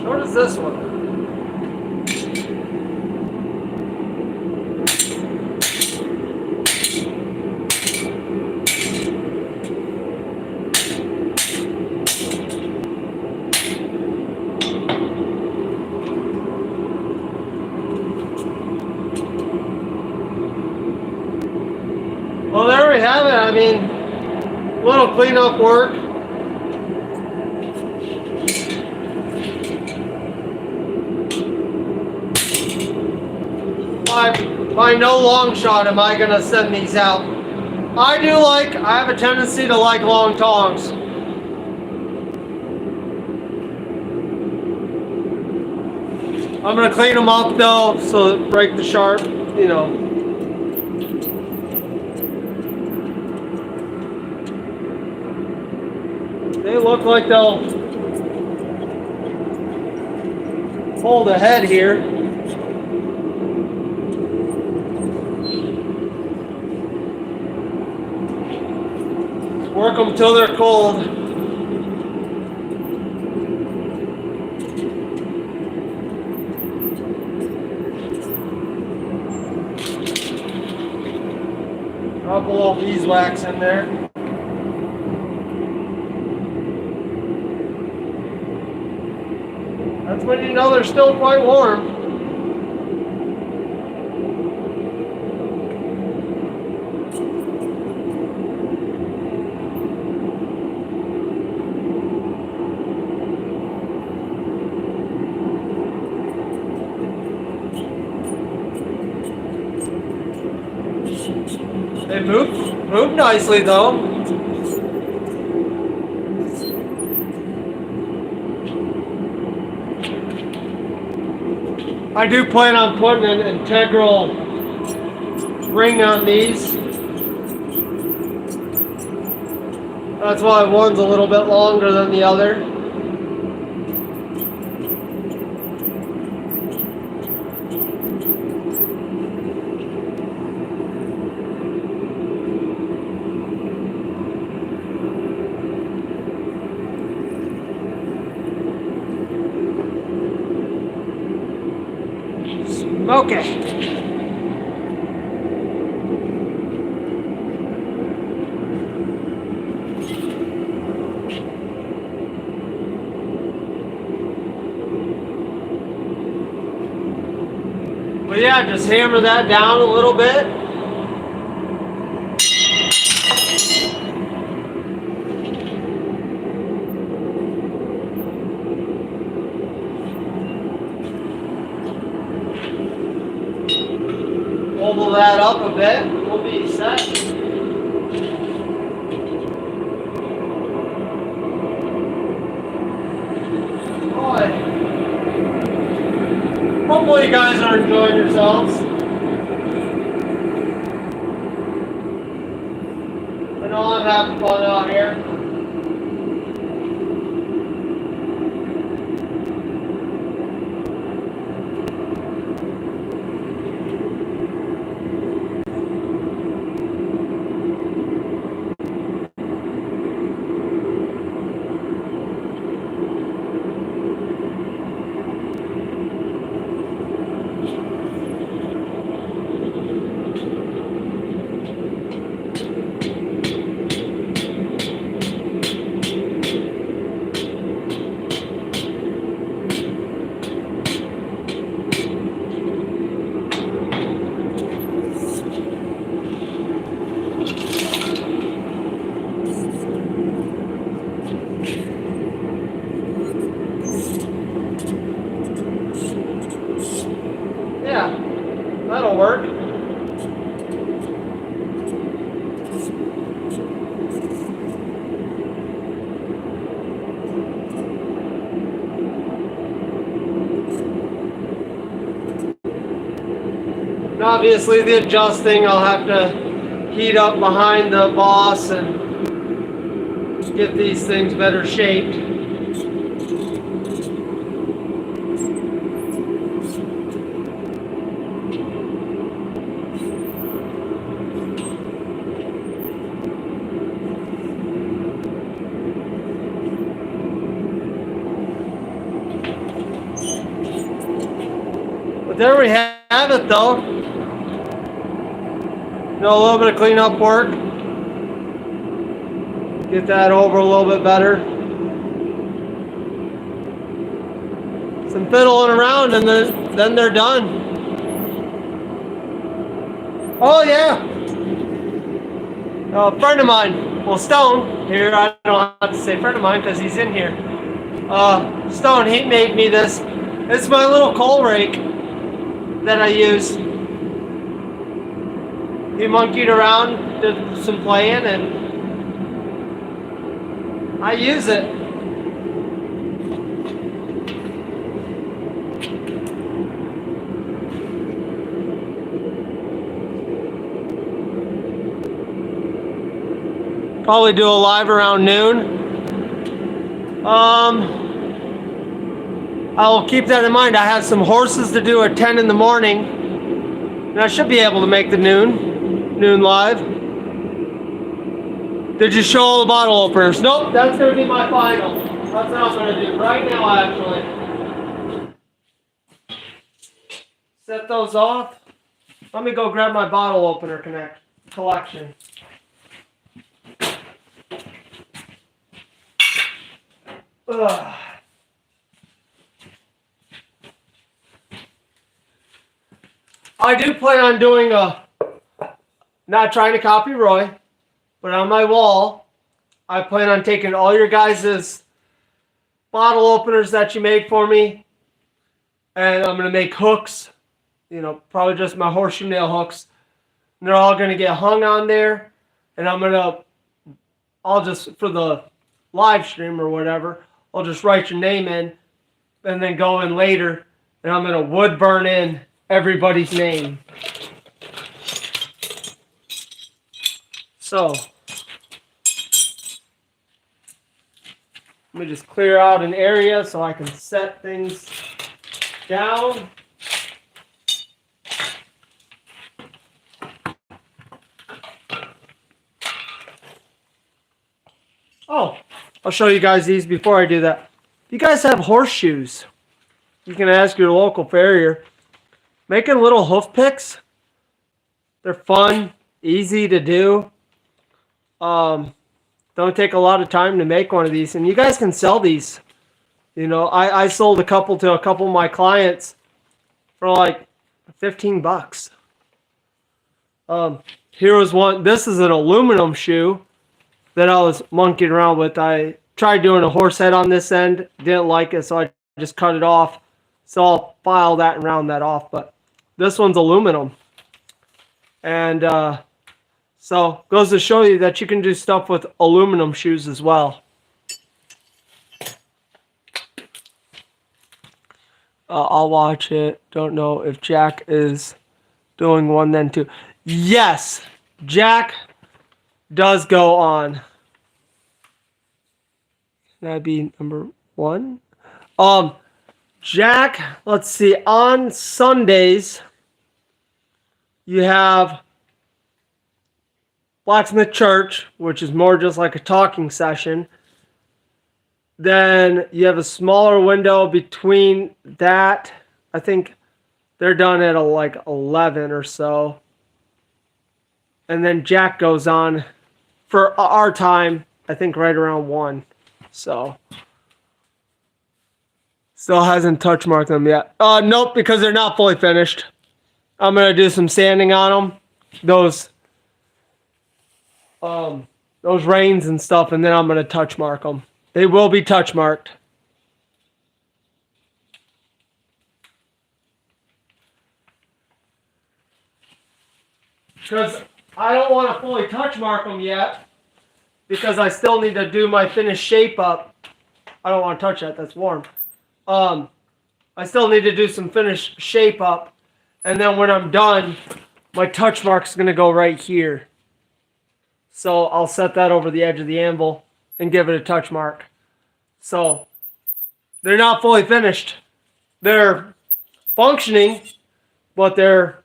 What is this one? Well, there we have it. I mean, a little cleanup work. By no long shot am I going to send these out. I have a tendency to like long tongs. I'm going to clean them up though, so break the sharp, you know. They look like they'll hold a head here. Work them till they're cold. Drop a little beeswax in there. That's when you know they're still quite warm. They move nicely though. I do plan on putting an integral ring on these. That's why one's a little bit longer than the other. Okay. Well, yeah, just hammer that down a little bit. Oval that up a bit. We'll be set. Boy. Hopefully you guys are enjoying yourselves. I know I'm having fun out here. Yeah, that'll work. And obviously the adjusting I'll have to heat up behind the boss and get these things better shaped. But there we have it though. A little bit of cleanup work. Get that over a little bit better. Some fiddling around and then they're done. Oh yeah. A friend of mine, well Stone, here I don't have to say friend of mine because he's in here. Stone, he made me this. It's my little coal rake that I use. He monkeyed around, did some playing, and I use it. Probably do a live around noon. I'll keep that in mind. I have some horses to do at 10 in the morning, and I should be able to make the noon live. Did you show all the bottle openers? Nope, that's going to be my final. That's what I'm going to do right now, actually. Set those off. Let me go grab my bottle opener collection. Ugh. I do plan on doing not trying to copy Roy, but on my wall, I plan on taking all your guys' bottle openers that you made for me, and I'm going to make hooks, probably just my horseshoe nail hooks, and they're all going to get hung on there, and I'll just, for the live stream or whatever, I'll just write your name in, and then go in later, and I'm going to wood burn in everybody's name. So, let me just clear out an area so I can set things down. Oh, I'll show you guys these before I do that. If you guys have horseshoes, you can ask your local farrier. making little hoof picks. They're fun, easy to do. Don't take a lot of time to make one of these, and you guys can sell these. You know, I sold a couple to a couple of my clients for like $15. Here was one. This is an aluminum shoe that I was monkeying around with. I tried doing a horse head on this end, didn't like it, so I just cut it off. So I'll file that and round that off. But this one's aluminum. And so goes to show you that you can do stuff with aluminum shoes as well. I'll watch it. Don't know if Jack is doing one then too. Yes, Jack does go on. Can I be number one? Jack, let's see. On Sundays, you have Blacksmith Church, which is more just like a talking session. Then you have a smaller window between that. I think they're done at like 11 or so. And then Jack goes on for our time, I think right around 1. So still hasn't touch marked them yet. Nope, because they're not fully finished. I'm going to do some sanding on them. Those reins and stuff, and then I'm going to touch mark them. They will be touch marked. Because I don't want to fully touch mark them yet, because I still need to do my finished shape up. I don't want to touch that, that's warm. I still need to do some finished shape up, and then when I'm done, my touch mark's going to go right here. So I'll set that over the edge of the anvil and give it a touch mark. So they're not fully finished. They're functioning, but they're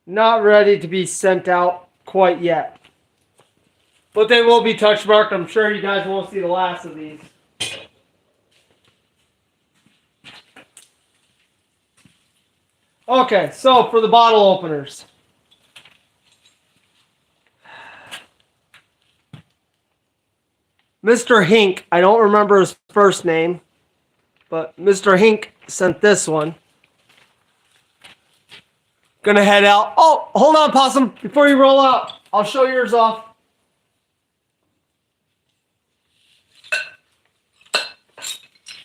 not ready to be sent out quite yet. But they will be touch marked. I'm sure you guys won't see the last of these. Okay, so for the bottle openers. Mr. Hink, I don't remember his first name, but Mr. Hink sent this one. Gonna head out. Oh, hold on, Possum. Before you roll out, I'll show yours off.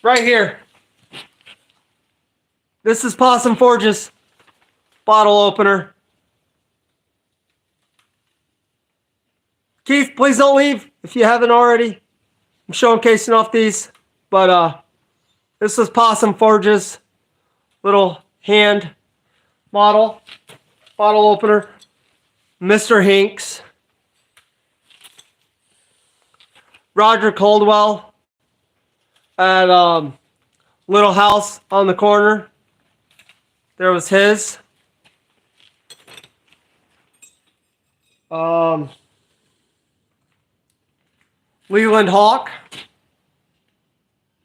Right here. This is Possum Forge's bottle opener. Keith, please don't leave if you haven't already. I'm showcasing off these, but this is Possum Forge's little hand model bottle opener. Mr. Hinks, Roger Caldwell at Little House on the Corner. There was his. Leland Hawk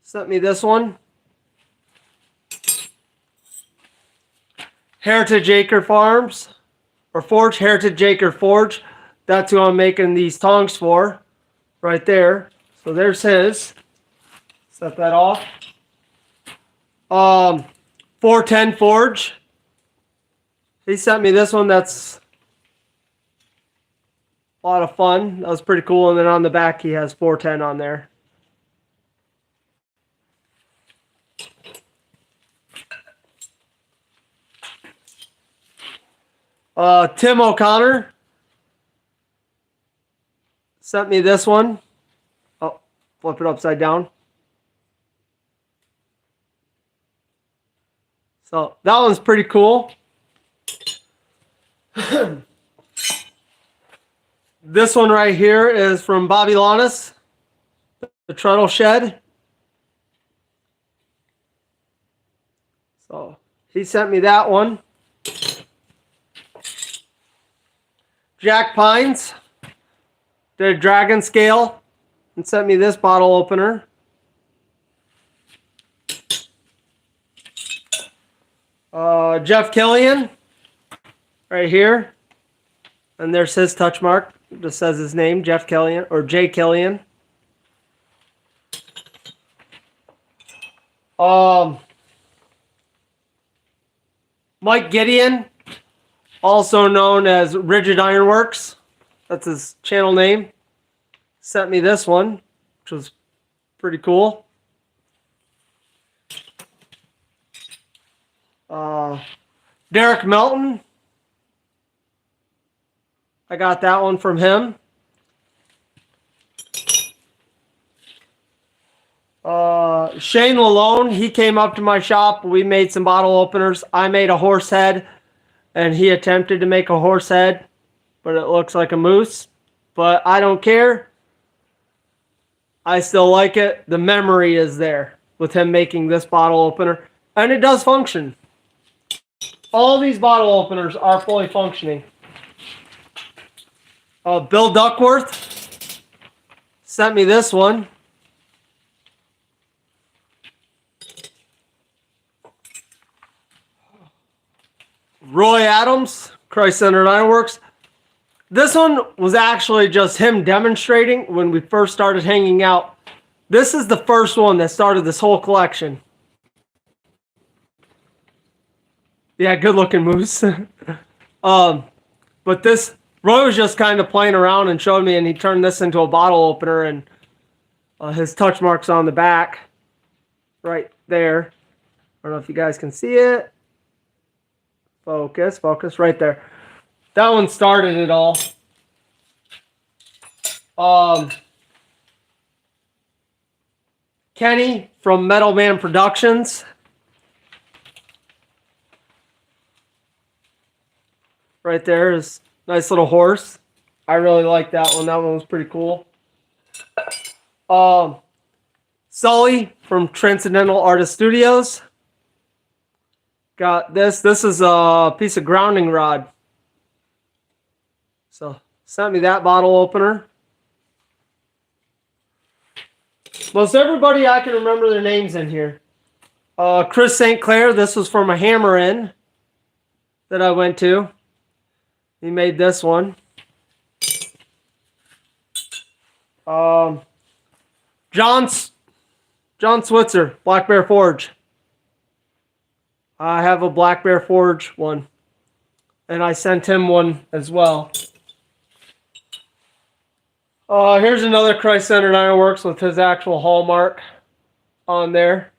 sent me this one. Heritage Acre Farms, or Forge, Heritage Acre Forge. That's who I'm making these tongs for, right there. So there's his. Set that off. 410 Forge. He sent me this one. That's a lot of fun. That was pretty cool. And then on the back, he has 410 on there. Tim O'Connor sent me this one. Oh, flip it upside down. So that one's pretty cool. This one right here is from Bobby Lannis, the Treadle Shed. So he sent me that one. Jack Pines did a dragon scale and sent me this bottle opener. Jeff Killian, right here. And there's his touch mark. It just says his name, Jeff Killian, or Jay Killian. Mike Gideon, also known as Rigid Ironworks. That's his channel name. Sent me this one, which was pretty cool. Derek Melton. I got that one from him. Shane Lalone, he came up to my shop. We made some bottle openers. I made a horse head, and he attempted to make a horse head, but it looks like a moose. But I don't care. I still like it. The memory is there with him making this bottle opener, and it does function. All these bottle openers are fully functioning. Bill Duckworth sent me this one. Roy Adams, Christ-Centered Ironworks. This one was actually just him demonstrating when we first started hanging out. This is the first one that started this whole collection. Yeah, good looking moose. But this, Roy was just kind of playing around and showed me, and he turned this into a bottle opener, and his touch marks on the back right there. I don't know if you guys can see it. Focus, focus, right there. That one started it all. Kenny from Metal Man Productions. Right there is a nice little horse. I really like that one. That one was pretty cool. Sully from Transcendental Artist Studios. Got this. This is a piece of grounding rod. So, sent me that bottle opener. Most everybody I can remember their names in here. Chris St. Clair. This was from a Hammer In that I went to. He made this one. John Switzer, Black Bear Forge. I have a Black Bear Forge one. And I sent him one as well. Here's another Christ-Centered Ironworks with his actual hallmark on there.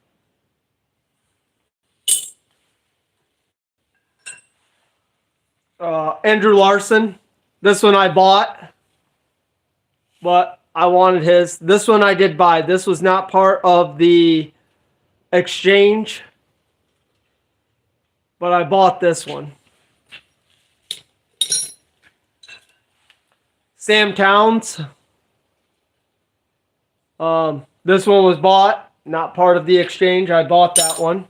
Andrew Larson. This one I bought, but I wanted his. This one I did buy. This was not part of the exchange, but I bought this one. Sam Towns. This one was bought, not part of the exchange. I bought that one.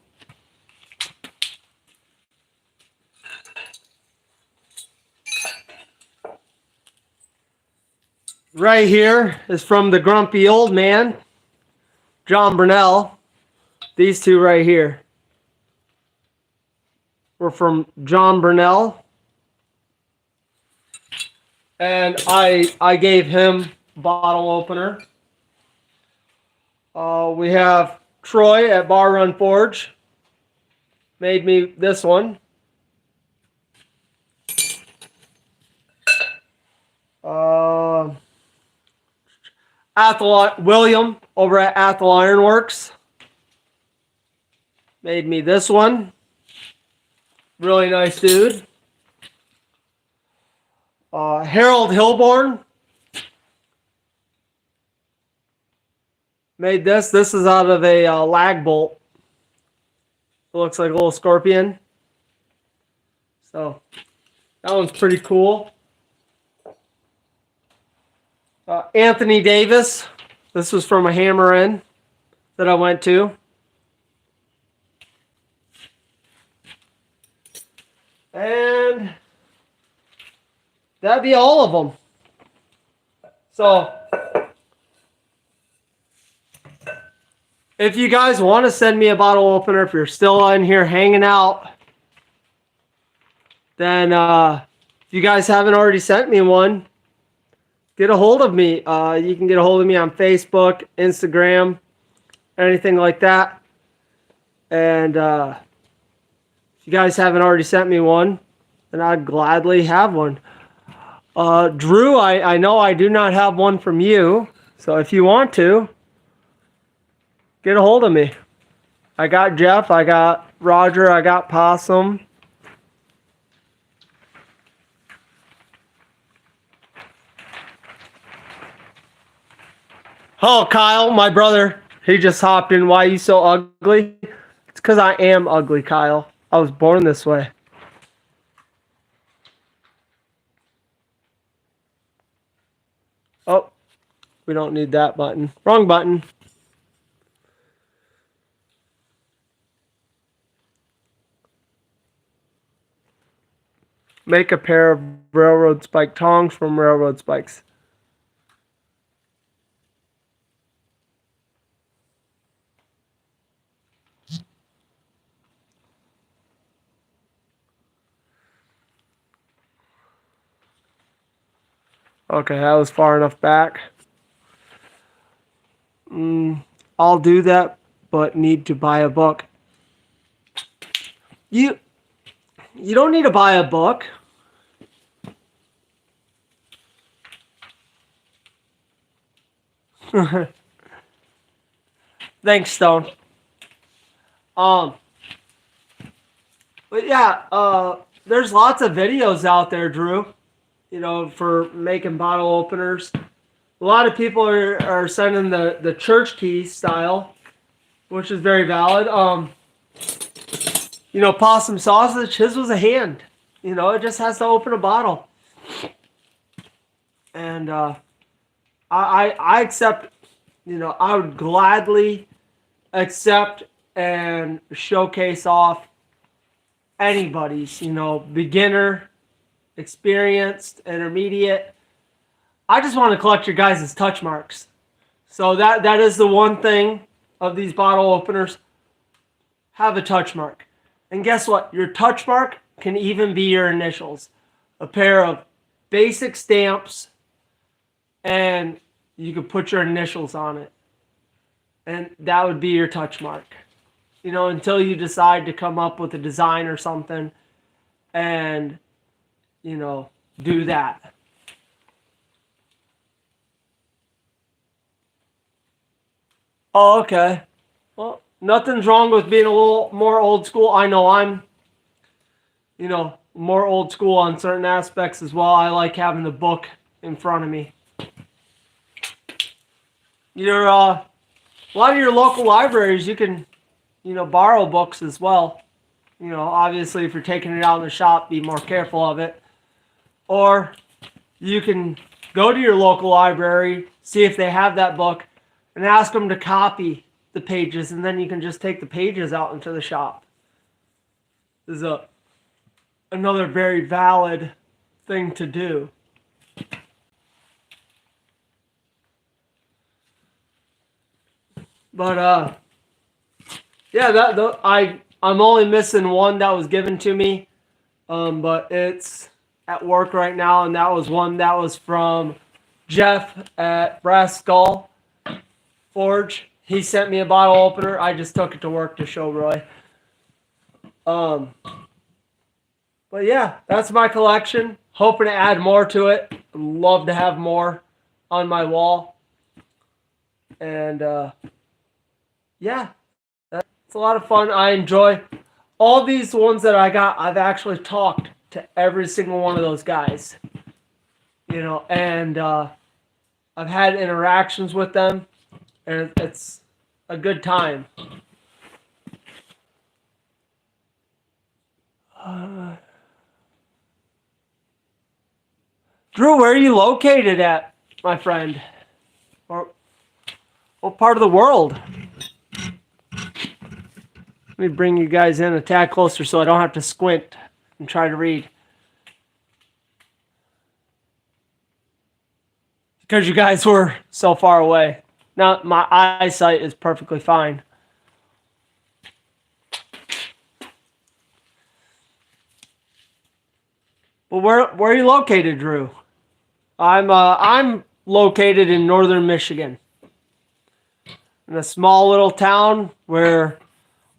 Right here is from the Grumpy Old Man, John Burnell. These two right here were from John Burnell. And I gave him bottle opener. We have Troy at Bar Run Forge. Made me this one. William over at Athol Ironworks made me this one. Really nice dude. Harold Hilborn made this. This is out of a lag bolt. It looks like a little scorpion. So that one's pretty cool. Anthony Davis. This was from a Hammer In that I went to. And that'd be all of them. So if you guys want to send me a bottle opener, if you're still in here hanging out, then if you guys haven't already sent me one, get a hold of me. You can get a hold of me on Facebook, Instagram, anything like that. And if you guys haven't already sent me one, then I'd gladly have one. Drew, I know I do not have one from you, so if you want to, get a hold of me. I got Jeff, I got Roger, I got Possum. Oh, Kyle, my brother, he just hopped in. Why are you so ugly? It's because I am ugly, Kyle. I was born this way. Oh, we don't need that button. Wrong button. Make a pair of railroad spike tongs from railroad spikes. Okay, that was far enough back. I'll do that, but need to buy a book. You don't need to buy a book. Thanks, Stone. But yeah, there's lots of videos out there, Drew, for making bottle openers. A lot of people are sending the church key style, which is very valid. Possum sausage, his was a hand. It just has to open a bottle. And I accept, I would gladly accept and showcase off anybody's, beginner, experienced, intermediate. I just want to collect your guys' touch marks. So that is the one thing of these bottle openers. Have a touch mark. And guess what? Your touch mark can even be your initials. A pair of basic stamps, and you could put your initials on it. And that would be your touch mark. Until you decide to come up with a design or something and, do that. Oh, okay. Well, nothing's wrong with being a little more old school. I know I'm, more old school on certain aspects as well. I like having the book in front of me. A lot of your local libraries, you can, borrow books as well. Obviously, if you're taking it out in the shop, be more careful of it. Or you can go to your local library, see if they have that book, and ask them to copy the pages, and then you can just take the pages out into the shop. This is another very valid thing to do. But yeah, I'm only missing one that was given to me, but it's at work right now, and that was one that was from Jeff at Brass Skull Forge. He sent me a bottle opener. I just took it to work to show Roy. But yeah, that's my collection. Hoping to add more to it. Love to have more on my wall. And yeah, that's a lot of fun. I enjoy all these ones that I got. I've actually talked to every single one of those guys. And I've had interactions with them, and it's a good time. Drew, where are you located at, my friend? Or what part of the world? Let me bring you guys in a tad closer so I don't have to squint and try to read. Because you guys were so far away. Now my eyesight is perfectly fine. But where are you located, Drew? I'm located in northern Michigan, in a small little town where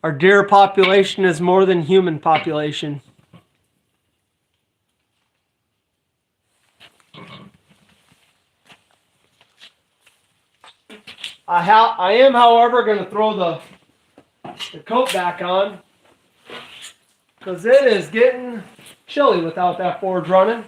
our deer population is more than human population. I am, however, going to throw the coat back on because it is getting chilly without that forge running.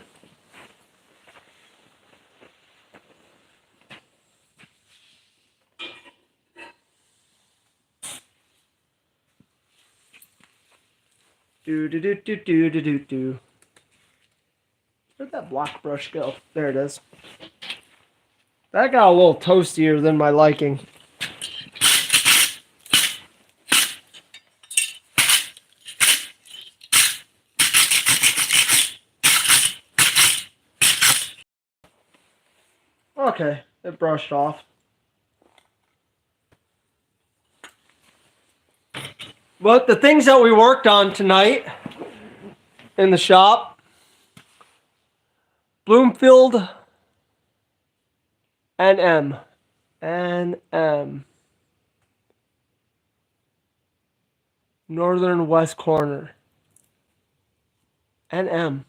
Do. Where'd that block brush go? There it is. That got a little toastier than my liking. Okay, it brushed off. But the things that we worked on tonight in the shop, Bloomfield NM. Northern West Corner. NM.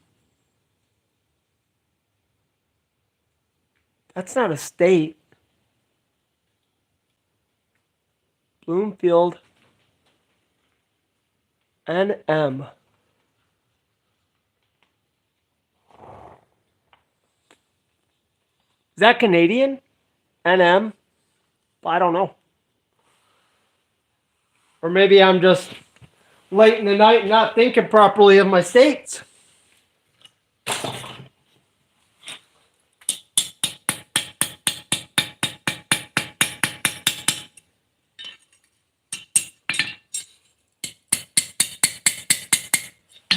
That's not a state. Bloomfield NM. Is that Canadian? NM? I don't know. Or maybe I'm just late in the night and not thinking properly of my states.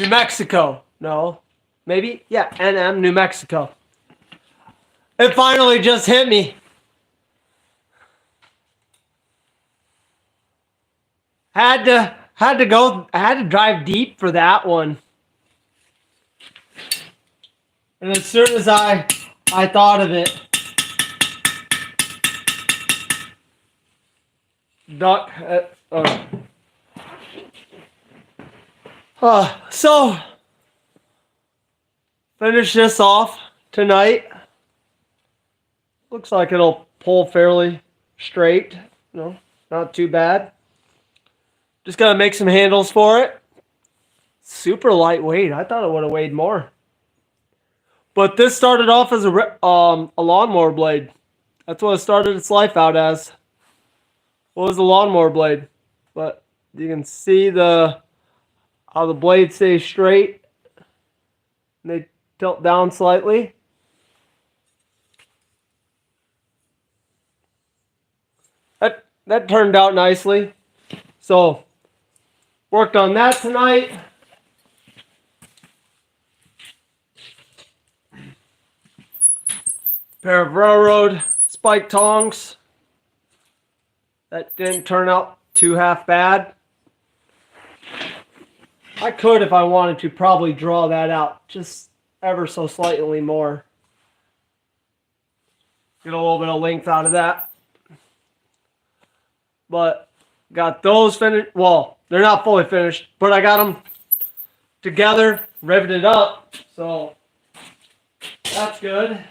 New Mexico. No. Maybe? Yeah, NM, New Mexico. It finally just hit me. Had to drive deep for that one. And as soon as I thought of it, duck. So finish this off tonight. Looks like it'll pull fairly straight. No, not too bad. Just gotta make some handles for it. Super lightweight. I thought it would have weighed more. But this started off as a lawnmower blade. That's what it started its life out as. What was a lawnmower blade? But you can see how the blade stays straight. And they tilt down slightly. That turned out nicely. So, worked on that tonight. Pair of railroad spike tongs. That didn't turn out too half bad. I could, if I wanted to, probably draw that out just ever so slightly more. Get a little bit of length out of that. But got those finished. Well, they're not fully finished, but I got them together, riveted up. So that's good.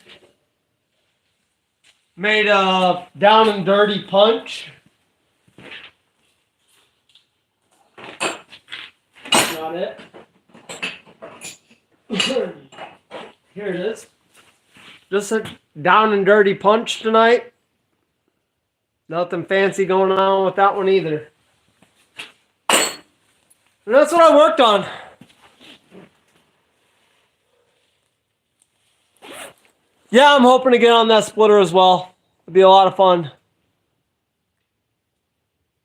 Made a down and dirty punch. That's not it. Here it is. Just a down and dirty punch tonight. Nothing fancy going on with that one either. And that's what I worked on. Yeah, I'm hoping to get on that splitter as well. It'll be a lot of fun.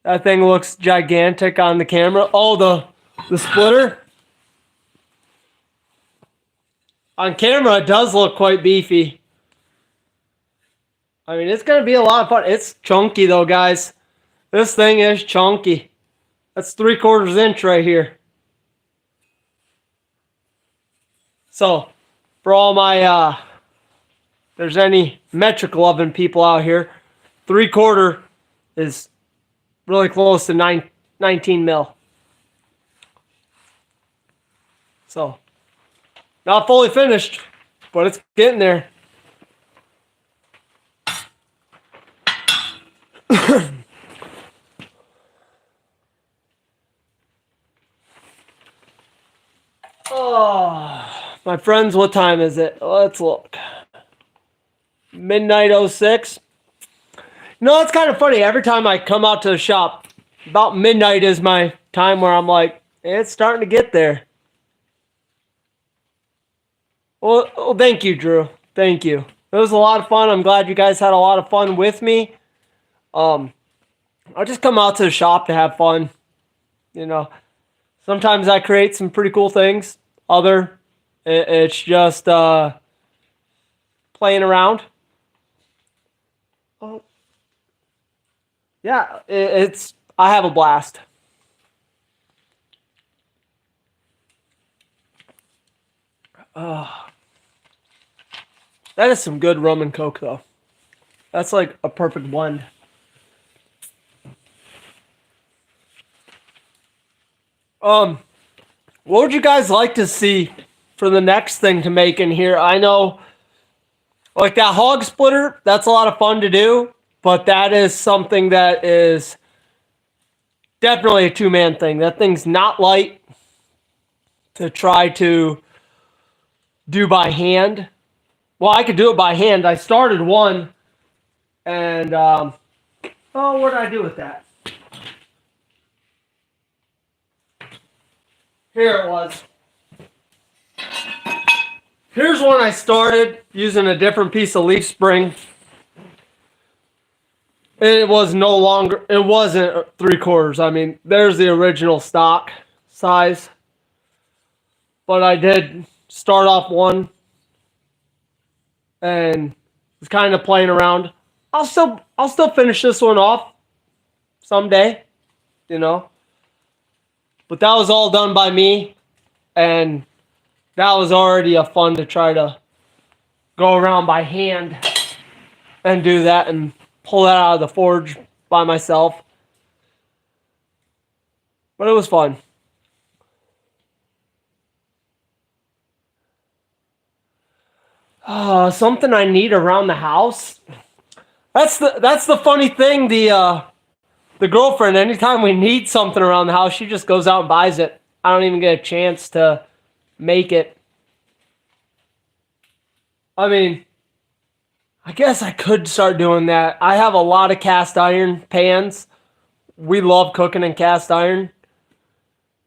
That thing looks gigantic on the camera. Oh, the splitter. On camera, it does look quite beefy. I mean, it's going to be a lot of fun. It's chunky, though, guys. This thing is chunky. That's 3/4 inch right here. So, for all my, there's any metric loving people out here, 3/4 is really close to 19 mil. So, not fully finished, but it's getting there. Oh, my friends, what time is it? Let's look. Midnight 06. No, it's kind of funny. Every time I come out to the shop, about midnight is my time where I'm like, it's starting to get there. Well, thank you, Drew. Thank you. It was a lot of fun. I'm glad you guys had a lot of fun with me. I'll just come out to the shop to have fun. You know, sometimes I create some pretty cool things. It's just playing around. Oh, yeah, I have a blast. That is some good rum and coke, though. That's like a perfect blend. What would you guys like to see for the next thing to make in here? I know, like that hog splitter, that's a lot of fun to do, but that is something that is definitely a two-man thing. That thing's not light to try to do by hand. Well, I could do it by hand. I started one, and, what did I do with that? Here it was. Here's one I started using a different piece of leaf spring. It wasn't 3/4. I mean, there's the original stock size. But I did start off one and was kind of playing around. I'll still finish this one off someday, you know. But that was all done by me, and that was already a fun to try to go around by hand and do that and pull that out of the forge by myself. But it was fun. Something I need around the house. That's the funny thing. The girlfriend, anytime we need something around the house, she just goes out and buys it. I don't even get a chance to make it. I mean, I guess I could start doing that. I have a lot of cast iron pans. We love cooking in cast iron.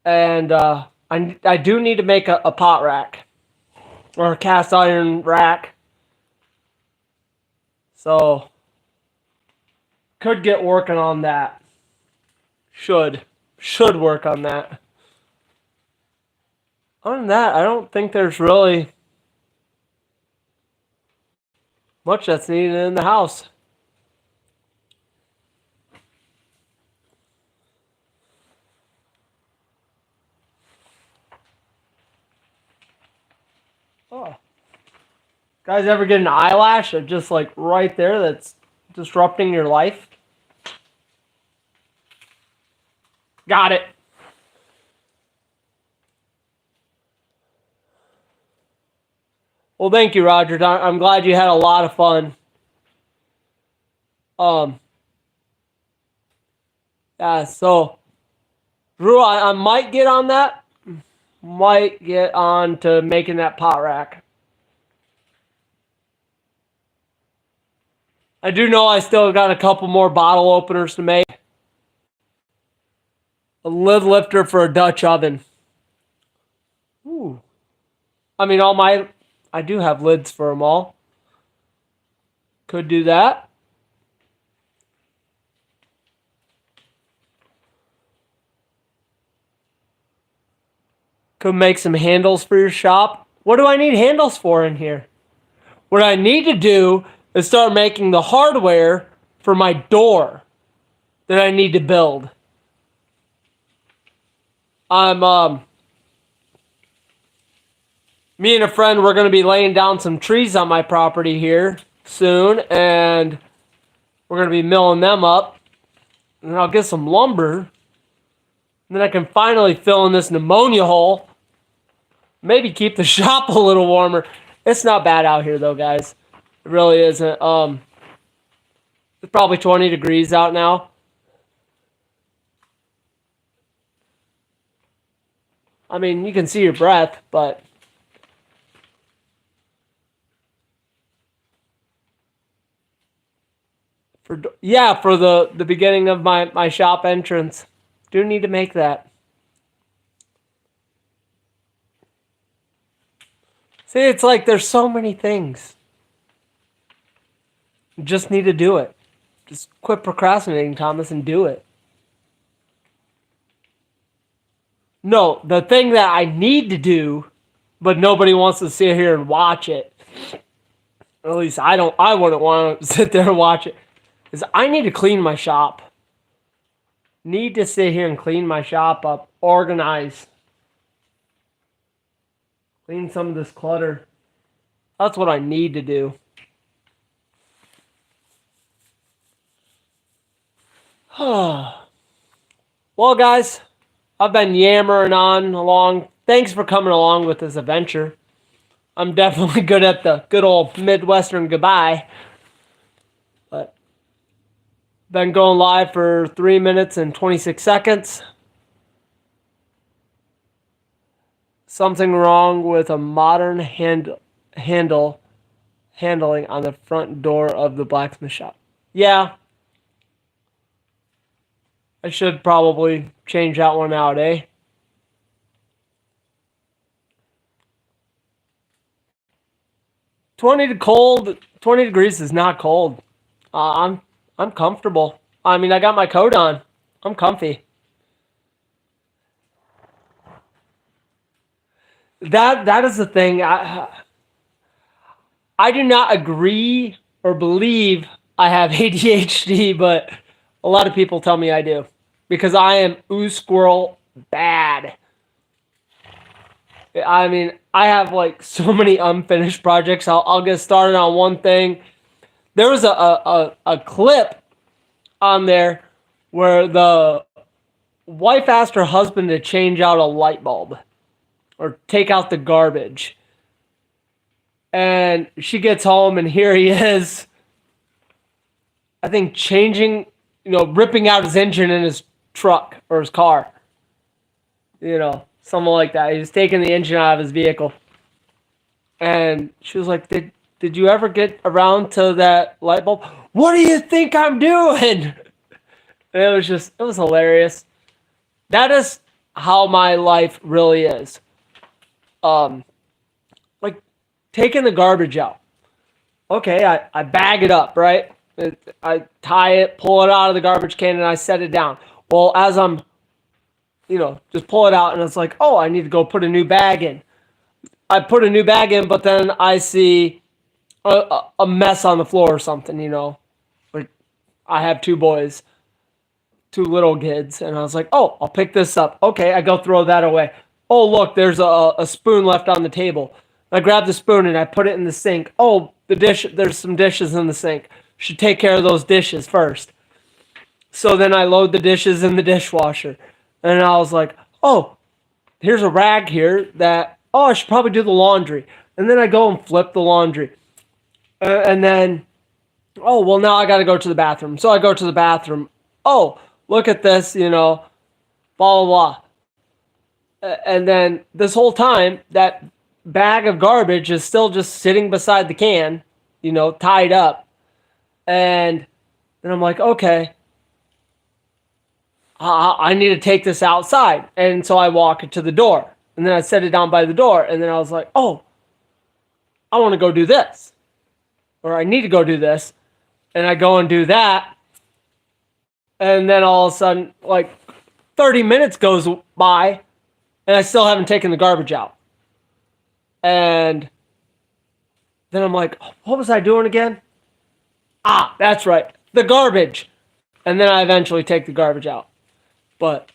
And I do need to make a pot rack. Or a cast iron rack. So, could get working on that. Should work on that. Other than that, I don't think there's really much that's needed in the house. Oh. Guys ever get an eyelash or just like right there that's disrupting your life? Got it. Well, thank you, Roger. I'm glad you had a lot of fun. Yeah, so Drew, I might get on that. Might get on to making that pot rack. I do know I still got a couple more bottle openers to make. A lid lifter for a Dutch oven. Ooh. I mean, I do have lids for them all. Could do that. Could make some handles for your shop. What do I need handles for in here? What I need to do is start making the hardware for my door that I need to build. I'm me and a friend, we're going to be laying down some trees on my property here soon, and we're going to be milling them up, and I'll get some lumber, and then I can finally fill in this pneumonia hole. Maybe keep the shop a little warmer. It's not bad out here, though, guys. It really isn't. It's probably 20 degrees out now. I mean, you can see your breath, but for the beginning of my shop entrance, do need to make that. See, it's like there's so many things. You just need to do it. Just quit procrastinating, Thomas, and do it. No, the thing that I need to do, but nobody wants to sit here and watch it. At least I wouldn't want to sit there and watch it. Is I need to clean my shop. Need to sit here and clean my shop up. Organize. Clean some of this clutter. That's what I need to do. Well, guys, I've been yammering on along. Thanks for coming along with this adventure. I'm definitely good at the good old Midwestern goodbye. But been going live for 3 minutes and 26 seconds. Something wrong with a modern handling on the front door of the blacksmith shop. Yeah. I should probably change that one out, eh? $20 degrees is not cold. I'm comfortable. I mean, I got my coat on. I'm comfy. That is the thing. I do not agree or believe I have ADHD, but a lot of people tell me I do. Because I am ooze squirrel bad. I mean, I have like so many unfinished projects. I'll get started on one thing. There was a clip on there where the wife asked her husband to change out a light bulb or take out the garbage. And she gets home and here he is, I think ripping out his engine in his truck or his car. Something like that. He was taking the engine out of his vehicle. And she was like, did you ever get around to that light bulb? What do you think I'm doing? And it was hilarious. That is how my life really is. Like taking the garbage out. Okay, I bag it up, right? I tie it, pull it out of the garbage can, and I set it down. Well, as I'm, just pull it out, and it's like, oh, I need to go put a new bag in. I put a new bag in, but then I see a mess on the floor or something, Like, I have two boys, two little kids, and I was like, oh, I'll pick this up. Okay, I go throw that away. Oh, look, there's a spoon left on the table. I grab the spoon, and I put it in the sink. Oh, there's some dishes in the sink. Should take care of those dishes first. So then I load the dishes in the dishwasher. And I was like, oh, here's a rag here I should probably do the laundry. And then I go and flip the laundry. And then, now I got to go to the bathroom. So I go to the bathroom. Oh, look at this, blah, blah, blah. And then this whole time, that bag of garbage is still just sitting beside the can, tied up. And then I'm like, okay, I need to take this outside. And so I walk it to the door. And then I set it down by the door. And then I was like, oh, I want to go do this. Or I need to go do this. And I go and do that. And then all of a sudden, like 30 minutes goes by. And I still haven't taken the garbage out. And then I'm like, what was I doing again? That's right. The garbage. And then I eventually take the garbage out. But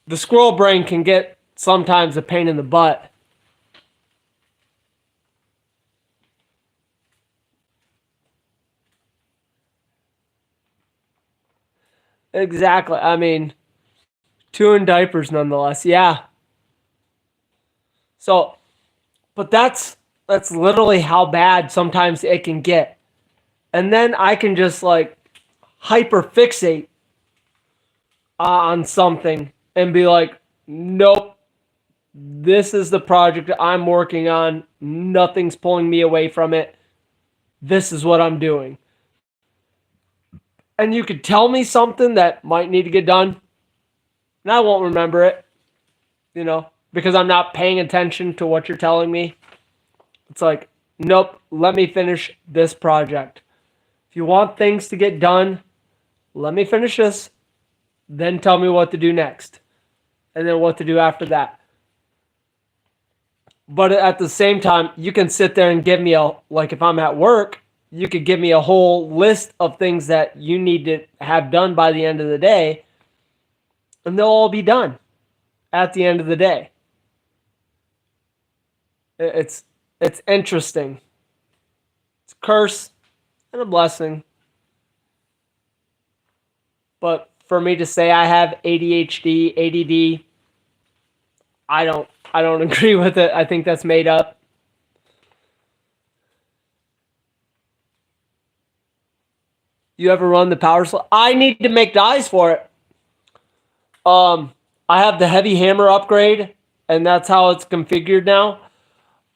the squirrel brain can get sometimes a pain in the butt. exactly. I mean, two in diapers nonetheless. Yeah. So, but that's literally how bad sometimes it can get. And then I can just like hyper fixate on something and be like, nope, this is the project that I'm working on. Nothing's pulling me away from it. This is what I'm doing. And you could tell me something that might need to get done, and I won't remember it, because I'm not paying attention to what you're telling me. It's like, nope, let me finish this project. If you want things to get done, let me finish this, then tell me what to do next, and then what to do after that. But at the same time, you can sit there and give me like if I'm at work, you could give me a whole list of things that you need to have done by the end of the day, and they'll all be done at the end of the day. It's interesting. It's a curse and a blessing. But for me to say I have ADHD, ADD, I don't agree with it. I think that's made up. You ever run the power slide? I need to make dies for it. I have the heavy hammer upgrade, and that's how it's configured now.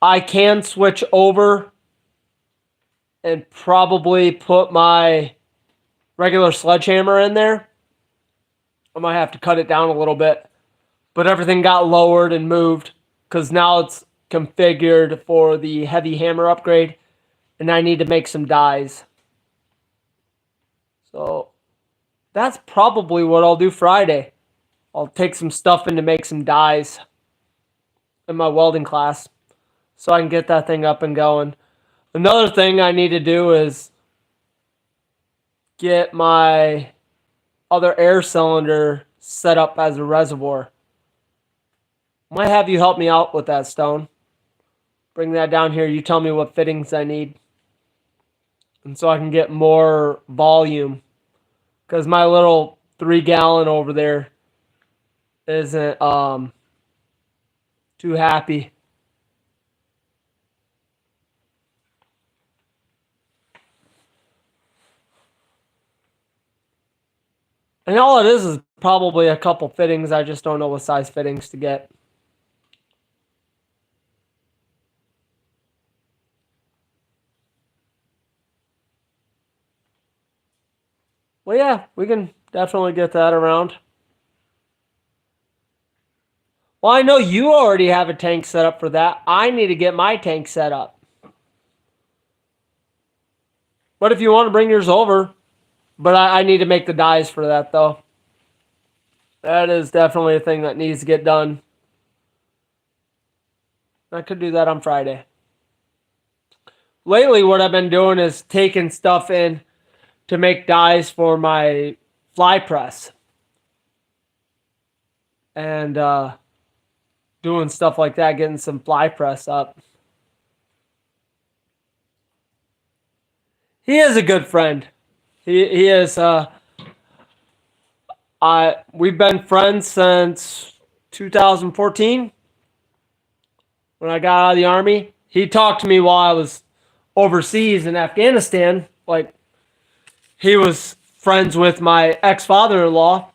I can switch over and probably put my regular sledgehammer in there. I might have to cut it down a little bit, but everything got lowered and moved because now it's configured for the heavy hammer upgrade, and I need to make some dies. So that's probably what I'll do Friday. I'll take some stuff in to make some dies in my welding class so I can get that thing up and going. Another thing I need to do is get my other air cylinder set up as a reservoir. Might have you help me out with that, Stone. Bring that down here. You tell me what fittings I need. And so I can get more volume. Because my little 3-gallon over there isn't too happy. And all it is probably a couple fittings. I just don't know what size fittings to get. Well, yeah, we can definitely get that around. Well, I know you already have a tank set up for that. I need to get my tank set up. But if you want to bring yours over, but I need to make the dies for that, though. That is definitely a thing that needs to get done. I could do that on Friday. Lately, what I've been doing is taking stuff in to make dies for my fly press. And doing stuff like that, getting some fly press up. He is a good friend. He is. We've been friends since 2014 when I got out of the Army. He talked to me while I was overseas in Afghanistan. Like, he was friends with my ex-father-in-law.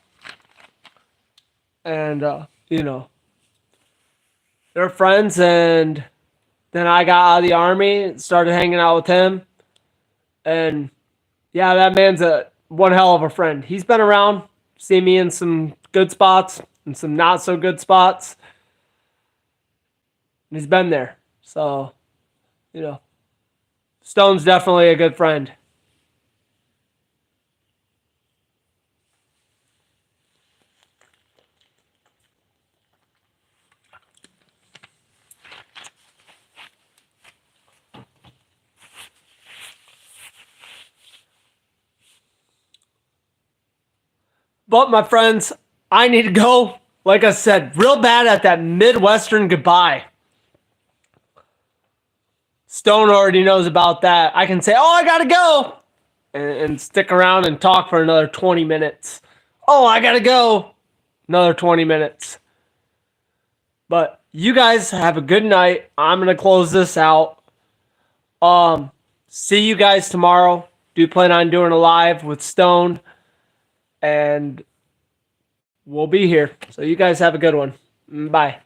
And, they're friends. And then I got out of the Army and started hanging out with him. And, yeah, that man's one hell of a friend. He's been around, seen me in some good spots and some not so good spots. And he's been there. So, Stone's definitely a good friend. But my friends, I need to go. Like I said, real bad at that Midwestern goodbye. Stone already knows about that. I can say, oh, I gotta go. And stick around and talk for another 20 minutes. Oh, I gotta go. Another 20 minutes. But you guys have a good night. I'm gonna close this out. See you guys tomorrow. Do plan on doing a live with Stone, and we'll be here. So you guys have a good one. Bye.